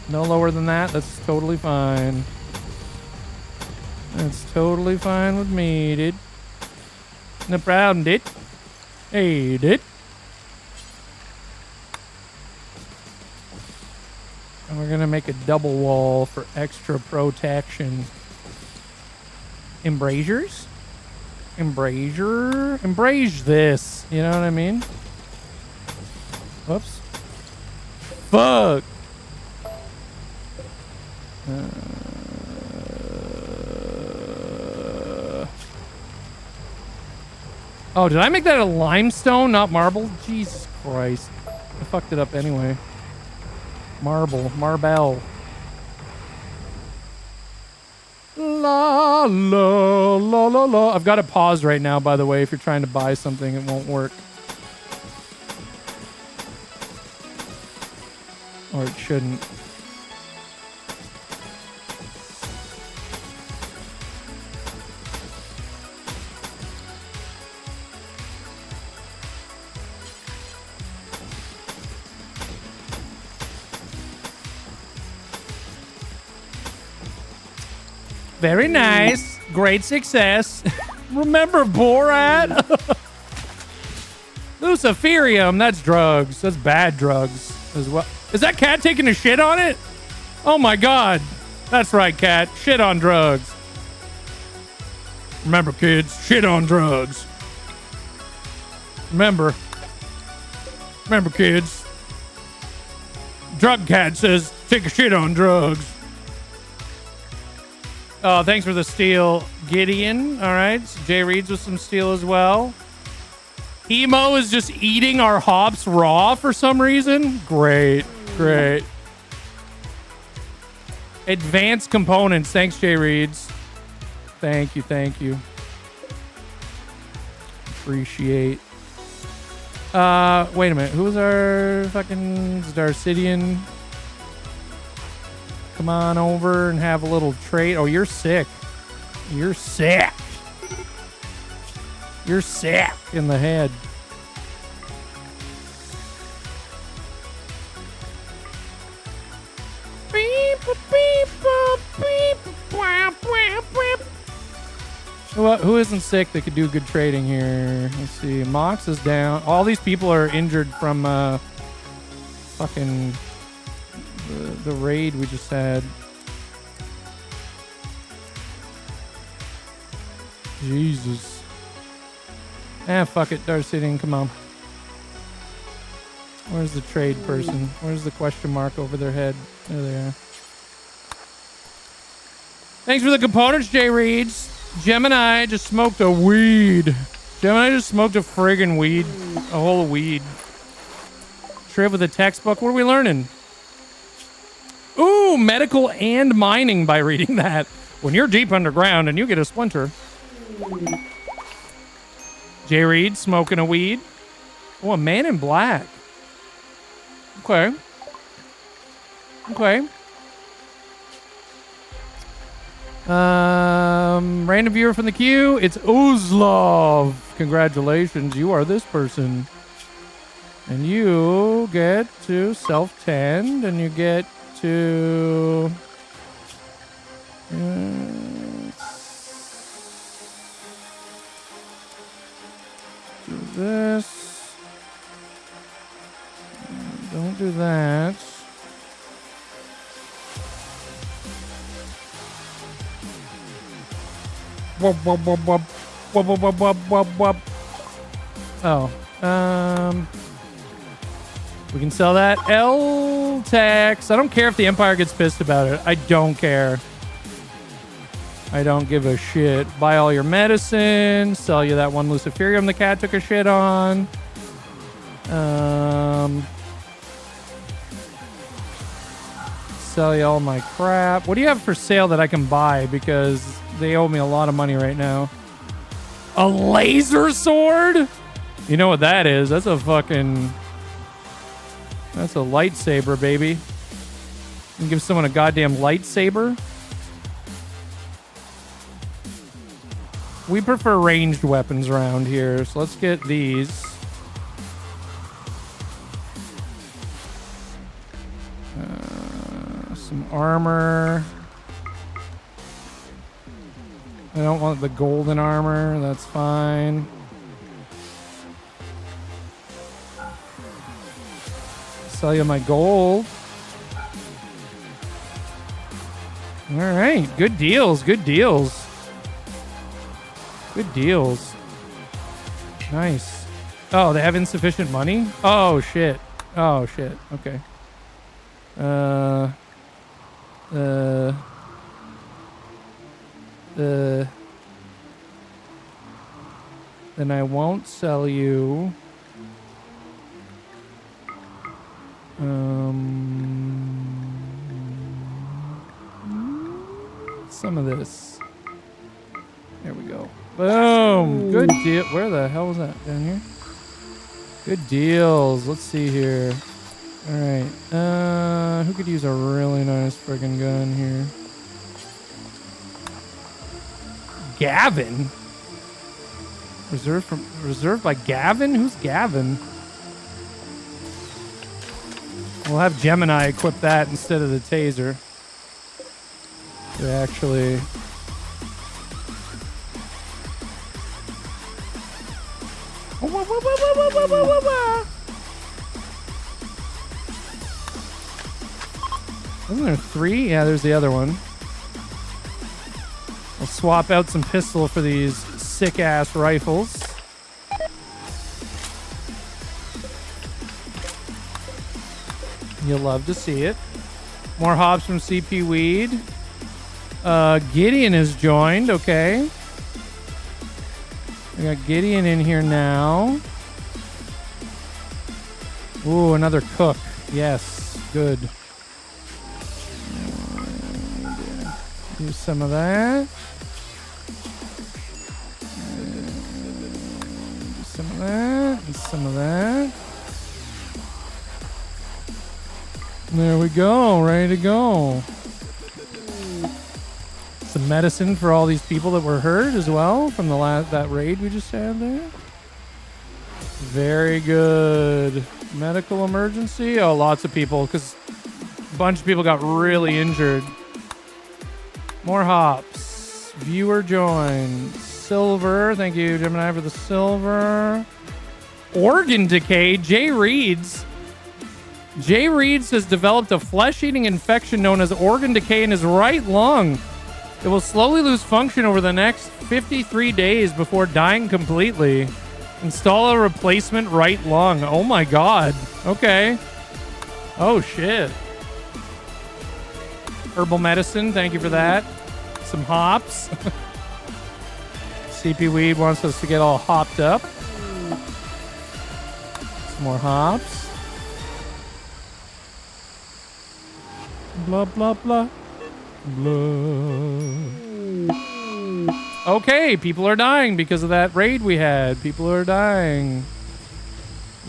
No lower than that. That's totally fine. That's totally fine with me, dude. No problem, dude. Hey, dude. And we're going to make a double wall for extra protection. Embrasures? Embrase this. You know what I mean? Whoops. Fuck. Oh, did I make that a limestone, not marble? Jesus Christ. I fucked it up anyway. Marble. La, la, la, la, la. I've got it paused right now, by the way. If you're trying to buy something, it won't work. Or it shouldn't. Very nice. Great success. Remember Borat? Luciferium, that's drugs. That's bad drugs as well. Is that cat taking a shit on it? Oh my god. That's right, cat. Shit on drugs. Remember, kids, shit on drugs. Remember, kids. Drug cat says take a shit on drugs. Oh, thanks for the steel, Gideon. All right, so Jay Reed's with some steel as well. Emo is just eating our hops raw for some reason. Great. Advanced components. Thanks, Jay Reeds. Thank you. Appreciate. Wait a minute. Who was our fucking Darcidian? Come on over and have a little trade. Oh, you're sick. You're sick in the head. Who isn't sick that could do good trading here? Let's see. Mox is down. All these people are injured from fucking the raid we just had. Jesus. Fuck it. Darcidian, come on. Where's the trade person? Where's the question mark over their head? There they are. Thanks for the components, Jay Reeds. Gemini just smoked a weed. Gemini just smoked a friggin' weed. A whole weed. Triv with a textbook. What are we learning? Ooh, medical and mining by reading that. When you're deep underground and you get a splinter. Jay Reed smoking a weed. Oh, a man in black. Okay. Random viewer from the queue. It's Uzlov. Congratulations, you are this person. And you get to self-tend, and you get to... do this. Don't do that. Oh, we can sell that. L-Tax. I don't care if the Empire gets pissed about it. I don't care. I don't give a shit. Buy all your medicine. Sell you that one Luciferium the cat took a shit on. Sell you all my crap. What do you have for sale that I can buy? Because they owe me a lot of money right now. A laser sword? You know what that is? That's a fucking... That's a lightsaber, baby. You can give someone a goddamn lightsaber? We prefer ranged weapons around here, so let's get these. Some armor. I don't want the golden armor. That's fine. Sell you my gold. All right. Good deals. Good deals. Good deals. Nice. Oh, they have insufficient money? Oh, shit. Oh, shit. Okay. Then I won't sell you some of this. There we go. Boom. Good deal. Where the hell was that? Down here? Good deals. Let's see here. All right. Who could use a really nice friggin' gun here? Gavin? Reserved by Gavin? Who's Gavin? We'll have Gemini equip that instead of the taser. To actually Wasn't there 3? Yeah, there's the other one. I'll swap out some pistol for these sick-ass rifles. You'll love to see it. More hops from CP Weed. Gideon has joined. Okay. We got Gideon in here now. Ooh, another cook. Yes. Good. Use some of that. Some of that. And some of that. There we go. Ready to go. Some medicine for all these people that were hurt as well from the that raid we just had there. Very good. Medical emergency. Oh, lots of people because a bunch of people got really injured. More hops. Viewer join. Silver. Thank you, Gemini, for the silver. Organ decay. Jay Reeds. Jay Reeds has developed a flesh-eating infection known as organ decay in his right lung. It will slowly lose function over the next 53 days before dying completely. Install a replacement right lung. Oh my god. Okay. Oh shit. Herbal medicine. Thank you for that. Some hops. CP Weed wants us to get all hopped up. Some more hops. Blah, blah, blah. Blah. Okay, people are dying because of that raid we had. People are dying.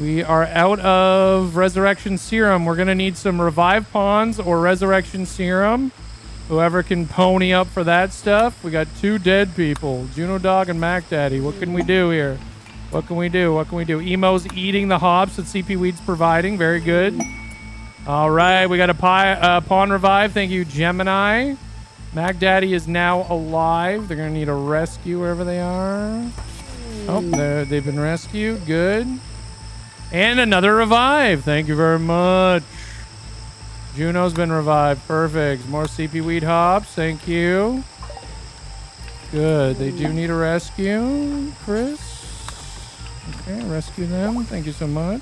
We are out of resurrection serum. We're going to need some revive pawns or resurrection serum. Whoever can pony up for that stuff. We got 2 dead people. Juno Dog and Mac Daddy. What can we do here? What can we do? What can we do? Emo's eating the hops that CP Weed's providing. Very good. All right, we got a pawn revive. Thank you, Gemini. Mac Daddy is now alive. They're going to need a rescue wherever they are. Oh, they've been rescued. Good. And another revive. Thank you very much. Juno's been revived. Perfect. More CP Weed hops. Thank you. Good. They do need a rescue. Chris. Okay, rescue them. Thank you so much.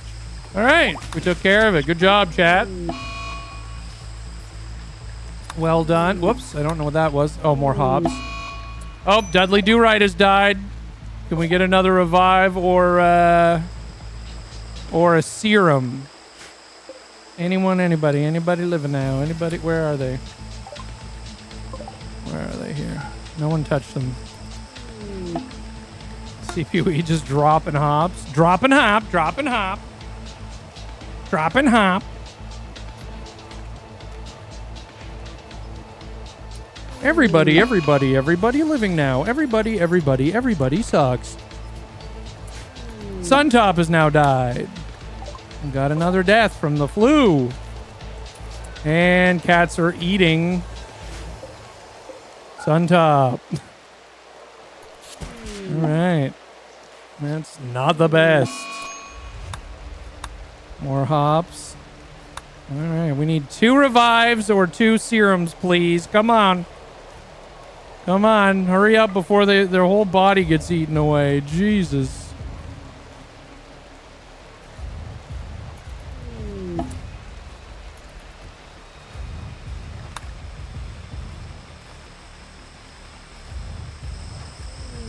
All right. We took care of it. Good job, chat. Well done. Whoops. I don't know what that was. Oh, more hops. Oh, Dudley Do-Right has died. Can we get another revive or a serum? Anyone, anybody? Anybody living now? Anybody? Where are they? Where are they here? No one touched them. CPUE just dropping hops. Dropping hop. Dropping hop. Dropping hop. Everybody living now. Everybody sucks. Suntop has now died. We got another death from the flu. And cats are eating Suntop. All right. That's not the best. More hops. All right. We need 2 revives or 2 serums, please. Come on. Come on. Hurry up before their whole body gets eaten away. Jesus.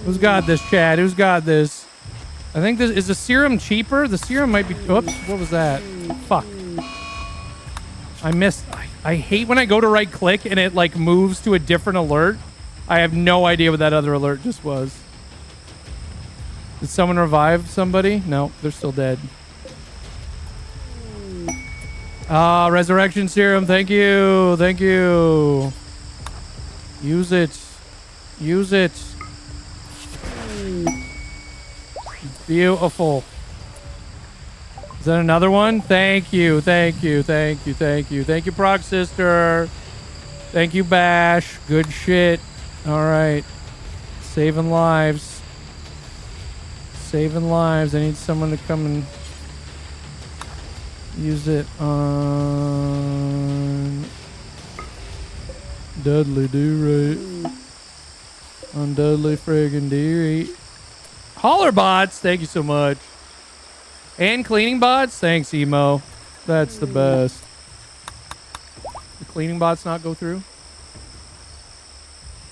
Who's got this, Chad? Who's got this? I think this is the serum cheaper. The serum might be. Oops, what was that? Fuck. I missed. I hate when I go to right click and it like moves to a different alert. I have no idea what that other alert just was. Did someone revive somebody? No, they're still dead. Resurrection serum. Thank you. Thank you. Use it. Use it. Beautiful. Is that another one? Thank you. Thank you. Thank you. Thank you. Thank you, Prog Sister. Thank you, Bash. Good shit. All right. Saving lives. saving lives. I need someone to come and use it on Dudley Do Right. On Dudley friggin' Do Right. Holler bots, thank you so much. And cleaning bots, thanks Emo. That's the best. The cleaning bots not go through?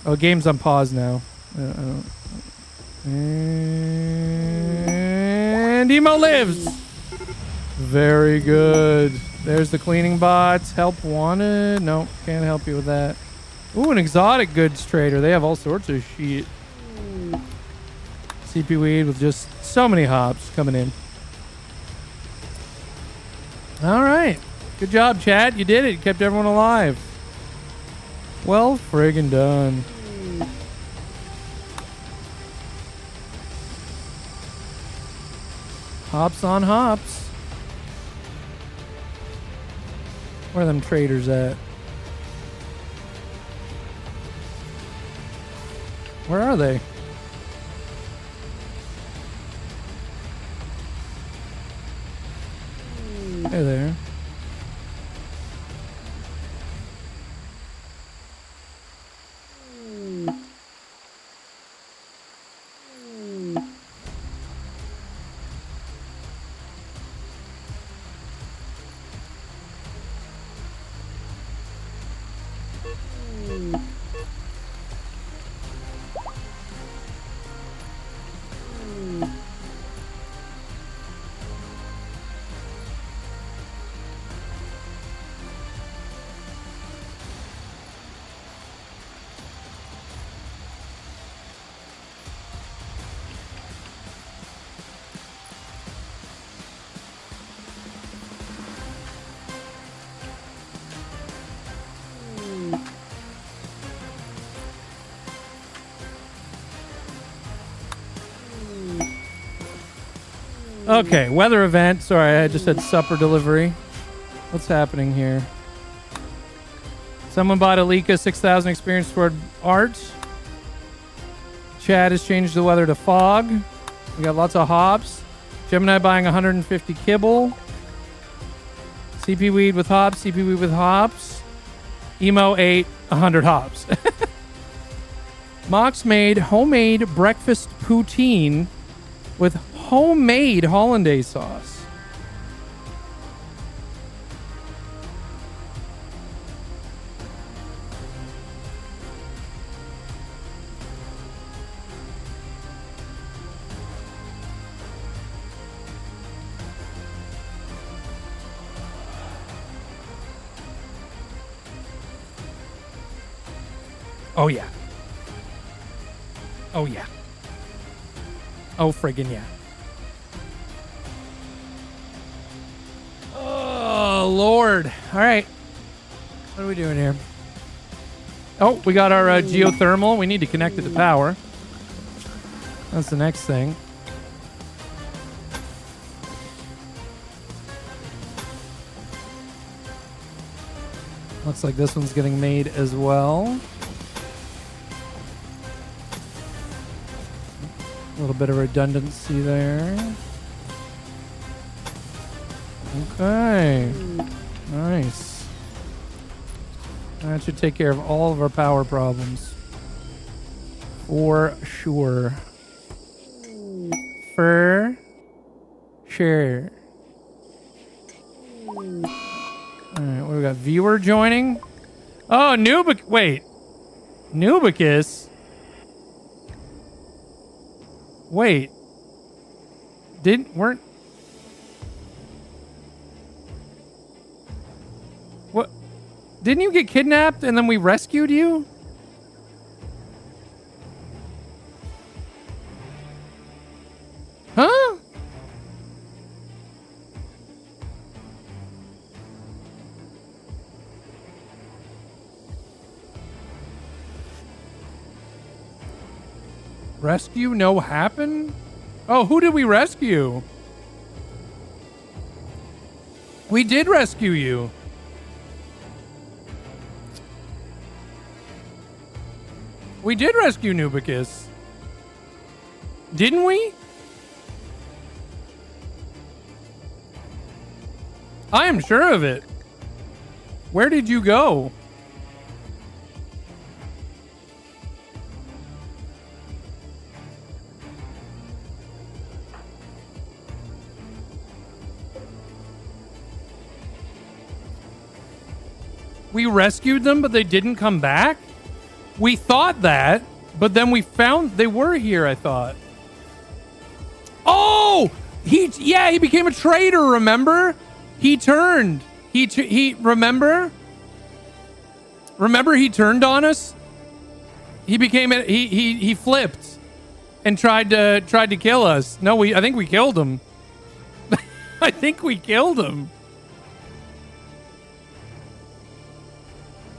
Oh, game's on pause now. And Emo lives. Very good. There's the cleaning bots. Help wanted. Nope, can't help you with that. Ooh, an exotic goods trader. They have all sorts of shit. CP weed with just so many hops coming in. All right. Good job, chat. You did it. You kept everyone alive. Well friggin' done. Hops on hops. Where are them traders at? Where are they? Hey there. Okay, weather event. Sorry, I just had supper delivery. What's happening here? Someone bought Alika 6,000 experience toward art. Chad has changed the weather to fog. We got lots of hops. Gemini buying 150 kibble. CP weed with hops. CP weed with hops. Emo ate 100 hops. Mox made homemade breakfast poutine with homemade hollandaise sauce. Oh yeah. Oh yeah. Oh friggin' yeah. Oh, Lord. All right. What are we doing here? Oh, we got our geothermal. We need to connect it to power. That's the next thing. Looks like this one's getting made as well. A little bit of redundancy there. Okay. Nice. That should take care of all of our power problems. For sure. For sure. Alright, what do we got? Viewer joining? Oh, wait. Nubicus? Wait. Weren't... What? Didn't you get kidnapped and then we rescued you? Huh? Rescue no happen? Oh, who did we rescue? We did rescue you. We did rescue Nubicus. Didn't we? I am sure of it. Where did you go? We rescued them, but they didn't come back? We thought that, but then we found they were here, I thought. Oh! He became a traitor, remember? He turned. Remember? Remember he turned on us? He became he flipped and tried to kill us. No, I think we killed him. I think we killed him.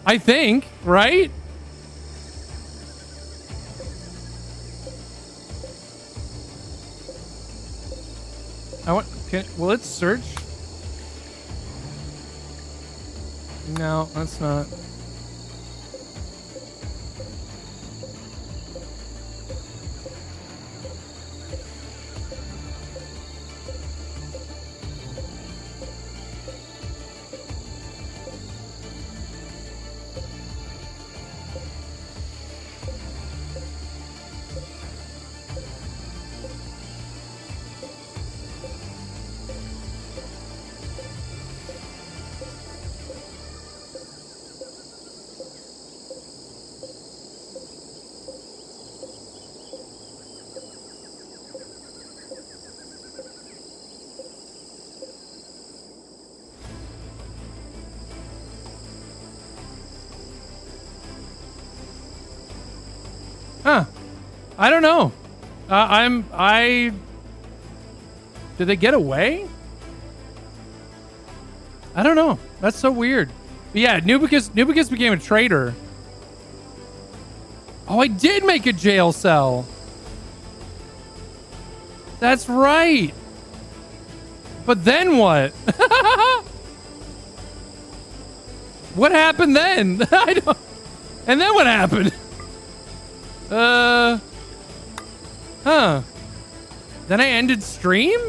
I think, right? Will it search? No, that's not. Huh. I don't know. Did they get away? I don't know. That's so weird. But yeah, Nubicus became a traitor. Oh, I did make a jail cell. That's right. But then what? What happened then? I don't. And then what happened? Huh. Then I ended stream?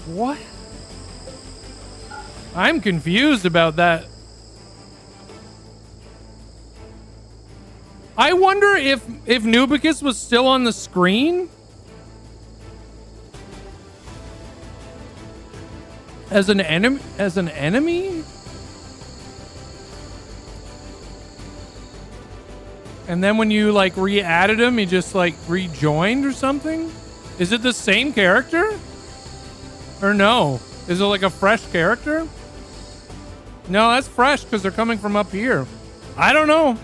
What? I'm confused about that. I wonder if Nubicus was still on the screen as an enemy? And then when you like re-added him, he just like rejoined or something? Is it the same character? Or no? Is it like a fresh character? No, that's fresh because they're coming from up here. I don't know.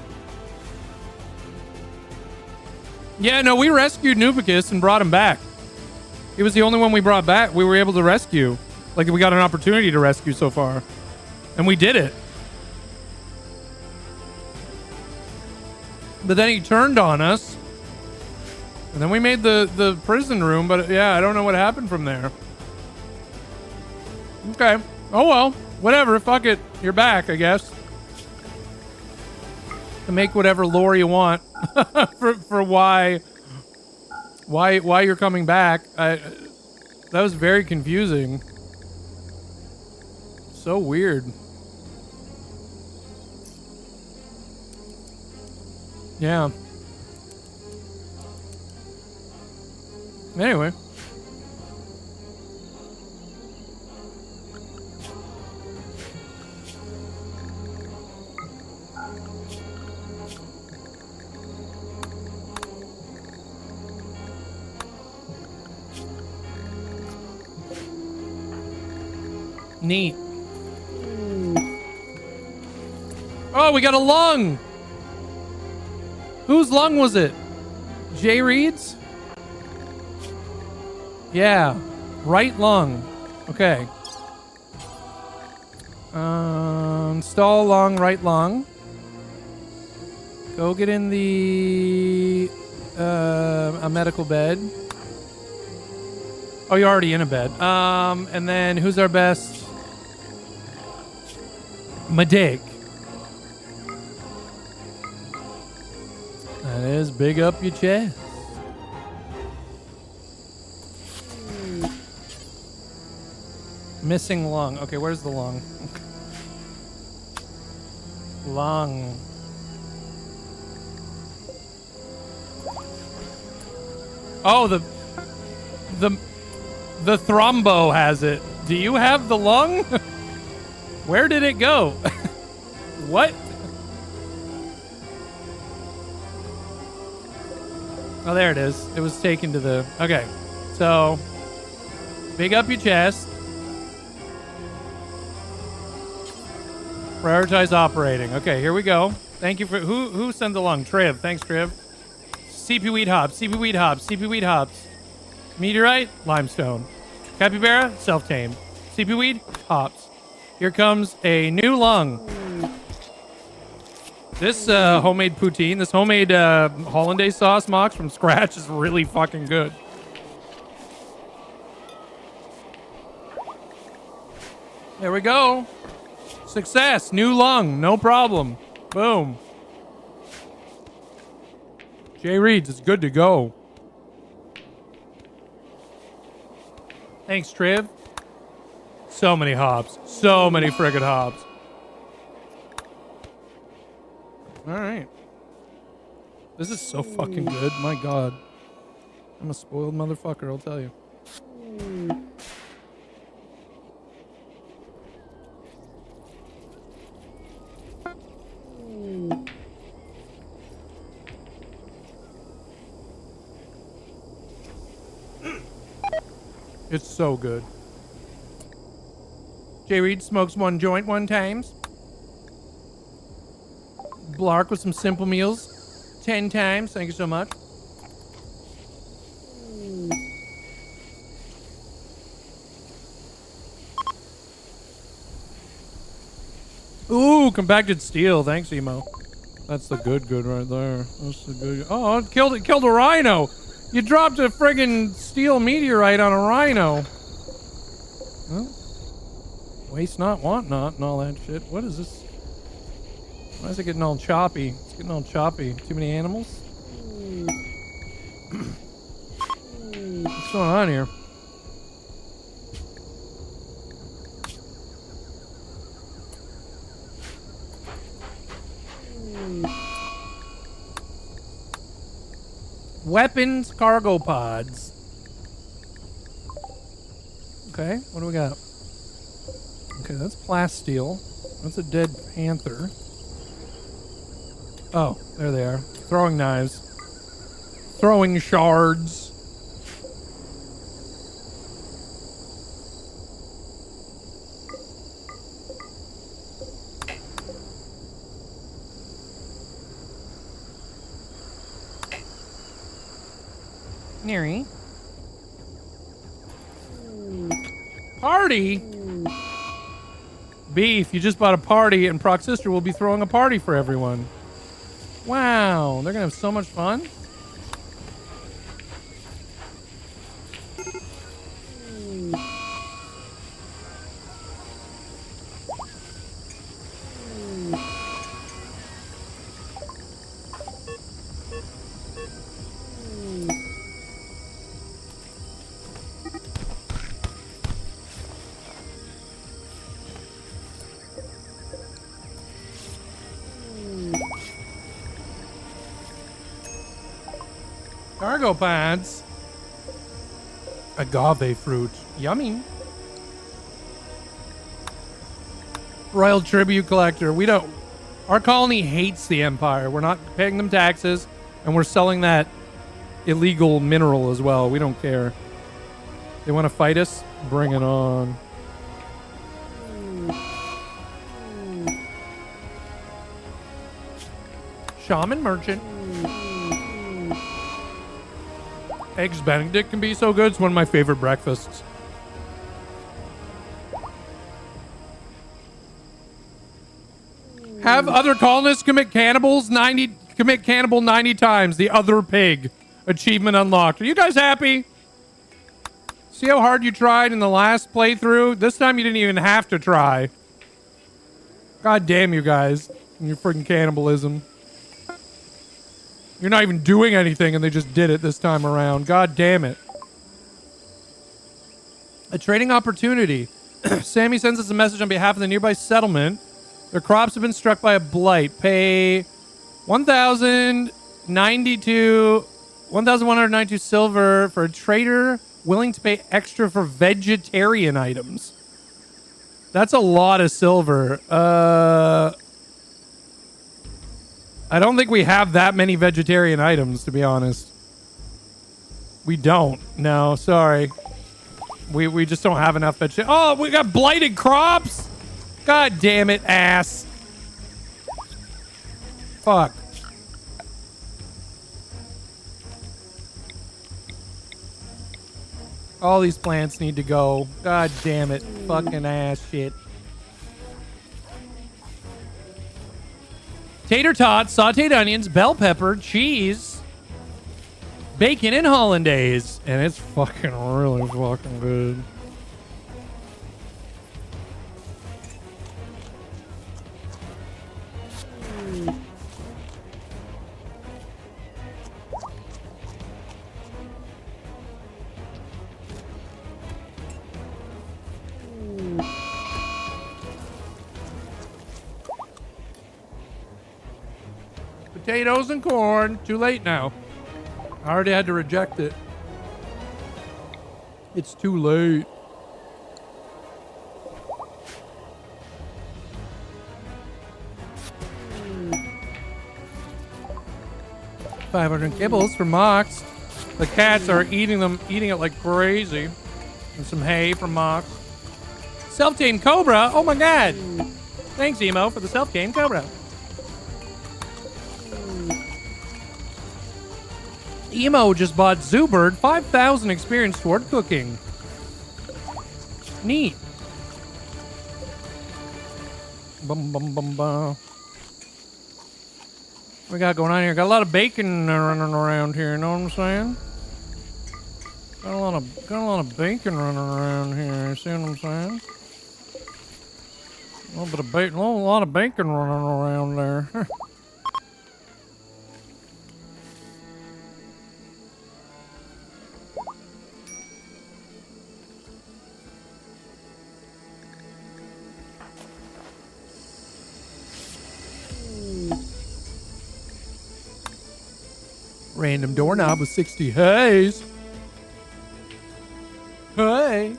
Yeah, no, we rescued Nubicus and brought him back. He was the only one we brought back. We were able to rescue. Like we got an opportunity to rescue so far. And we did it. But then he turned on us. And then we made the prison room. But yeah, I don't know what happened from there. Okay. Oh, well. Whatever. Fuck it. You're back, I guess. To make whatever lore you want. for why you're coming back. That was very confusing. So weird. Yeah. Anyway. Neat. Oh, we got a lung. Whose lung was it? Jay Reed's? Yeah. Right lung. Okay. Install lung, right lung. Go get in the a medical bed. Oh, you're already in a bed. And then who's our best? Medic. That is big up your chest. Missing lung. Okay, where's the lung? Lung. Oh, the thrombo has it. Do you have the lung? Where did it go? What? Oh, there it is. It was taken to the... Okay. So, big up your chest. Prioritize operating. Okay, here we go. Thank you for... Who sent the lung? Triv. Thanks, Triv. CP weed hops. CP weed hops. CP weed hops. Meteorite. Limestone. Capybara. Self-tamed. CP weed. Hops. Here comes a new lung. This homemade poutine, this homemade hollandaise sauce, Mox, from scratch is really fucking good. There we go. Success. New lung. No problem. Boom. Jay Reeds, it's good to go. Thanks, Triv. So many hops. So many friggin' hops. All right. This is so fucking good. My God. I'm a spoiled motherfucker, I'll tell you. It's so good. Jay Reed smokes one joint one times. Blark with some simple meals 10 times. Thank you so much. Ooh, compacted steel. Thanks, Emo. That's the good right there. That's the good. Oh, it killed a rhino. You dropped a friggin' steel meteorite on a rhino. Well, waste not, want not, and all that shit. What is this? Why is it getting all choppy? It's getting all choppy. Too many animals? What's going on here? Weapons cargo pods. Okay, what do we got? Okay, that's plasteel. That's a dead panther. Oh, there they are. Throwing knives. Throwing shards. Neri. Party? Beef, you just bought a party and Proxistor will be throwing a party for everyone. Wow, they're gonna have so much fun. Cargo pads. Agave fruit. Yummy. Royal tribute collector. We don't... Our colony hates the Empire. We're not paying them taxes. And we're selling that illegal mineral as well. We don't care. They want to fight us? Bring it on. Shaman merchant. Eggs Benedict can be so good. It's one of my favorite breakfasts. Have other colonists commit cannibal 90 times. The other pig. Achievement unlocked. Are you guys happy? See how hard you tried in the last playthrough? This time you didn't even have to try. God damn you guys. And your freaking cannibalism. You're not even doing anything and they just did it this time around. God damn it. A trading opportunity. Sammy sends us a message on behalf of the nearby settlement. Their crops have been struck by a blight. Pay 1,192 silver for a trader willing to pay extra for vegetarian items. That's a lot of silver. I don't think we have that many vegetarian items, to be honest. We don't. No, sorry. We just don't have enough vegetarian. Oh, we got blighted crops? God damn it, ass. Fuck. All these plants need to go. God damn it. Fucking ass shit. Tater tots, sauteed onions, bell pepper, cheese, bacon, and hollandaise. And it's fucking really fucking good. Potatoes and corn. Too late now. I already had to reject it. It's too late. $500 kibbles for Mox. The cats are eating it like crazy. And some hay from Mox. Self-tamed cobra. Oh my god. Thanks, Emo, for the self-tamed cobra. Emo just bought Zoobird 5,000 experience toward cooking. Neat. Bum bum bum bum. What we got going on here? Got a lot of bacon running around here, you know what I'm saying? Got a lot of bacon running around here, you see what I'm saying? A little bit of bacon, a lot of bacon running around there. Random doorknob with 60 hays. Hey.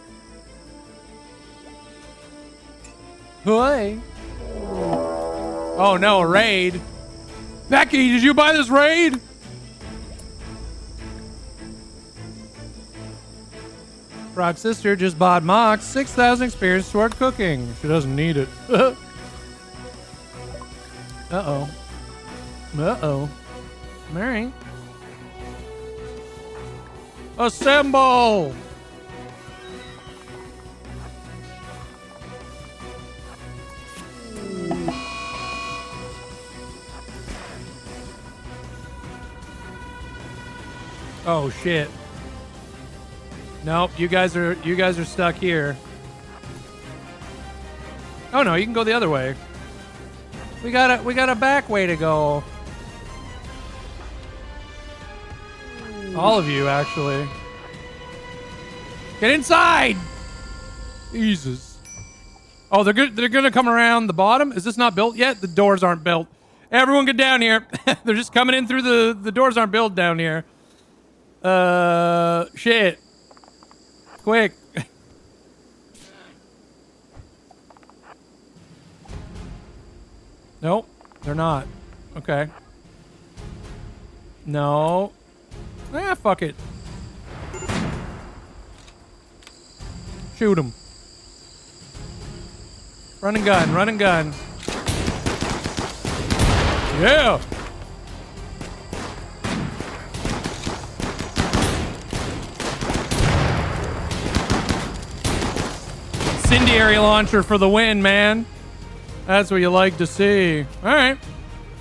Hey. Oh no, a raid. Becky, did you buy this raid? Frog's sister just bought Mox 6,000 experience toward cooking. She doesn't need it. Uh-oh. Uh-oh. All right. Assemble! Oh shit. Nope, you guys are stuck here. Oh no, you can go the other way. We got a back way to go. All of you, actually. Get inside! Jesus. Oh, they're gonna come around the bottom? Is this not built yet? The doors aren't built. Everyone get down here. They're just coming in through the doors aren't built down here. Shit. Quick. Nope, they're not. Okay. No. Ah, fuck it. Shoot him. Run and gun, run and gun. Yeah. Incendiary launcher for the win, man. That's what you like to see. All right.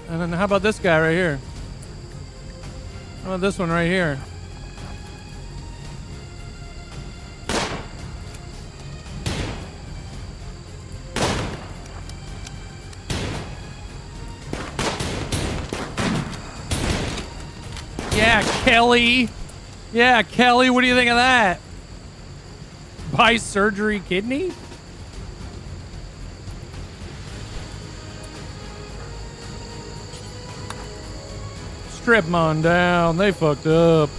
And then how about this guy right here? How about this one right here? Yeah, Kelly. Yeah, Kelly, what do you think of that? Buy surgery kidney? strip 'em on down. They fucked up.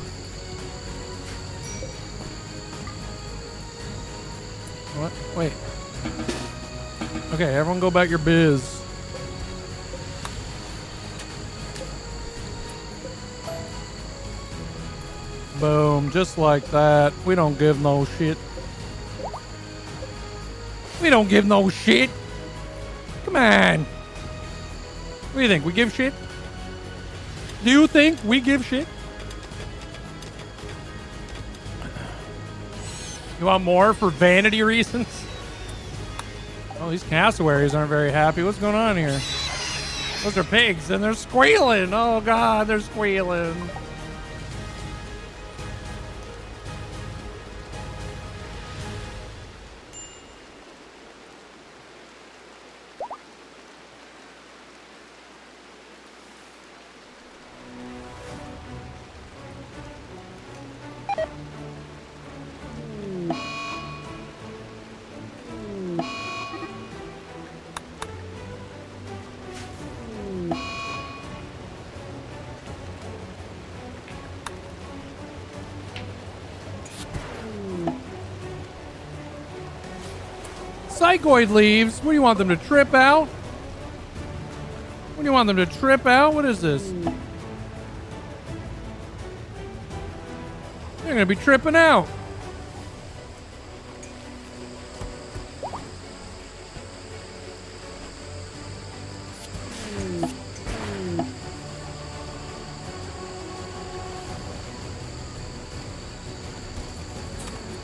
What? Wait. Okay, everyone go back your biz. Boom, just like that. We don't give no shit. We don't give no shit. Come on. What do you think? We give shit? Do you think we give shit? You want more for vanity reasons? Oh, these cassowaries aren't very happy. What's going on here? Those are pigs and they're squealing. Oh, God, they're squealing. Psychoid leaves. What do you want them to trip out? What do you want them to trip out? What is this? They're gonna be tripping out.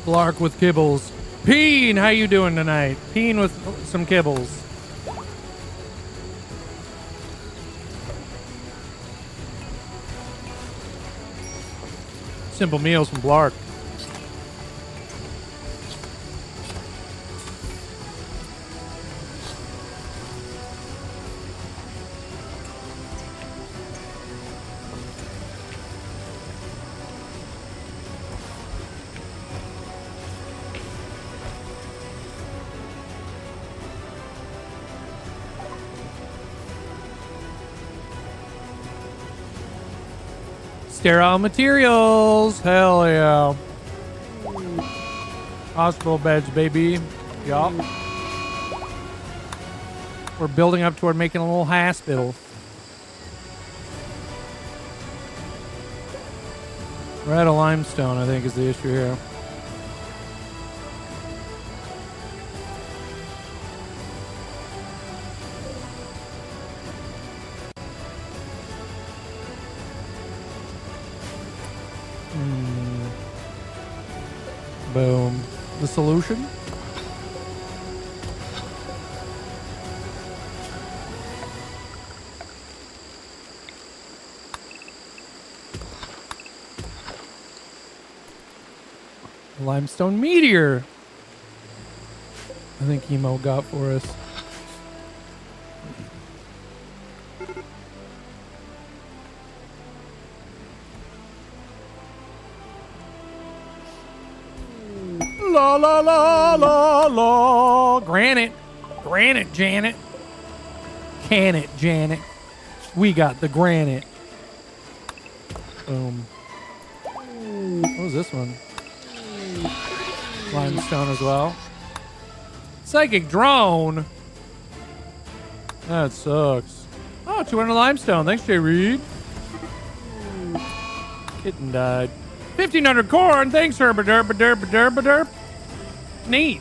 Blark with kibbles. Peen, how you doing tonight? Peen with some kibbles. Simple meals from Blark. Sterile materials. Hell yeah. Hospital beds, baby. Yup. We're building up toward making a little hospital. We're out of limestone, I think, is the issue here. Boom. The solution? Limestone meteor. I think Emo got for us. La la la la la. Granite. Granite, Janet. Can it, Janet. We got the granite. Boom. What was this one? Limestone as well. Psychic drone. That sucks. Oh, 200 limestone. Thanks, Jay Reed. Kitten died. 1,500 corn. Thanks, Herba Derp Derp Derp Derp. Neat.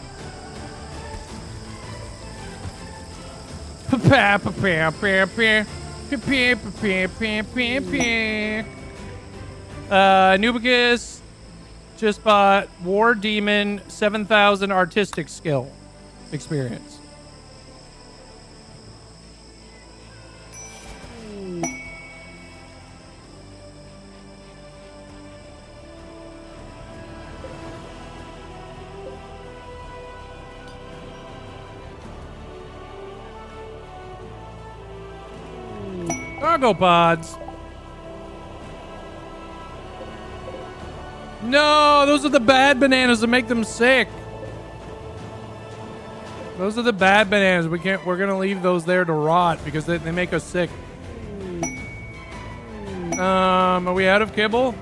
Nubicus just bought War Demon 7,000 artistic skill experience. Cargo pods. No, those are the bad bananas that make them sick. Those are the bad bananas. We're gonna leave those there to rot because they make us sick. Are we out of kibble?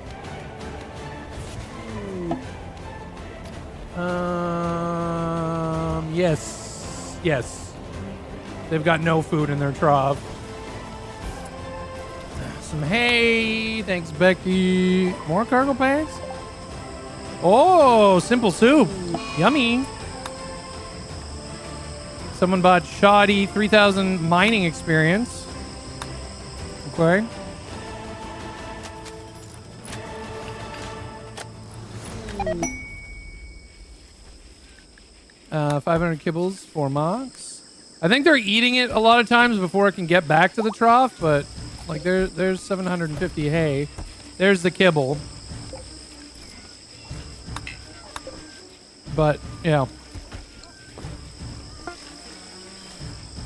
Yes. Yes. They've got no food in their trough. Some hay. Thanks, Becky. More cargo packs? Oh, simple soup. Yummy. Someone bought shoddy 3,000 mining experience. Okay. Uh, 500 kibbles for Mox. I think they're eating it a lot of times before it can get back to the trough, but like there's 750 hay. There's the kibble. But yeah.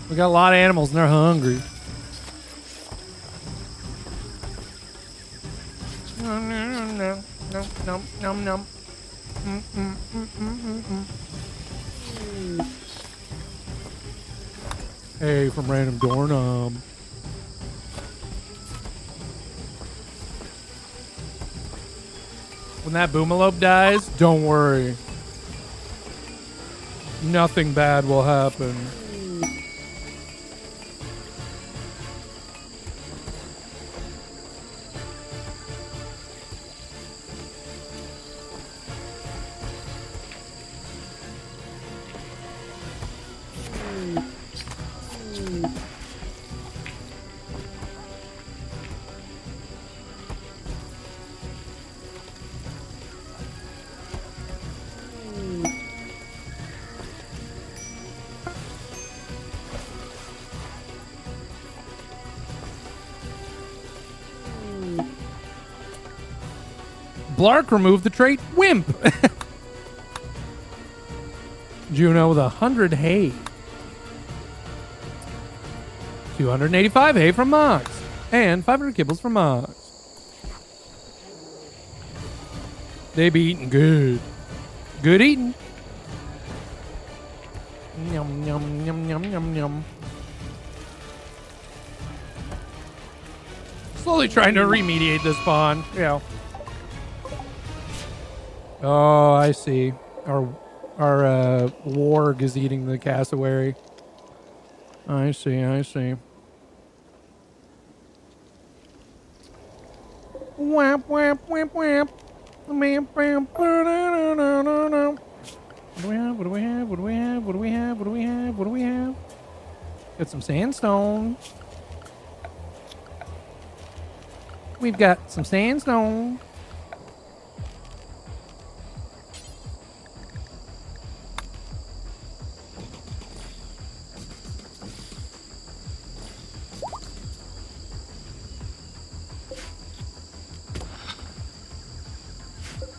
We got a lot of animals and they're hungry. Nom. Hey, from Random Doorknob. When that boomalope dies, don't worry. Nothing bad will happen. Blark removed the trait Wimp. Juno with 100 hay. 285 hay from Mox. And 500 kibbles from Mox. They be eating good. Good eating. Yum, yum, yum, yum, yum, yum. Slowly trying to remediate this pond. Yeah. Oh, I see. Our warg is eating the cassowary. I see. Whap, whap, whap, whap. What do we have? Got some sandstone. We've got some sandstone.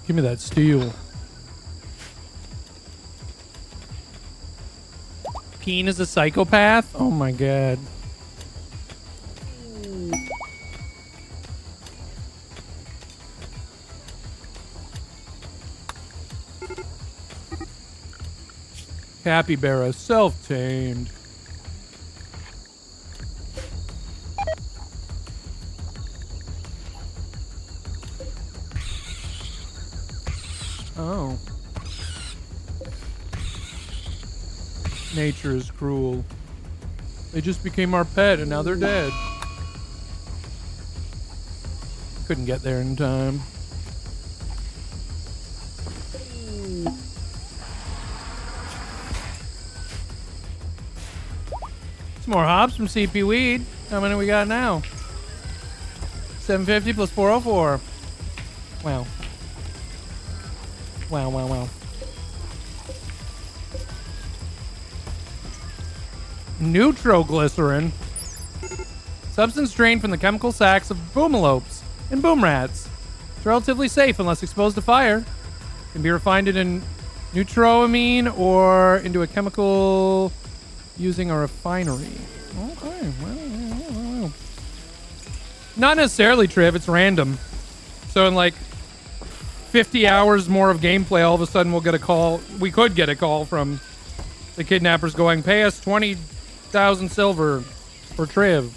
Give me that steel. Peen is a psychopath? Oh my god. Capybara, self-tamed. Oh. Nature is cruel. They just became our pet and now they're dead. Couldn't get there in time. Some more hops from CP Weed. How many we got now? 750 plus 404. Wow. Wow. Neutroglycerin. Substance drained from the chemical sacs of boomalopes and boom rats. It's relatively safe unless exposed to fire. Can be refined in neutroamine or into a chemical using a refinery. Okay, well. Not necessarily, Triv. It's random. So in like 50 hours more of gameplay, all of a sudden we'll get a call. We could get a call from the kidnappers going, pay us 20,000 silver for Triv.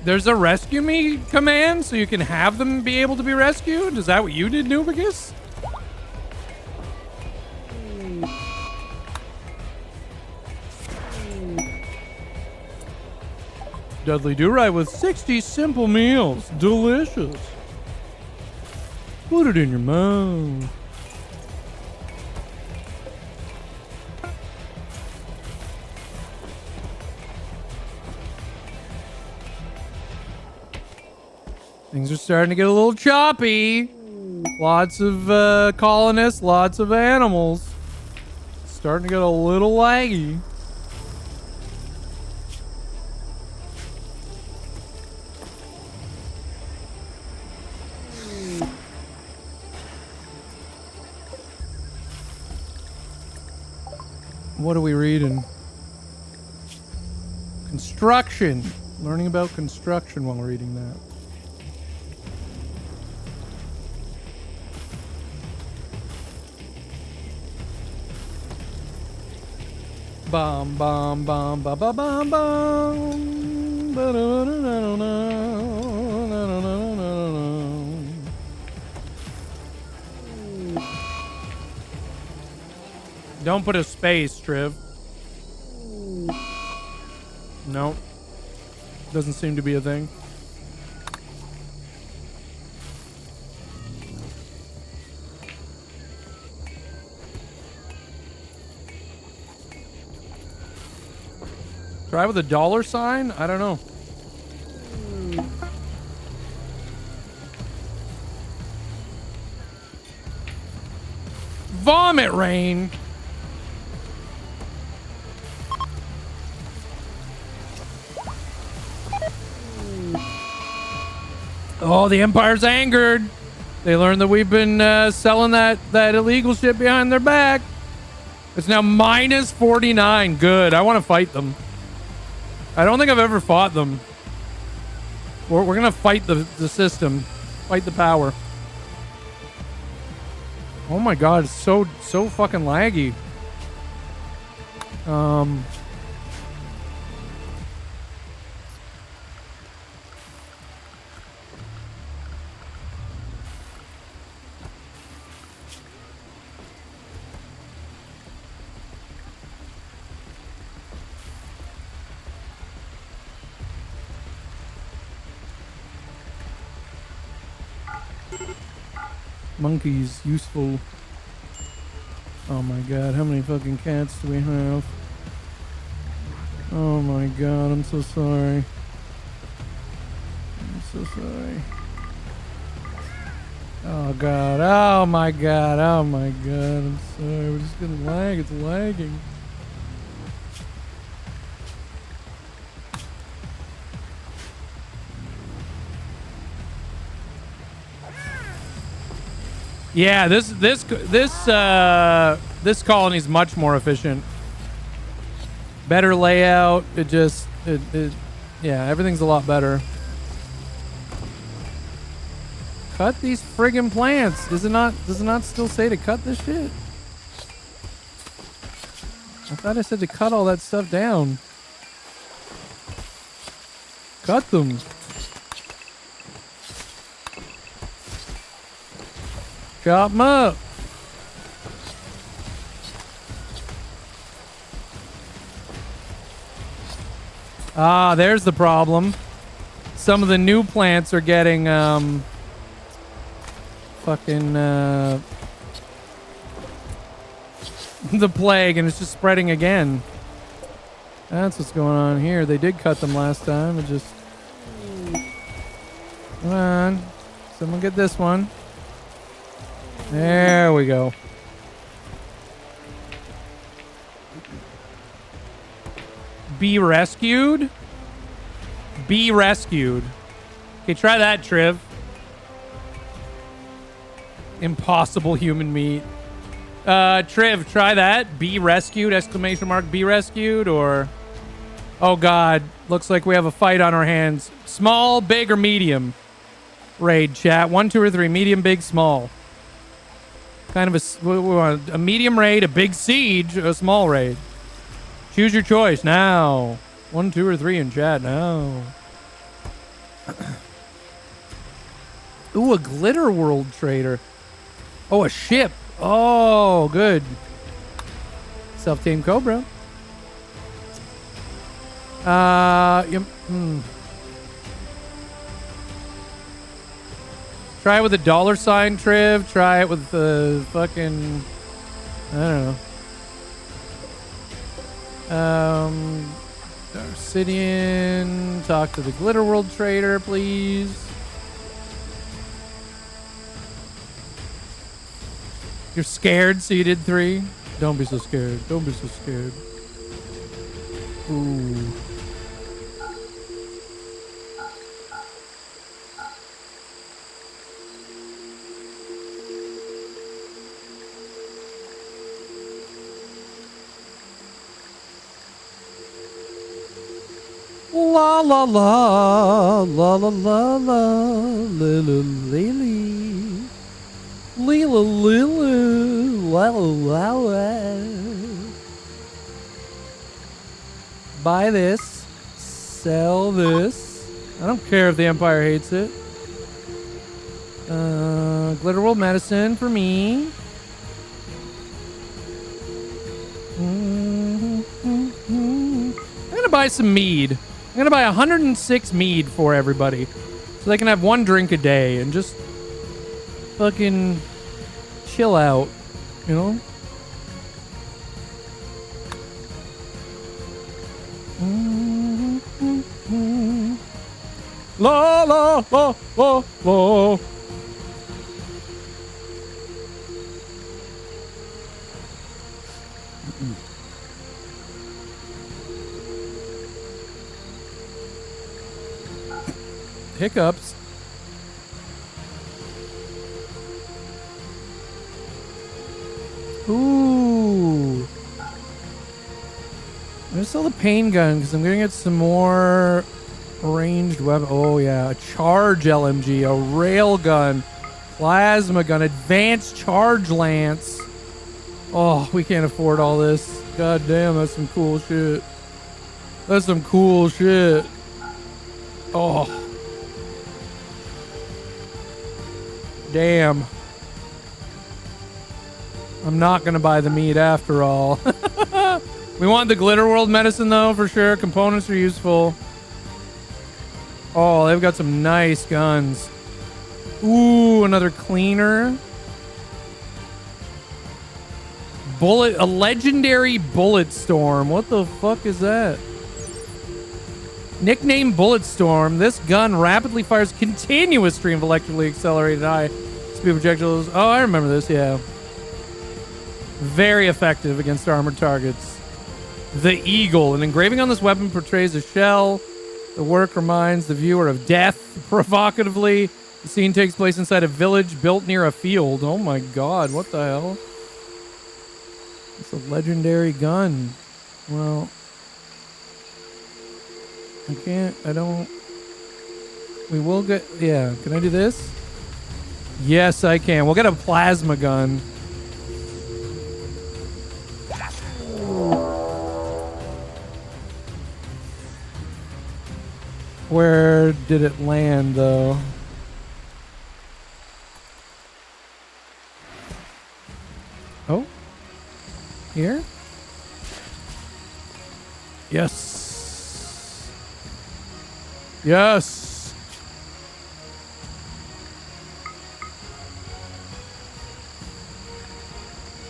There's a rescue me command, so you can have them be able to be rescued? Is that what you did, Nubicus? Dudley Do Right with 60 simple meals. Delicious. Put it in your mouth. Things are starting to get a little choppy. Lots of colonists, lots of animals. Starting to get a little laggy. What are we reading? Construction. Learning about construction while reading that. Bum bum bum ba ba bum bum. Don't put a space, Triv. Nope. Doesn't seem to be a thing. Try with a dollar sign? I don't know. Vomit rain. Oh, the Empire's angered. They learned that we've been selling that illegal shit behind their back. It's now minus 49. Good. I want to fight them. I don't think I've ever fought them. We're going to fight the system. Fight the power. Oh my god, it's so fucking laggy. Monkeys, useful. Oh my god, how many fucking cats do we have? Oh my god, I'm so sorry. I'm so sorry. Oh god, oh my god, oh my god, I'm sorry. We're just gonna lag, it's lagging. Yeah, this colony is much more efficient. Better layout. Yeah, everything's a lot better. Cut these friggin' plants. Does it not still say to cut this shit? I thought I said to cut all that stuff down. Cut them. Chop them up. Ah, there's the problem. Some of the new plants are getting fucking the plague, and it's just spreading again. That's what's going on here. They did cut them last time. It just... Come on. Someone get this one. There we go. Be rescued? Be rescued. Okay, try that, Triv. Impossible human meat. Triv, try that. Be rescued, exclamation mark, be rescued, or... Oh god, looks like we have a fight on our hands. Small, big, or medium? Raid, chat. 1, 2, or 3. Medium, big, small. Kind of we want a medium raid, a big siege, a small raid. Choose your choice now. 1, 2, or 3 in chat now. Ooh, a glitter world trader. Oh, a ship. Oh, good. Self-tamed Cobra. Try it with a $sign Triv. Try it with the fucking, I don't know. Obsidian. Talk to the glitter world trader, please. You're scared, so you did 3? Don't be so scared. Don't be so scared. Ooh. La la la la la la la lily. Lila Lulu, wow. Buy this, sell this. I don't care if the Empire hates it. Glitter World Medicine for me. I'm gonna buy some mead. I'm gonna buy 106 mead for everybody, so they can have 1 drink a day and just fucking chill out, you know? La la la la la. Hiccups. Ooh. I'm gonna sell the pain gun because I'm gonna get some more ranged weapon. Oh yeah, a charge LMG, a rail gun, plasma gun, advanced charge lance. Oh, we can't afford all this. God damn, that's some cool shit. That's some cool shit. Oh. Damn. I'm not gonna buy the meat after all. We want the Glitter World Medicine though, for sure. Components are useful. Oh, they've got some nice guns. Ooh, another cleaner. A legendary bullet storm. What the fuck is that? Nickname Bullet Storm. This gun rapidly fires continuous stream of electrically accelerated high speed projectiles. Oh, I remember this, yeah. Very effective against armored targets. The Eagle. An engraving on this weapon portrays a shell. The work reminds the viewer of death. Provocatively, the scene takes place inside a village built near a field. Oh my god, what the hell? It's a legendary gun. Well, I don't. We will get, yeah. Can I do this? Yes, I can. We'll get a plasma gun. Where did it land, though? Oh? Here? Yes. Yes.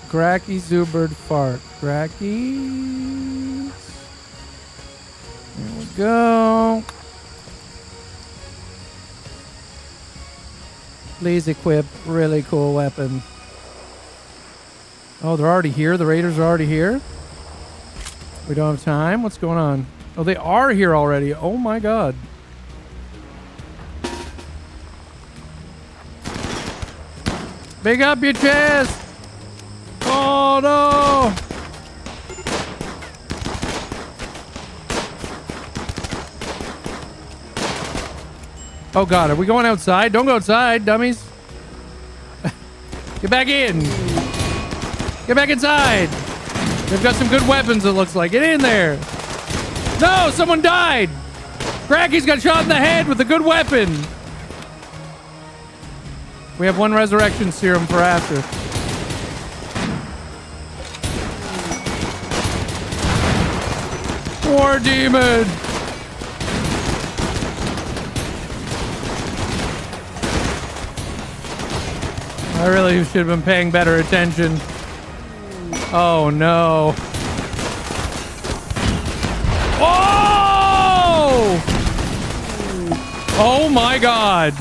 Gracky Zubird Fart. Gracky. There we go. Please equip really cool weapon. Oh, they're already here? The raiders are already here? We don't have time? What's going on? Oh, they are here already. Oh my god. Big up your chest! Oh no! Oh god, are we going outside? Don't go outside, dummies. Get back in. Get back inside. They've got some good weapons, it looks like. Get in there. No, someone died. Cracky's got shot in the head with a good weapon. We have one resurrection serum for after. War demon! I really should have been paying better attention. Oh no. Oh! Oh my god.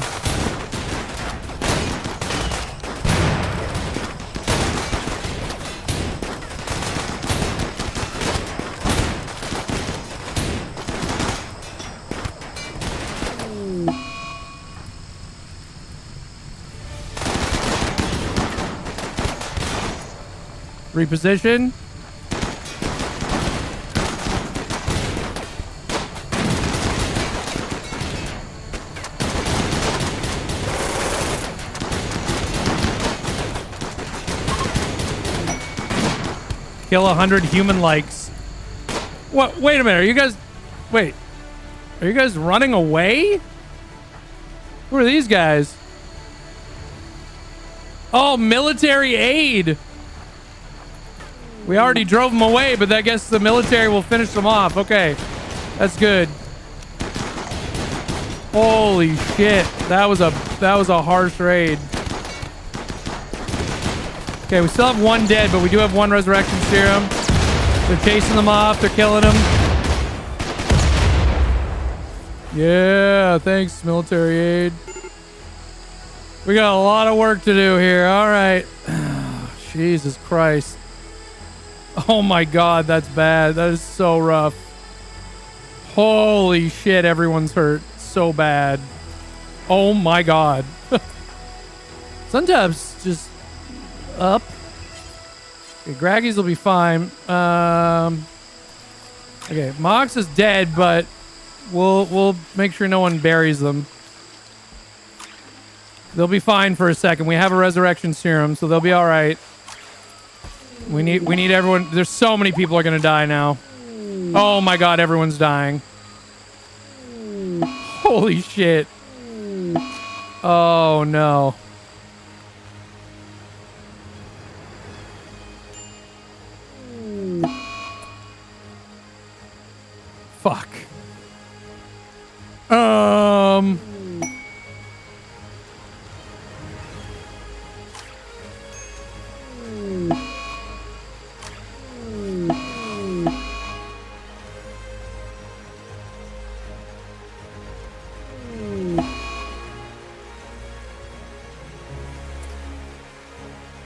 Reposition. Kill 100 human likes. What? Wait a minute. Are you guys... Wait. Are you guys running away? Who are these guys? Oh, military aid. We already drove them away, but I guess the military will finish them off. Okay. That's good. Holy shit. That was a harsh raid. Okay, we still have one dead, but we do have one resurrection serum. They're chasing them off. They're killing them. Yeah, thanks, military aid. We got a lot of work to do here. All right. Jesus Christ. Oh my god, that's bad. That is so rough. Holy shit, everyone's hurt so bad. Oh my god. Sometimes just up. Okay, Graggies will be fine. Okay, Mox is dead, but we'll make sure no one buries them. They'll be fine for a second. We have a resurrection serum, so they'll be all right. We need everyone. There's so many people are gonna die now. Oh my god, everyone's dying. Holy shit. Oh no. Fuck.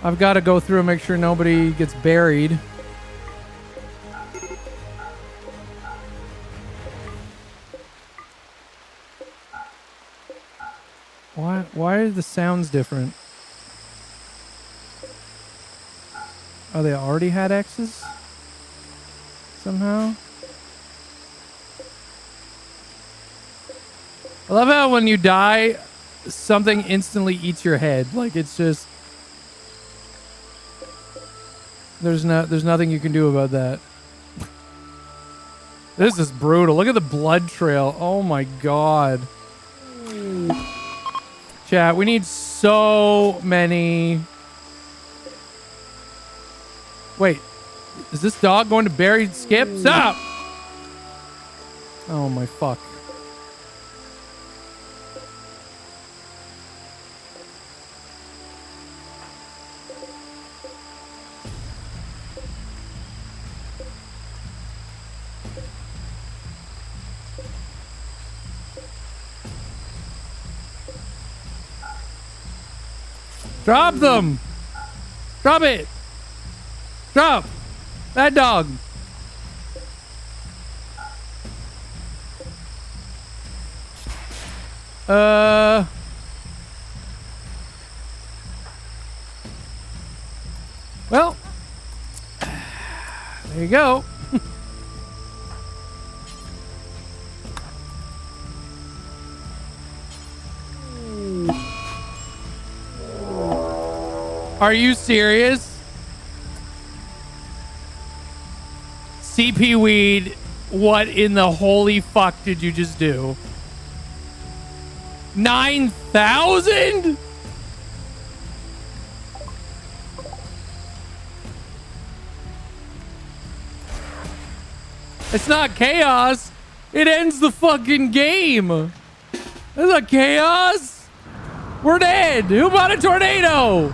I've got to go through and make sure nobody gets buried. Why are the sounds different? Oh, they already had X's? Somehow? I love how when you die, something instantly eats your head. Like, it's just... There's nothing you can do about that. This is brutal. Look at the blood trail. Oh my god. Chat, we need so many... Wait. Is this dog going to bury Skip? Stop! Oh my fuck. Drop them! Drop it! Drop! Bad dog! Well, there you go. Are you serious? CP Weed, what in the holy fuck did you just do? 9,000? It's not chaos. It ends the fucking game. That's not chaos. We're dead. Who bought a tornado?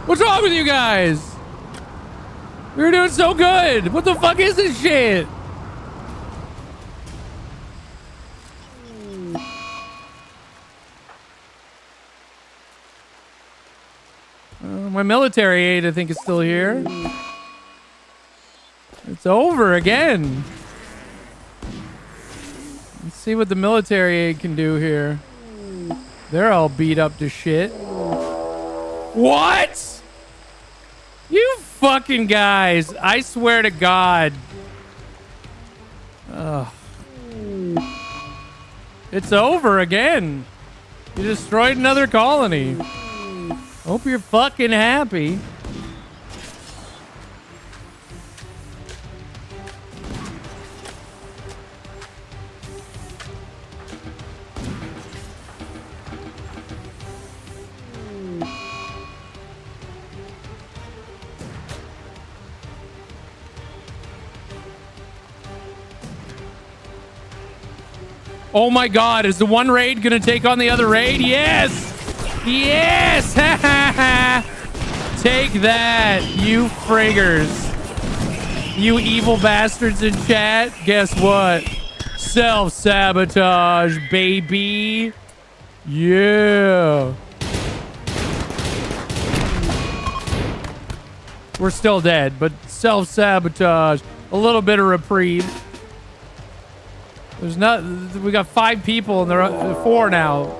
What's wrong with you guys? We were doing so good. What the fuck is this shit? My military aid, I think, is still here. It's over again. Let's see what the military aid can do here. They're all beat up to shit. What? You fucking guys. I swear to God. Ugh. It's over again. You destroyed another colony. Hope you're fucking happy. Oh my God, is the one raid gonna take on the other raid? Yes! Yes! Take that, you friggers. You evil bastards in chat. Guess what? Self-sabotage, baby. Yeah. We're still dead, but self-sabotage. A little bit of reprieve. There's not... We got 5 people and there are 4 now.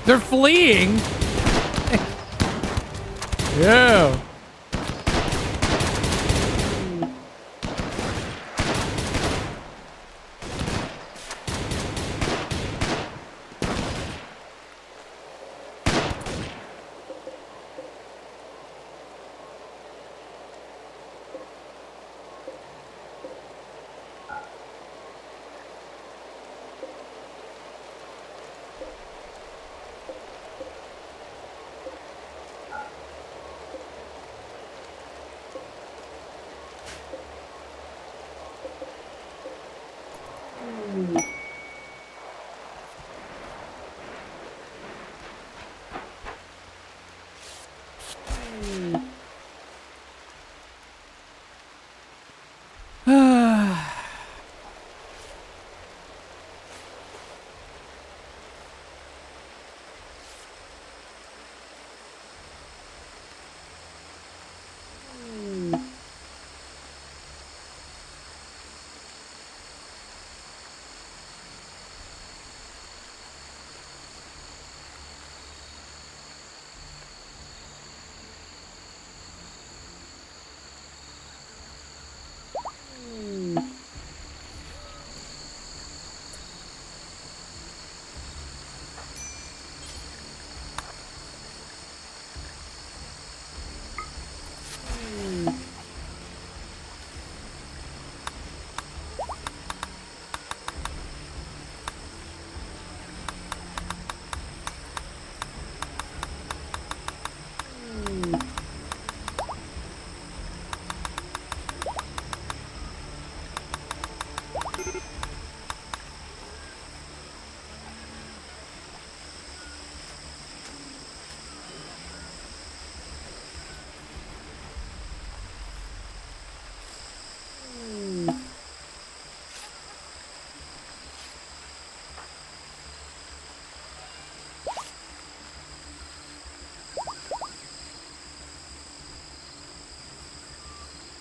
They're fleeing. Yeah.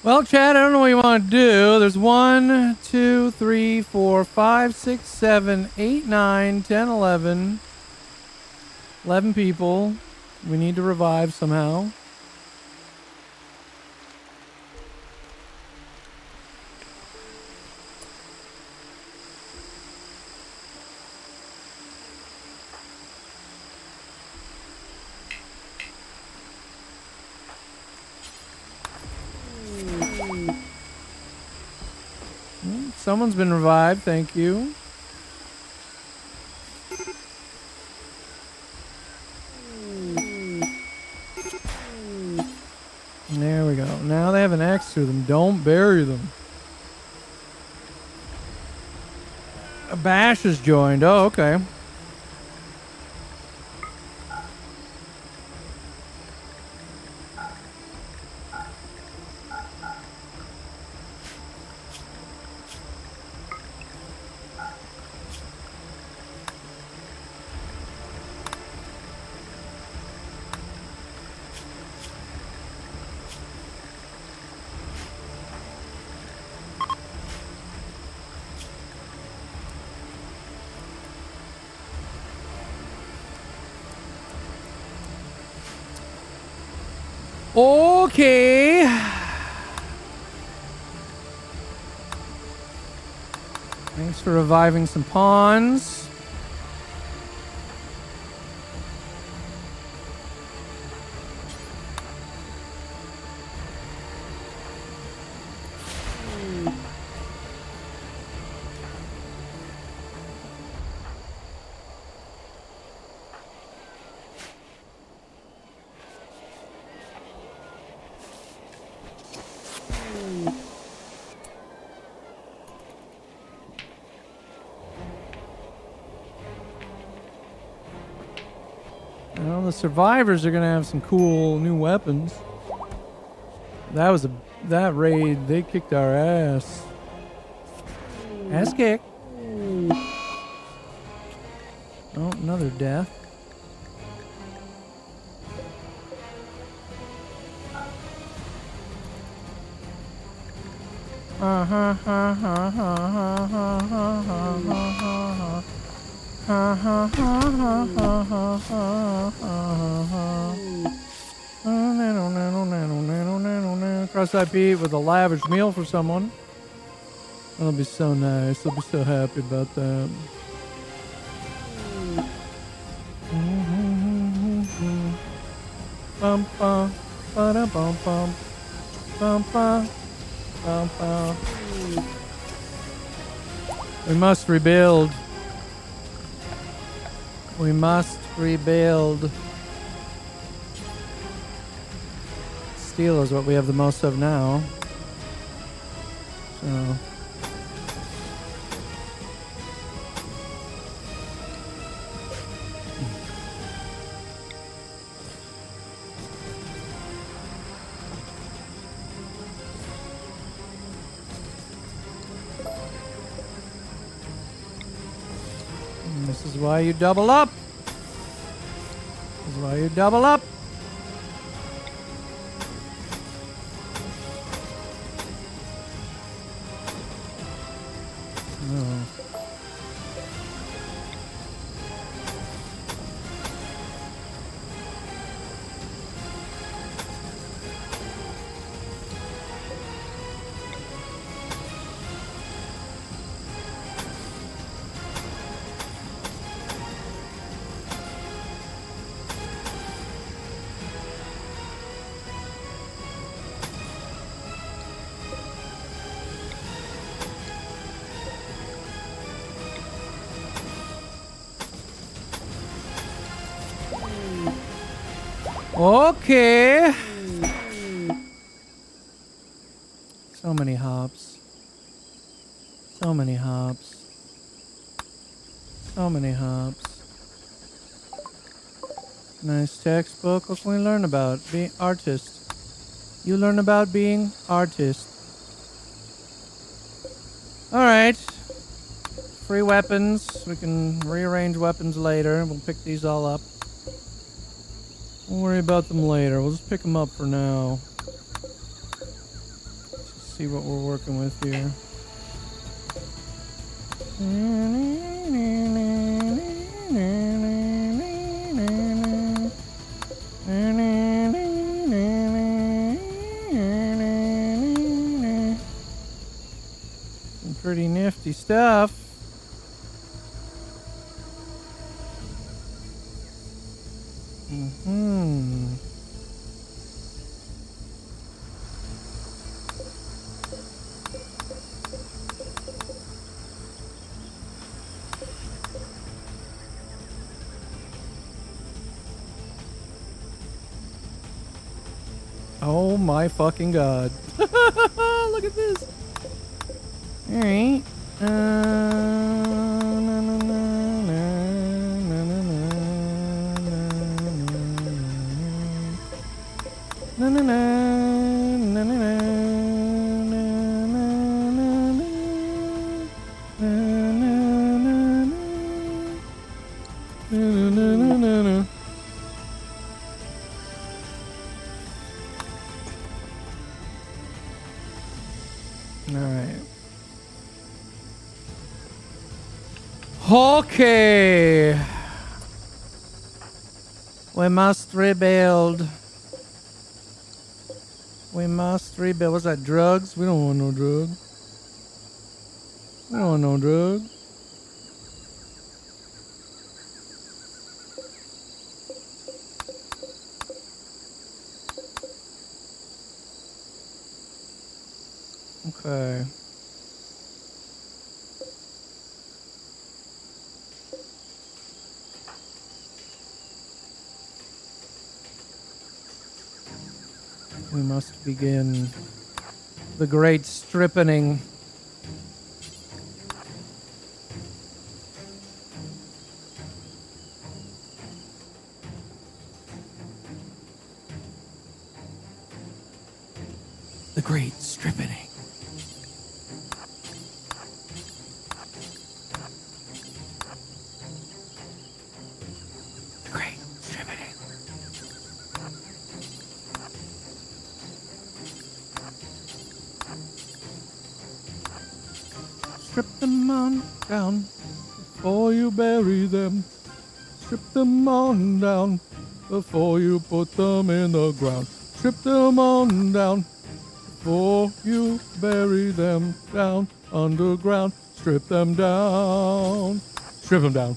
Well, Chad, I don't know what you want to do. There's 1, 2, 3, 4, 5, 6, 7, 8, 9, 10, 11. 11 people. We need to revive somehow. Someone's been revived. Thank you. There we go. Now they have an axe to them. Don't bury them. A bash is joined. Oh, okay. Okay. Thanks for reviving some pawns. Well, the survivors are gonna have some cool new weapons. That raid, they kicked our ass. Ass kick. Oh, another death. Cross that beat with a lavish meal for someone. That'll be so nice. They'll be so happy about that. Bum bum ba bum bum bum bum bum bum. We must rebuild. We must rebuild. Steel is what we have the most of now. So. This is why you double up. This is why you double up. Oh. Okay. So many hops. So many hops. So many hops. Nice textbook. What can we learn about? Being artist. You learn about being artist. Alright. Free weapons. We can rearrange weapons later. We'll pick these all up. We'll worry about them later. We'll just pick them up for now. Let's see what we're working with here. Some pretty nifty stuff. Oh my fucking god. Look at this. All right. Na, na, na, na, na, na, na, na, na, na, na, na, na, na, na. All right. Okay. We must rebuild. We must rebuild. What's that? Drugs? We don't want no drugs. We don't want no drugs. Okay. We must begin the great strippening. The great strippening. The great strippening. Strip them on down before you bury them. Strip them on down before you put them in the ground. Strip them on down before you bury them down underground. Strip them down. Strip them down.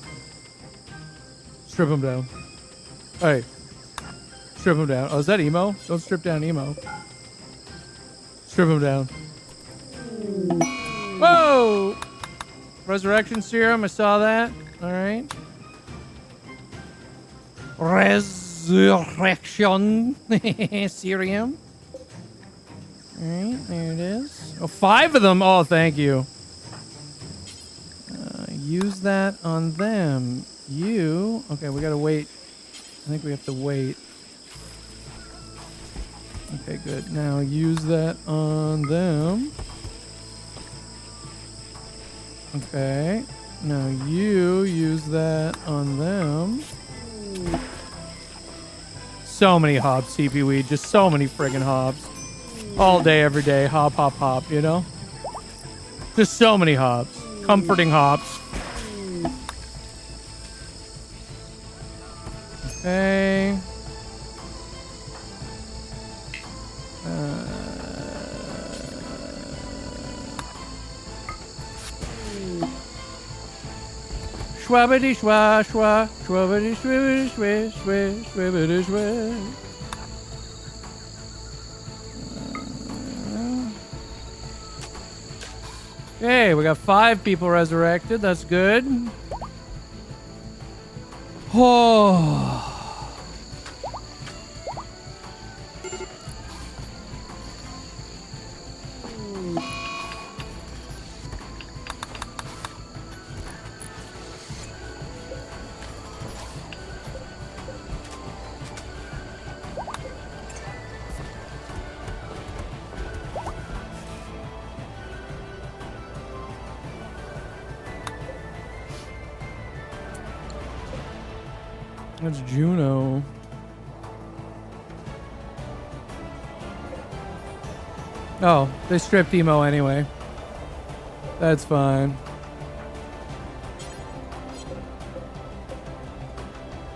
Strip them down. Hey. Strip them down. Oh, is that emo? Don't strip down emo. Strip them down. Whoa! Resurrection serum, I saw that. All right. Resurrection serum. All right, there it is. Oh, 5 of them. Oh, thank you. Use that on them. You. Okay, we gotta wait. I think we have to wait. Okay, good. Now use that on them. Okay. Now you use that on them. So many hops, CP Weed. Just so many friggin' hops. All day, every day. Hop, hop, hop, you know? Just so many hops. Comforting hops. Okay. Schwabbity schwa schwa, schwabbity schwibbity schwish schwish schwibbity schwish. Okay, we got 5 people resurrected. That's good. Oh. That's Juno. Oh, they stripped Emo anyway. That's fine.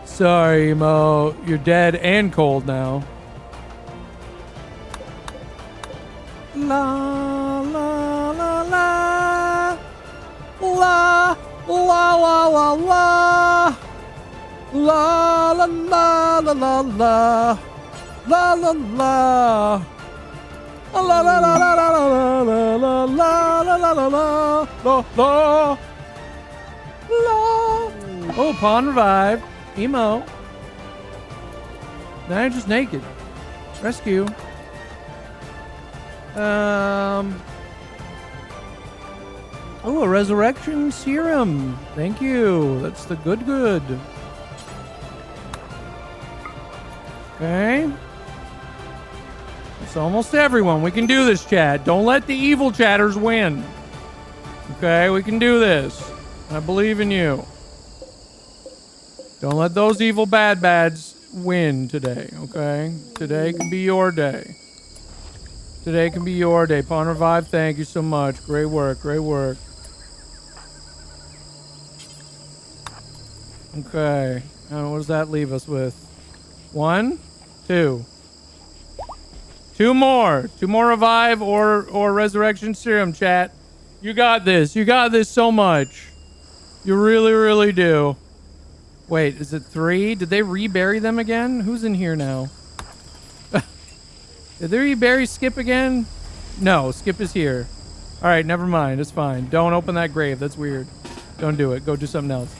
Sorry, Emo. You're dead and cold now. La la la la. La la la la la. La la la la la la. La la la. La la la la la la la la la la la la la. Oh, Pawn revived. Emo. Now you're just naked. Rescue. Oh, a resurrection serum. Thank you. That's the good. Okay. It's almost everyone. We can do this, chat. Don't let the evil chatters win. Okay, we can do this. I believe in you. Don't let those evil bads win today, okay? Today can be your day. Today can be your day. Pawn Revive, thank you so much. Great work, great work. Okay. Now, what does that leave us with? 1, 2. 2 more. 2 more revive or resurrection serum, chat. You got this. You got this so much. You really, really do. Wait, is it 3? Did they rebury them again? Who's in here now? Did they rebury Skip again? No, Skip is here. All right, never mind. It's fine. Don't open that grave. That's weird. Don't do it. Go do something else.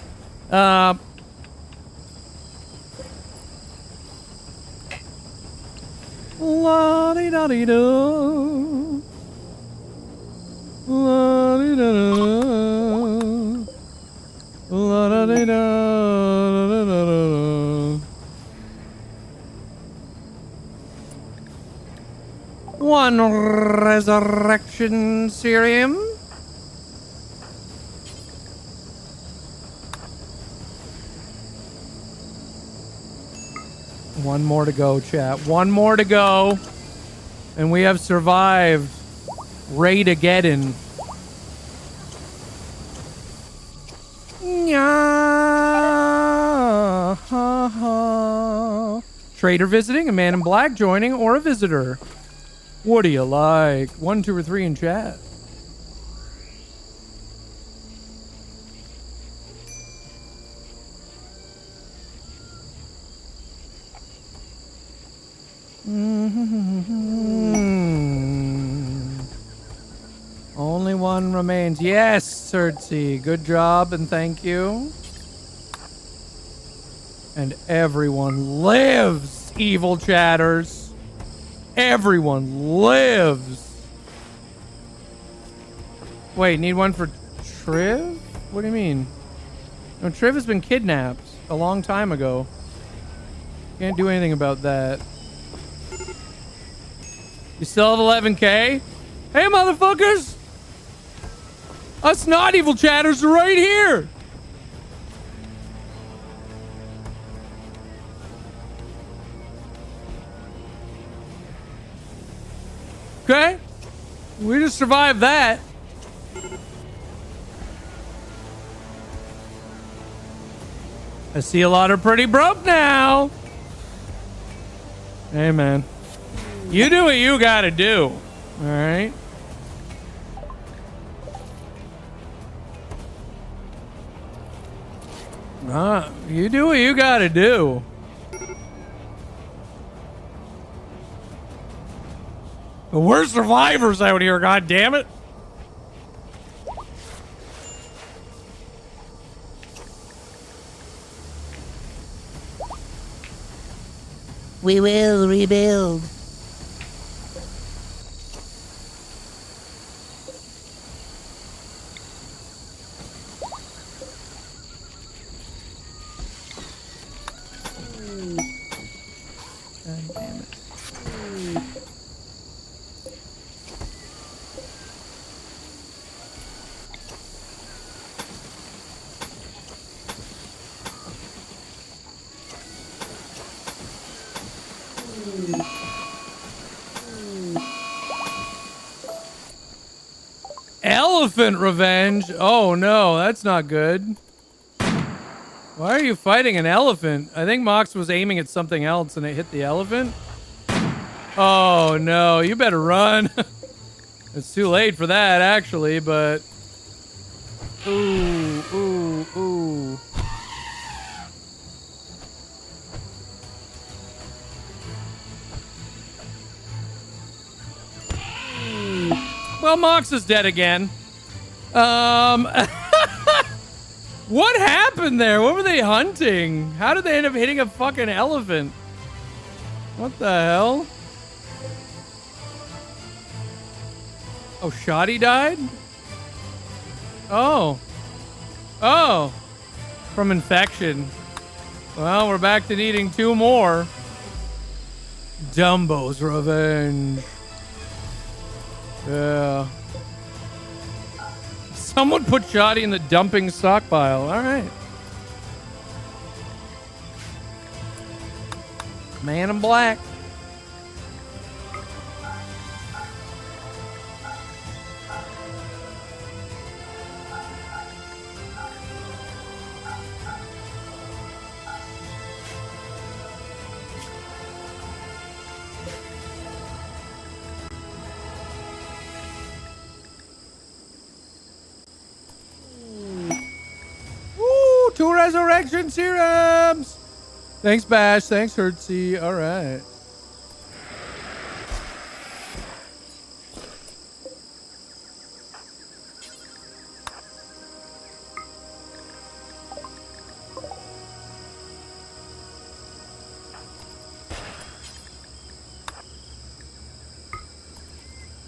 La-di-da-di-do. La-di-da-da. La-da-di-da. One resurrection serum. One more to go, chat. One more to go. And we have survived Raid-ageddon. Trader visiting, a man in black joining, or a visitor. What do you like? 1, 2, or 3 in chat. Only one remains. Yes, Cersei. Good job and thank you. And everyone lives, evil chatters. Everyone lives. Wait, need one for Triv? What do you mean? No, Triv has been kidnapped a long time ago. Can't do anything about that. You still have 11K? Hey, motherfuckers! Us not evil chatters are right here! Okay? We just survived that. I see a lot of pretty broke now. Hey, man. You do what you gotta do. All right? You do what you gotta do. But we're survivors out here, god damn it. We will rebuild. God damn it. Elephant revenge? Oh no, that's not good. Why are you fighting an elephant? I think Mox was aiming at something else and it hit the elephant. Oh no, you better run. It's too late for that actually, but... Ooh, ooh, ooh. Well, Mox is dead again. What happened there? What were they hunting? How did they end up hitting a fucking elephant? What the hell? Oh, Shoddy died? Oh. Oh. From infection. Well, we're back to needing 2 more. Dumbo's revenge. Yeah. Someone put Shoddy in the dumping stockpile. All right. Man in black. Woo! 2 resurrection serums. Thanks, Bash. Thanks, Hertzy. All right.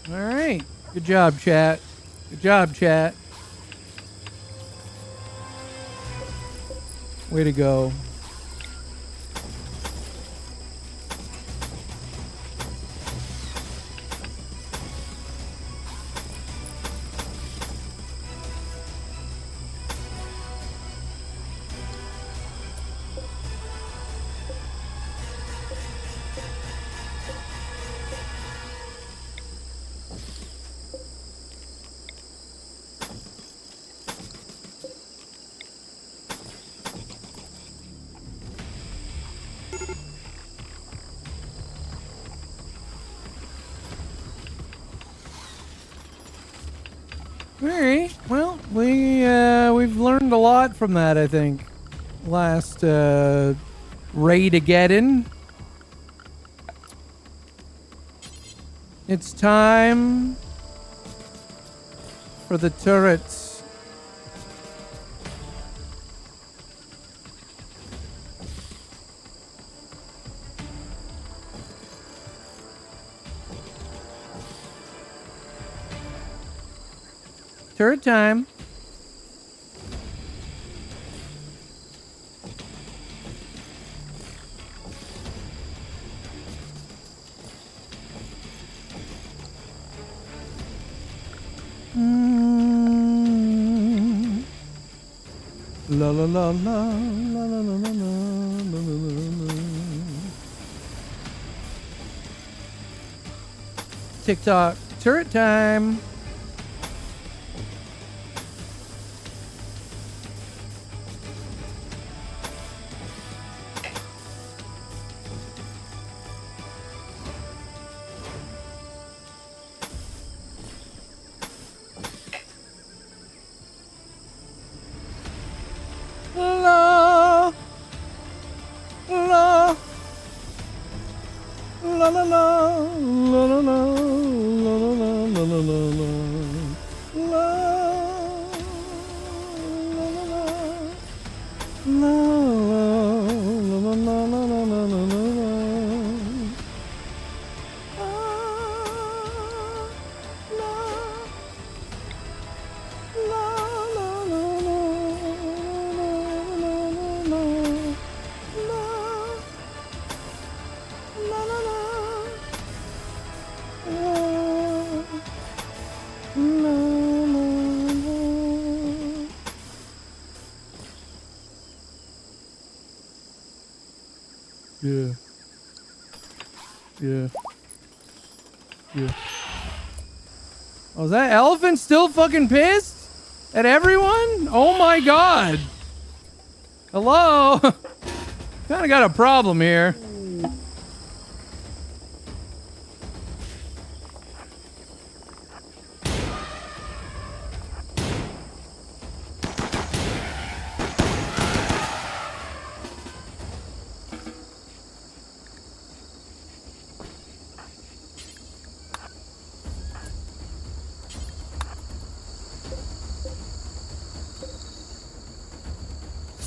All right. Good job, chat. Good job, chat. Way to go. All right. Well, we've learned a lot from that, I think. Last raid-ageddon. It's time for the turrets. Turret time. La la la la la la la la la la. TikTok turret time. La la la la la la la la la la Yeah. Yeah. Yeah. Oh, is that elephant still fucking pissed at everyone? Oh my god. Hello? Kind of got a problem here.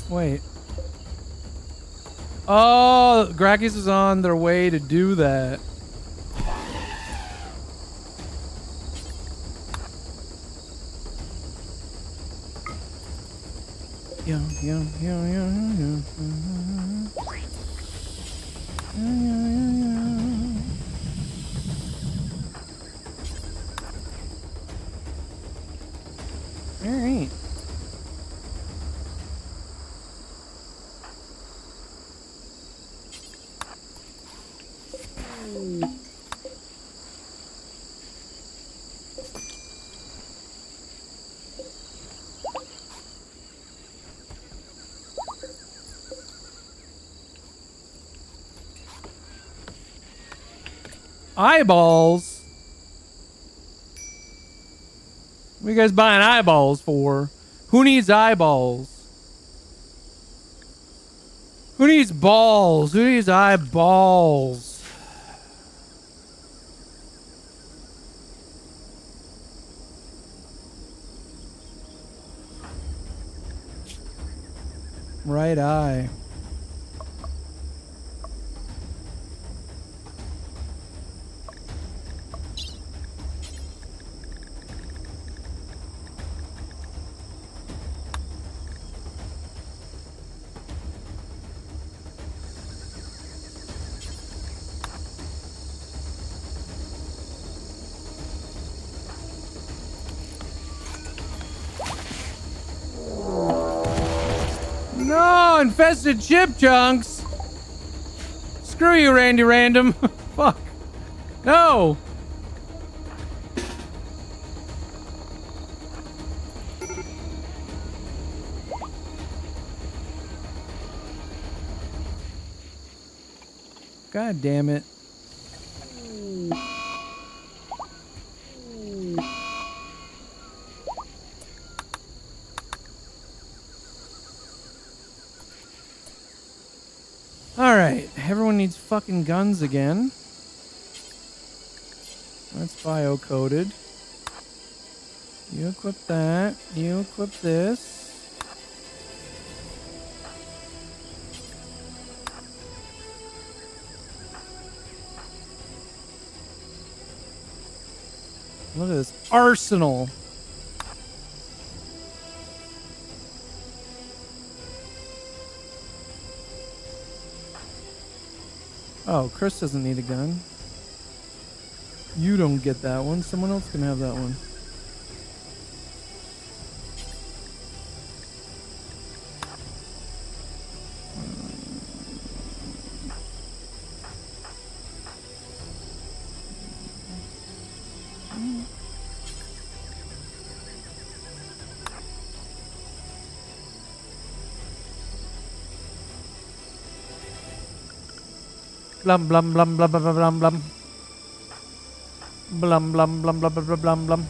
Wait. Oh, Grakis is on their way to do that. Yeah, yeah, yeah, yeah, yeah. All right. Eyeballs? What are you guys buying eyeballs for? Who needs eyeballs? Who needs balls? Who needs eyeballs? Right eye. No, infested chip chunks. Screw you, Randy Random. Fuck. No. God damn it. Alright, everyone needs fucking guns again. That's bio-coded. You equip that. You equip this. Look at this arsenal. Oh, Chris doesn't need a gun. You don't get that one. Someone else can have that one. Blum blum blum blum blum blum blum. Blum blum blum blum blum blum blum.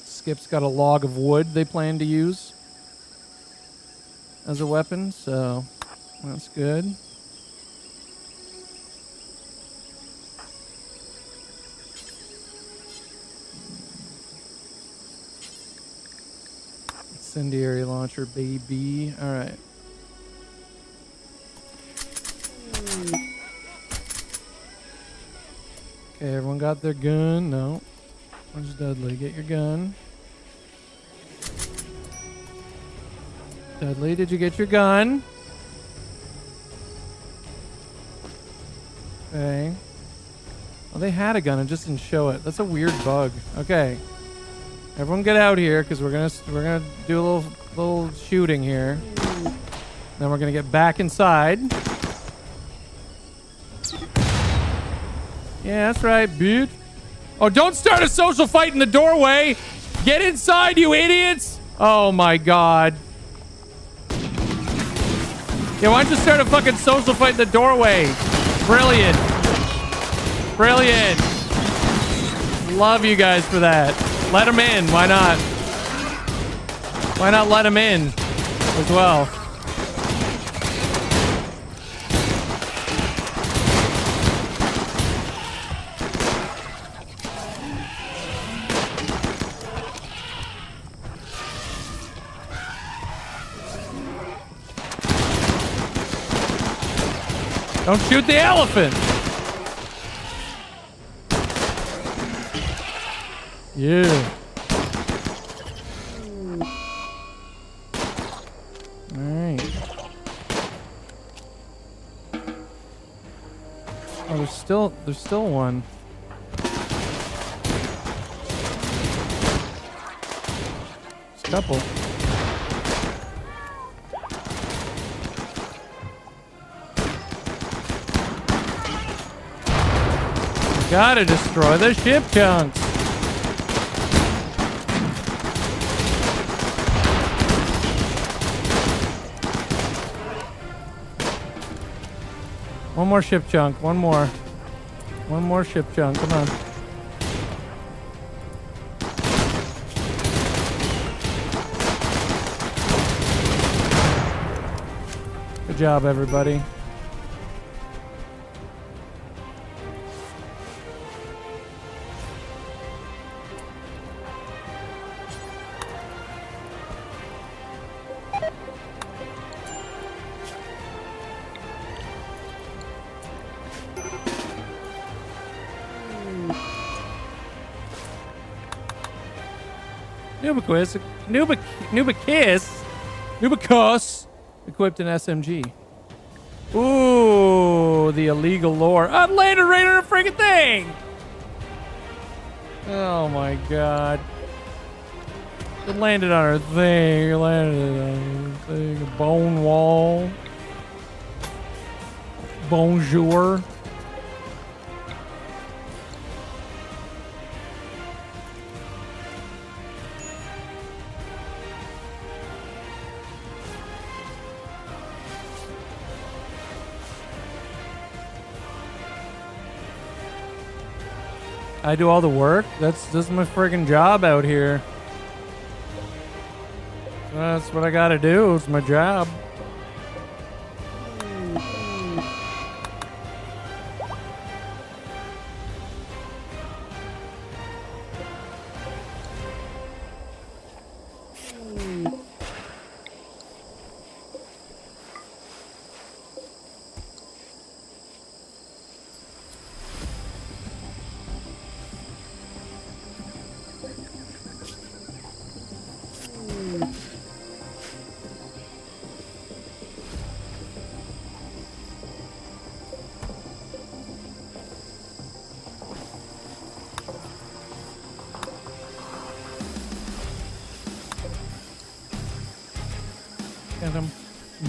Skip's got a log of wood they plan to use as a weapon, so that's good. Incendiary launcher, baby. All right. Okay, everyone got their gun? No. Where's Dudley? Get your gun. Dudley, did you get your gun? Okay. Well, they had a gun and just didn't show it. That's a weird bug. Okay. Everyone get out here because we're gonna do a little shooting here. Then we're gonna get back inside. Yeah, that's right, bitch. Oh, don't start a social fight in the doorway. Get inside, you idiots. Oh my god. Yeah, why don't you start a fucking social fight in the doorway? Brilliant. Brilliant. Love you guys for that. Let him in. Why not? Why not let him in as well? Don't shoot the elephant. Yeah. All right. Oh, there's still one. There's a couple. Gotta destroy the ship chunks. One more ship chunk. One more. One more ship chunk. Come on. Good job, everybody. Nubicus equipped an SMG. Ooh, the illegal lore. I landed right on a freaking thing. Oh my god. It landed on our thing. It landed on our thing. Bone wall. Bonjour. I do all the work. This is my friggin' job out here. That's what I gotta do. It's my job.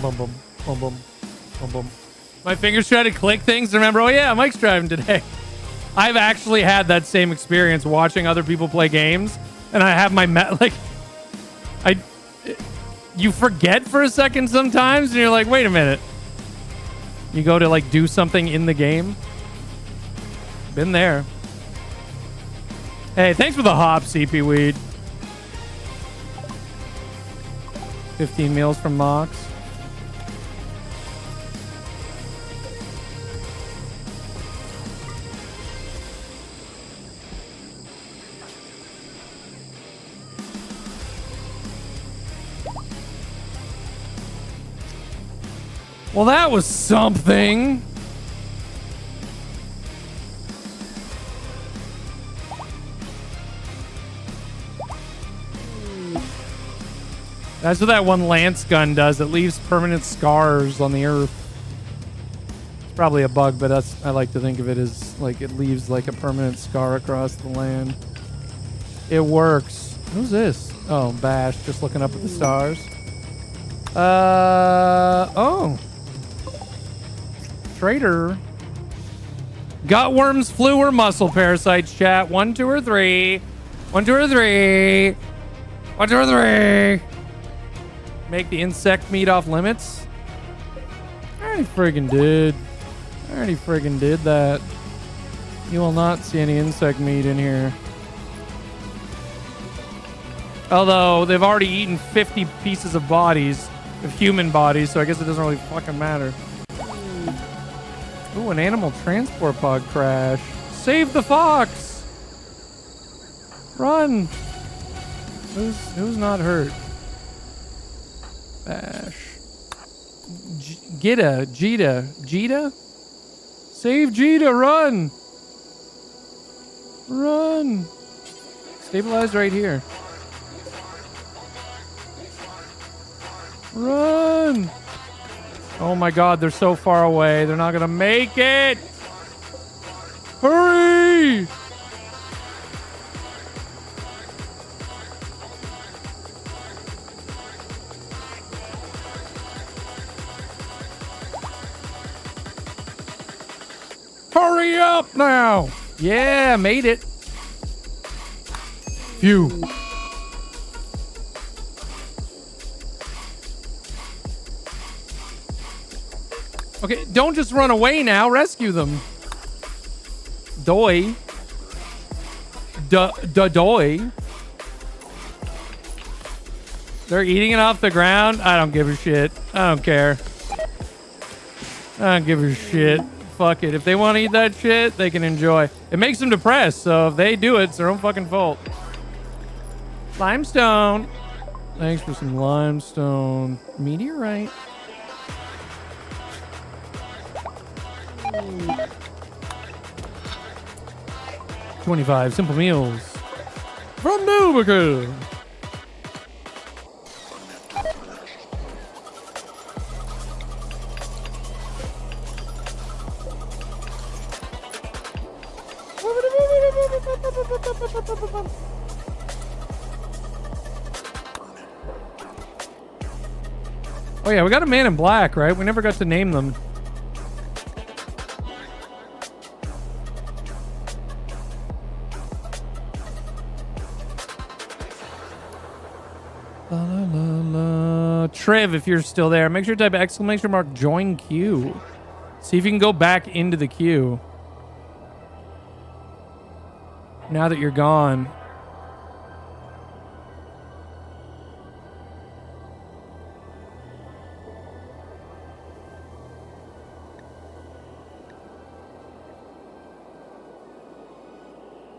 Bum, bum, bum, bum, bum, bum. My fingers try to click things. Remember, oh yeah, Mike's driving today. I've actually had that same experience watching other people play games, and I have my you forget for a second sometimes, and you're like, wait a minute. You go to like do something in the game. Been there. Hey, thanks for the hop, CP Weed. 15 meals from Mox. Well, that was something. That's what that one lance gun does. It leaves permanent scars on the earth. It's probably a bug, but I like to think of it as like it leaves like a permanent scar across the land. It works. Who's this? Oh, Bash, just looking up at the stars. Oh. Trader. Gutworms, flu, or muscle parasites, chat. 1, 2, or 3. 1, 2, or 3. 1, 2, or 3. Make the insect meat off limits? I already friggin' did that. You will not see any insect meat in here. Although, they've already eaten 50 pieces of bodies, of human bodies, so I guess it doesn't really fucking matter. Ooh, an animal transport pod crash. Save the fox! Run! Who's not hurt? Bash. Jita? Save Jita, run! Run! Stabilize right here. Run! Oh my god, they're so far away. They're not gonna make it! Hurry! Hurry up now! Yeah, made it. Phew. Okay, don't just run away now. Rescue them. Doy. Doy. They're eating it off the ground. I don't give a shit. I don't care. I don't give a shit. Fuck it. If they want to eat that shit, they can enjoy. It makes them depressed, so if they do it, it's their own fucking fault. Limestone. Thanks for some limestone. Meteorite. $25 simple meals from Nubica. Oh yeah, we got a man in black, right? We never got to name them. La, la, la, la. Triv, if you're still there, make sure to type exclamation mark join queue. See if you can go back into the queue. Now that you're gone.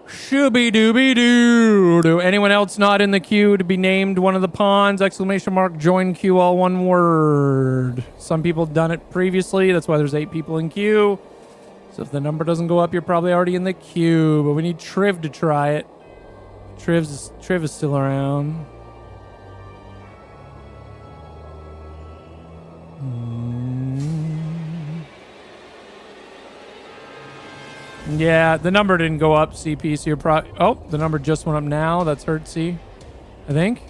Shooby dooby doo. Anyone else not in the queue to be named one of the pawns? Exclamation mark join queue, all one word. Some people have done it previously. That's why there's 8 people in queue. So if the number doesn't go up, you're probably already in the queue. But we need Triv to try it. Triv is still around. Yeah, the number didn't go up, CP, so you're probably... Oh, the number just went up now. That's Hertzy, I think.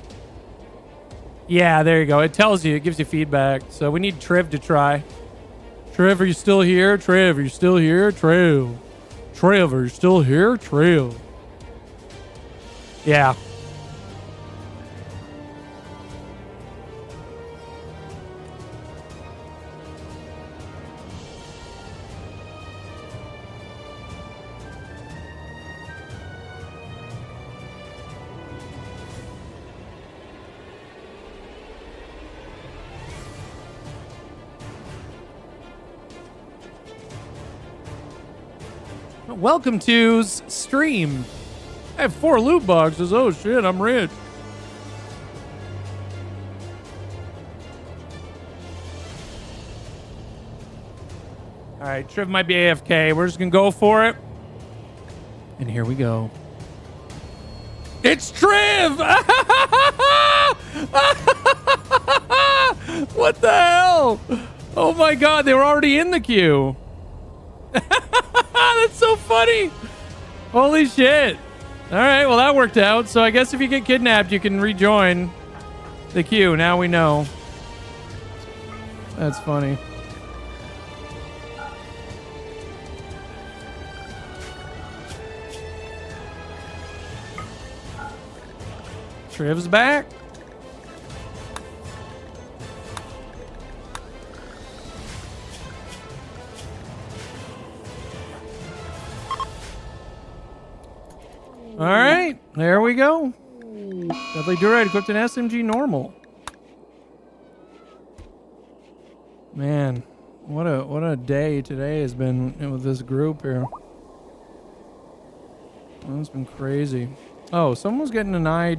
Yeah, there you go. It tells you. It gives you feedback. So we need Triv to try. Triv, are you still here? Triv, are you still here? Triv. Triv, are you still here? Triv. Yeah. Welcome to's stream. I have 4 loot boxes. Oh shit, I'm rich. All right, Triv might be AFK. We're just gonna go for it. And here we go. It's Triv! What the hell? Oh my god, they were already in the queue. That's so funny. Holy shit. All right, well, that worked out. So I guess if you get kidnapped, you can rejoin the queue. Now we know. That's funny. Triv's back. All right, there we go. Deadly Durite equipped an SMG normal. Man, what a day today has been with this group here. Well, it's been crazy. Oh, someone's getting an eye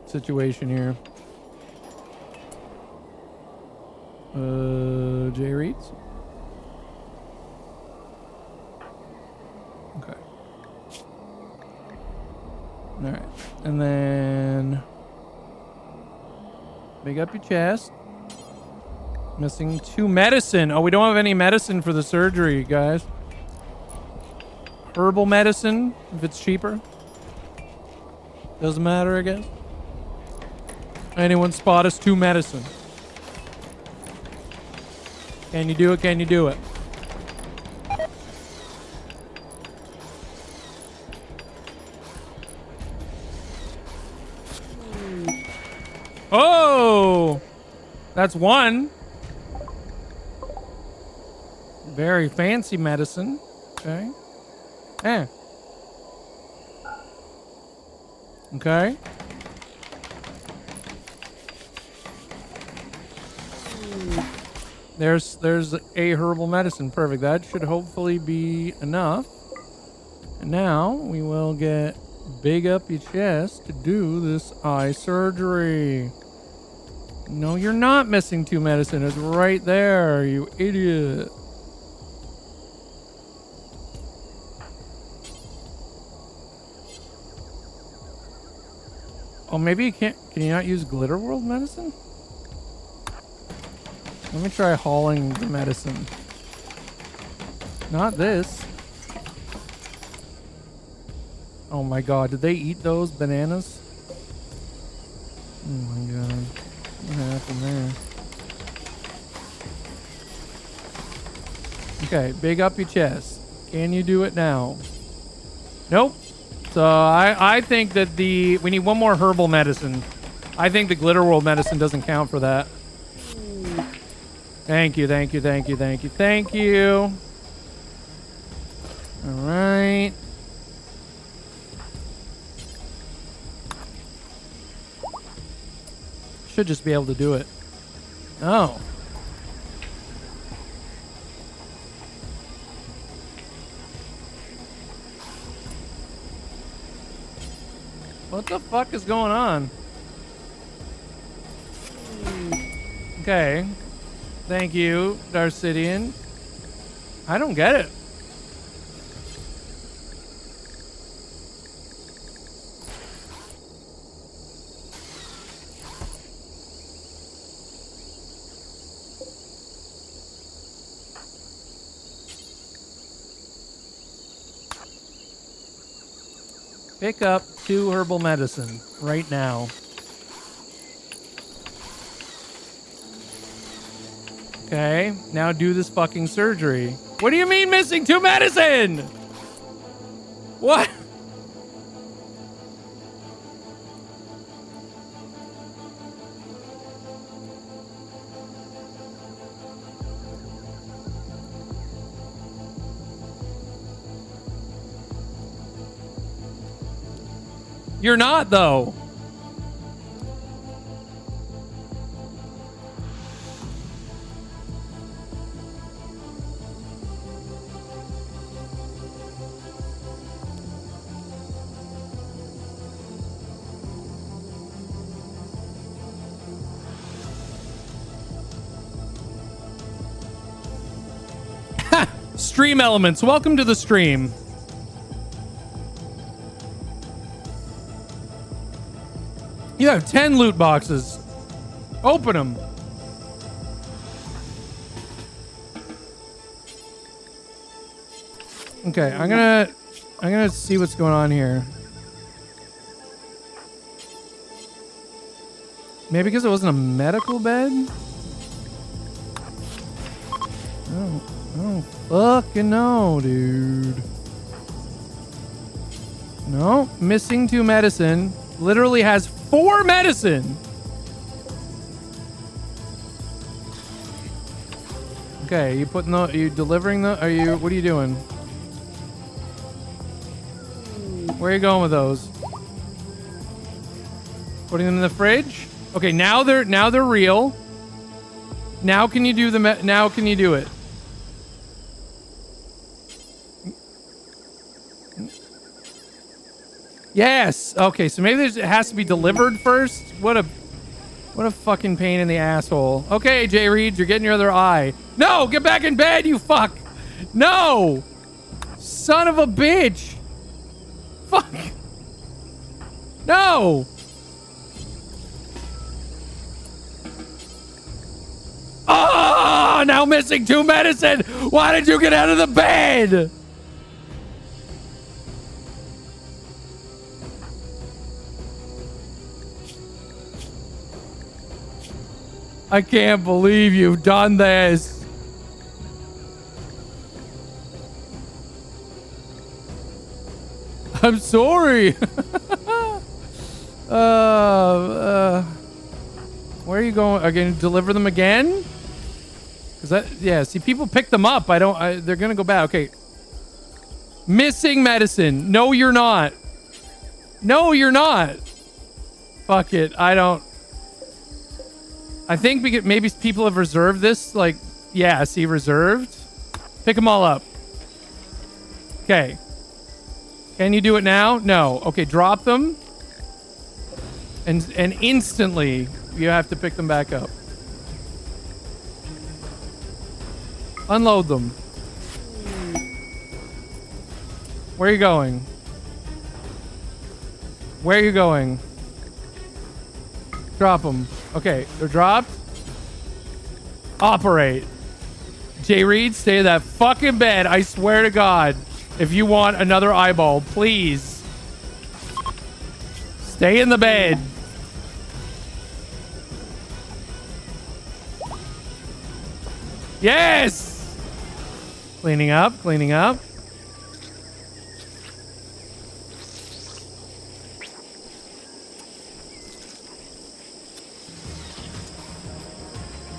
situation here. Jay Reeds. All right. And then big up your chest. Missing 2 medicine. Oh, we don't have any medicine for the surgery, guys. Herbal medicine, if it's cheaper. Doesn't matter, I guess. Anyone spot us 2 medicine? Can you do it? Can you do it? Oh! That's 1. Very fancy medicine. Okay. Eh. Okay. There's a herbal medicine. Perfect. That should hopefully be enough. And now we will get big up your chest to do this eye surgery. No, you're not missing 2 medicine. It's right there, you idiot. Oh, maybe you can't. Can you not use Glitter World medicine? Let me try hauling the medicine. Not this. Oh my god, did they eat those bananas? Oh my god. What happened there? Okay, big up your chest. Can you do it now? Nope. So I think that we need 1 more herbal medicine. I think the Glitter World medicine doesn't count for that. Thank you, thank you, thank you, thank you, thank you. All right. Should just be able to do it. Oh. What the fuck is going on? Okay. Thank you, Darcidian. I don't get it. Pick up 2 herbal medicine right now. Okay, now do this fucking surgery. What do you mean missing 2 medicine? What? You're not, though. Stream elements, welcome to the stream. You have 10 loot boxes. Open them. Okay, I'm gonna see what's going on here. Maybe because it wasn't a medical bed? I don't fucking know, dude. No, missing 2 medicine. Literally has 4 medicine. Okay, you putting the, are you delivering the, what are you doing? Where are you going with those? Putting them in the fridge? Okay, now they're real. Now can you do now can you do it? Yes. Okay, so maybe it has to be delivered first. What a fucking pain in the asshole. Okay, Jay Reed, you're getting your other eye. No, get back in bed, you fuck. No. Son of a bitch. Fuck. No! Oh, now missing 2 medicine! Why did you get out of the bed? I can't believe you've done this. I'm sorry. Where are you going? Are you going to deliver them again? Yeah, see, people pick them up. They're going to go back. Okay. Missing medicine. No, you're not. No, you're not. Fuck it. I think maybe people have reserved this. Like, yeah, see, reserved. Pick them all up. Okay. Can you do it now? No. Okay, drop them. And instantly, you have to pick them back up. Unload them. Where are you going? Where are you going? Drop them. Okay, they're dropped. Operate. Jay Reed, stay in that fucking bed. I swear to God. If you want another eyeball, please. Stay in the bed. Yes! Cleaning up, cleaning up.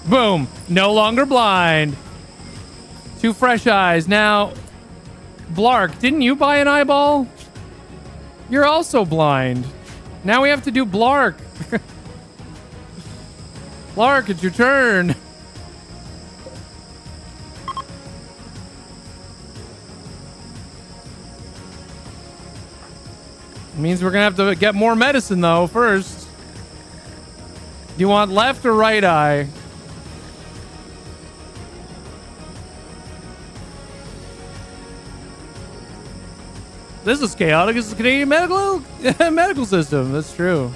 Boom. No longer blind. 2 fresh eyes. Now, Blark, didn't you buy an eyeball? You're also blind. Now we have to do Blark. Blark, it's your turn. Means we're gonna have to get more medicine though first. Do you want left or right eye? This is chaotic. This is the Canadian medical system. That's true.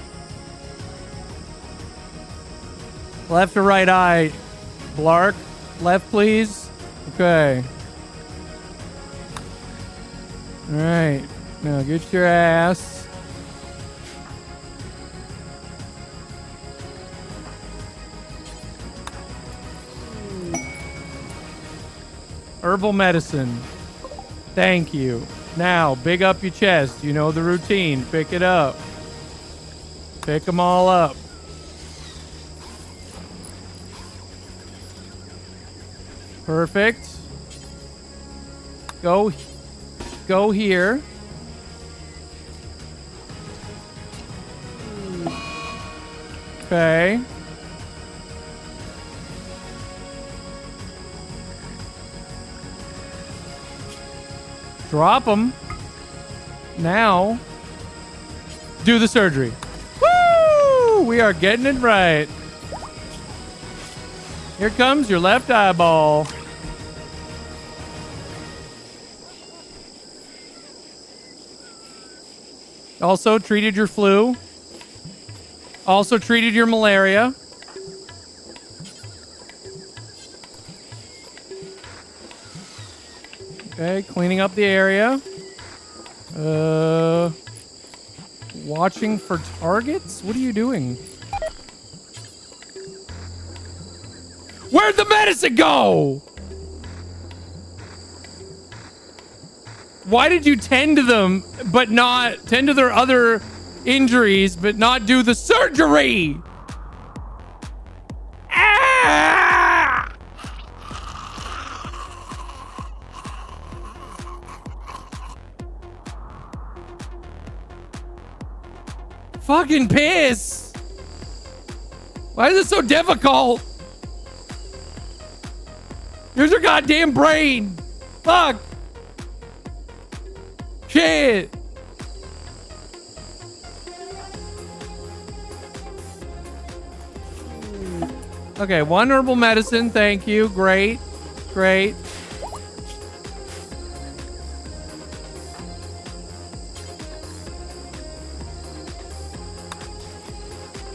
Left or right eye? Blark. Left, please. Okay. All right. Now get your ass. Herbal medicine. Thank you. Now, big up your chest. You know the routine. Pick it up. Pick them all up. Perfect. Go here. Okay. Drop them. Now, do the surgery. Woo! We are getting it right. Here comes your left eyeball. Also treated your flu. Also treated your malaria. Okay, cleaning up the area. Watching for targets? What are you doing? Where'd the medicine go? Why did you tend to them, but not tend to their other injuries, but not do the surgery? Ah! Fucking piss. Why is it so difficult? Use your goddamn brain. Fuck. Shit. Okay, 1 herbal medicine. Thank you. Great. Great.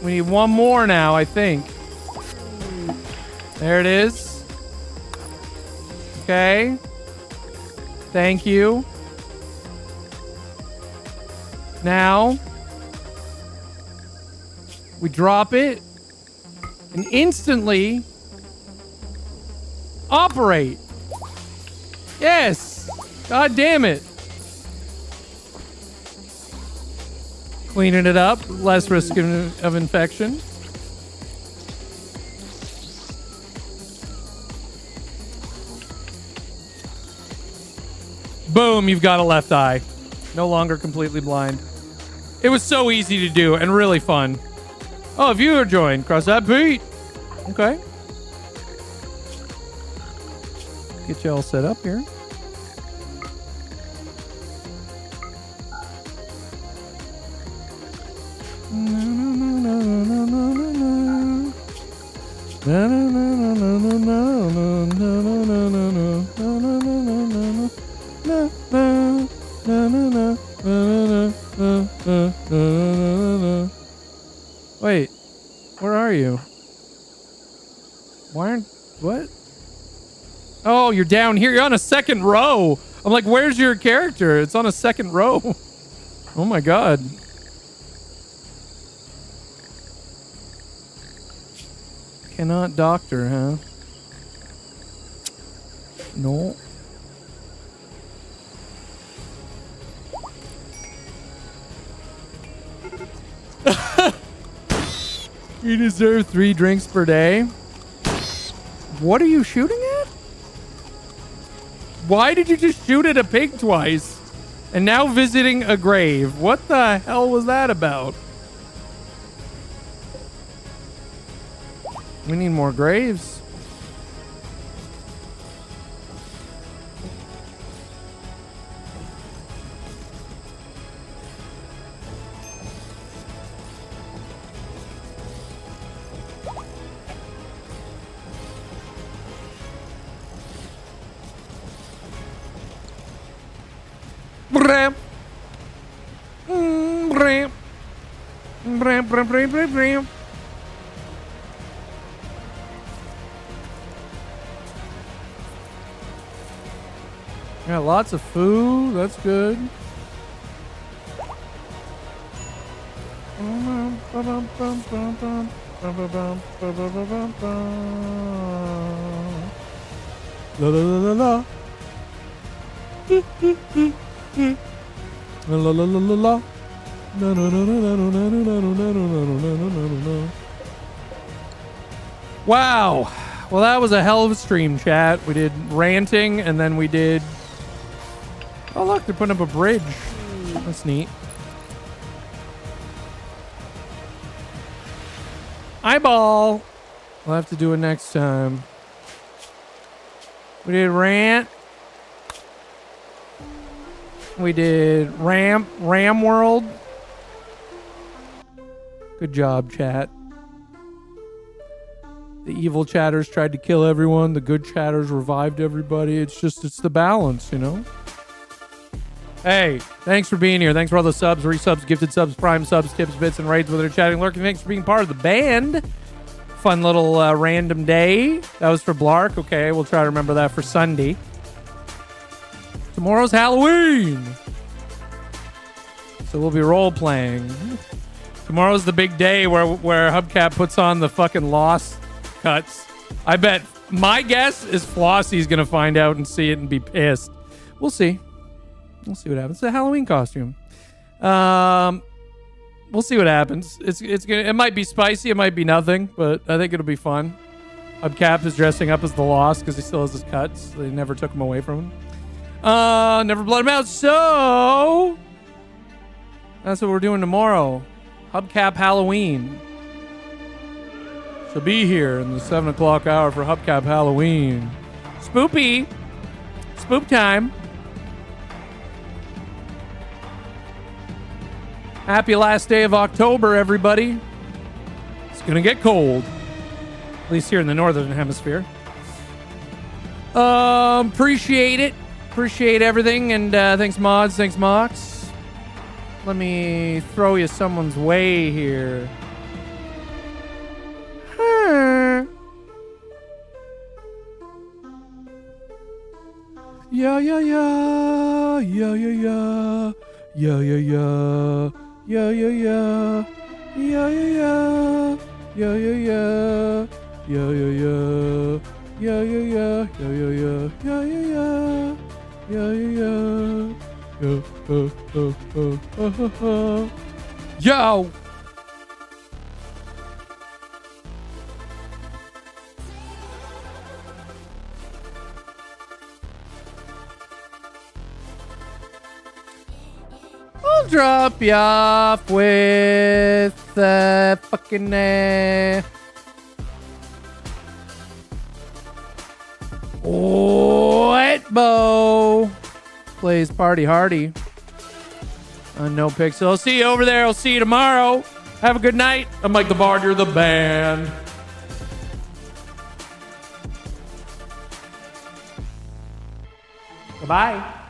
We need one more now, I think. There it is. Okay. Thank you. Now, we drop it and instantly operate. Yes. God damn it. Cleaning it up, less risk of infection. Boom, you've got a left eye. No longer completely blind. It was so easy to do and really fun. Oh, viewer joined. Cross that Pete. Okay. Get you all set up here. Wait, where are you? Why aren't... What? Oh, you're down here. You're on a second row. I'm like, where's your character? It's on a second row. Oh my god. Cannot doctor, huh? No. You deserve 3 drinks per day. What are you shooting at? Why did you just shoot at a pig twice? And now visiting a grave. What the hell was that about? We need more graves. Bram. Bram. Bram, bram, bram, bram, bram. Got lots of food. That's good. La la la la la. La la la la la la. No no no no no no no no no no no no no. Wow. Well, that was a hell of a stream, chat. We did ranting, and then we did... Oh, look, they're putting up a bridge. That's neat. Eyeball. We'll have to do it next time. We did rant. We did Ram World. Good job, chat. The evil chatters tried to kill everyone. The good chatters revived everybody. It's the balance, you know? Hey, thanks for being here. Thanks for all the subs, resubs, gifted subs, prime subs, tips, bits, and raids, whether they're chatting, lurking. Thanks for being part of the band. Fun little random day. That was for Blark. Okay, we'll try to remember that for Sunday. Tomorrow's Halloween. So we'll be role-playing. Tomorrow's the big day where Hubcap puts on the fucking Lost cuts. I bet my guess is Flossie's gonna find out and see it and be pissed. We'll see. We'll see what happens. It's a Halloween costume. We'll see what happens. It might be spicy, it might be nothing, but I think it'll be fun. Hubcap is dressing up as the Lost because he still has his cuts. They never took him away from him. Never blot him out. So that's what we're doing tomorrow. Hubcap Halloween. So be here in the 7 o'clock hour for Hubcap Halloween. Spoopy. Spoop time. Happy last day of October, everybody. It's gonna get cold. At least here in the northern hemisphere. Appreciate it. Appreciate everything. And thanks, mods. Thanks, Mox. Let me throw you someone's way here. Yeah, yeah, yeah. Yeah, yeah, yeah. Yeah, yeah, yeah. Yeah, yeah, yeah. Yeah, yeah, yeah. Yeah, yeah, yeah. Yeah, yeah, yeah. Yeah, yeah, yeah. Yeah, yeah, yeah. Yeah, yeah, yeah. Yeah, yeah, yeah. Yo! I'll drop you off with fucking White Bow plays Party Hardy on No Pixel. I'll see you over there. I'll see you tomorrow. Have a good night. I'm Mike the Bard. You're the band. Goodbye.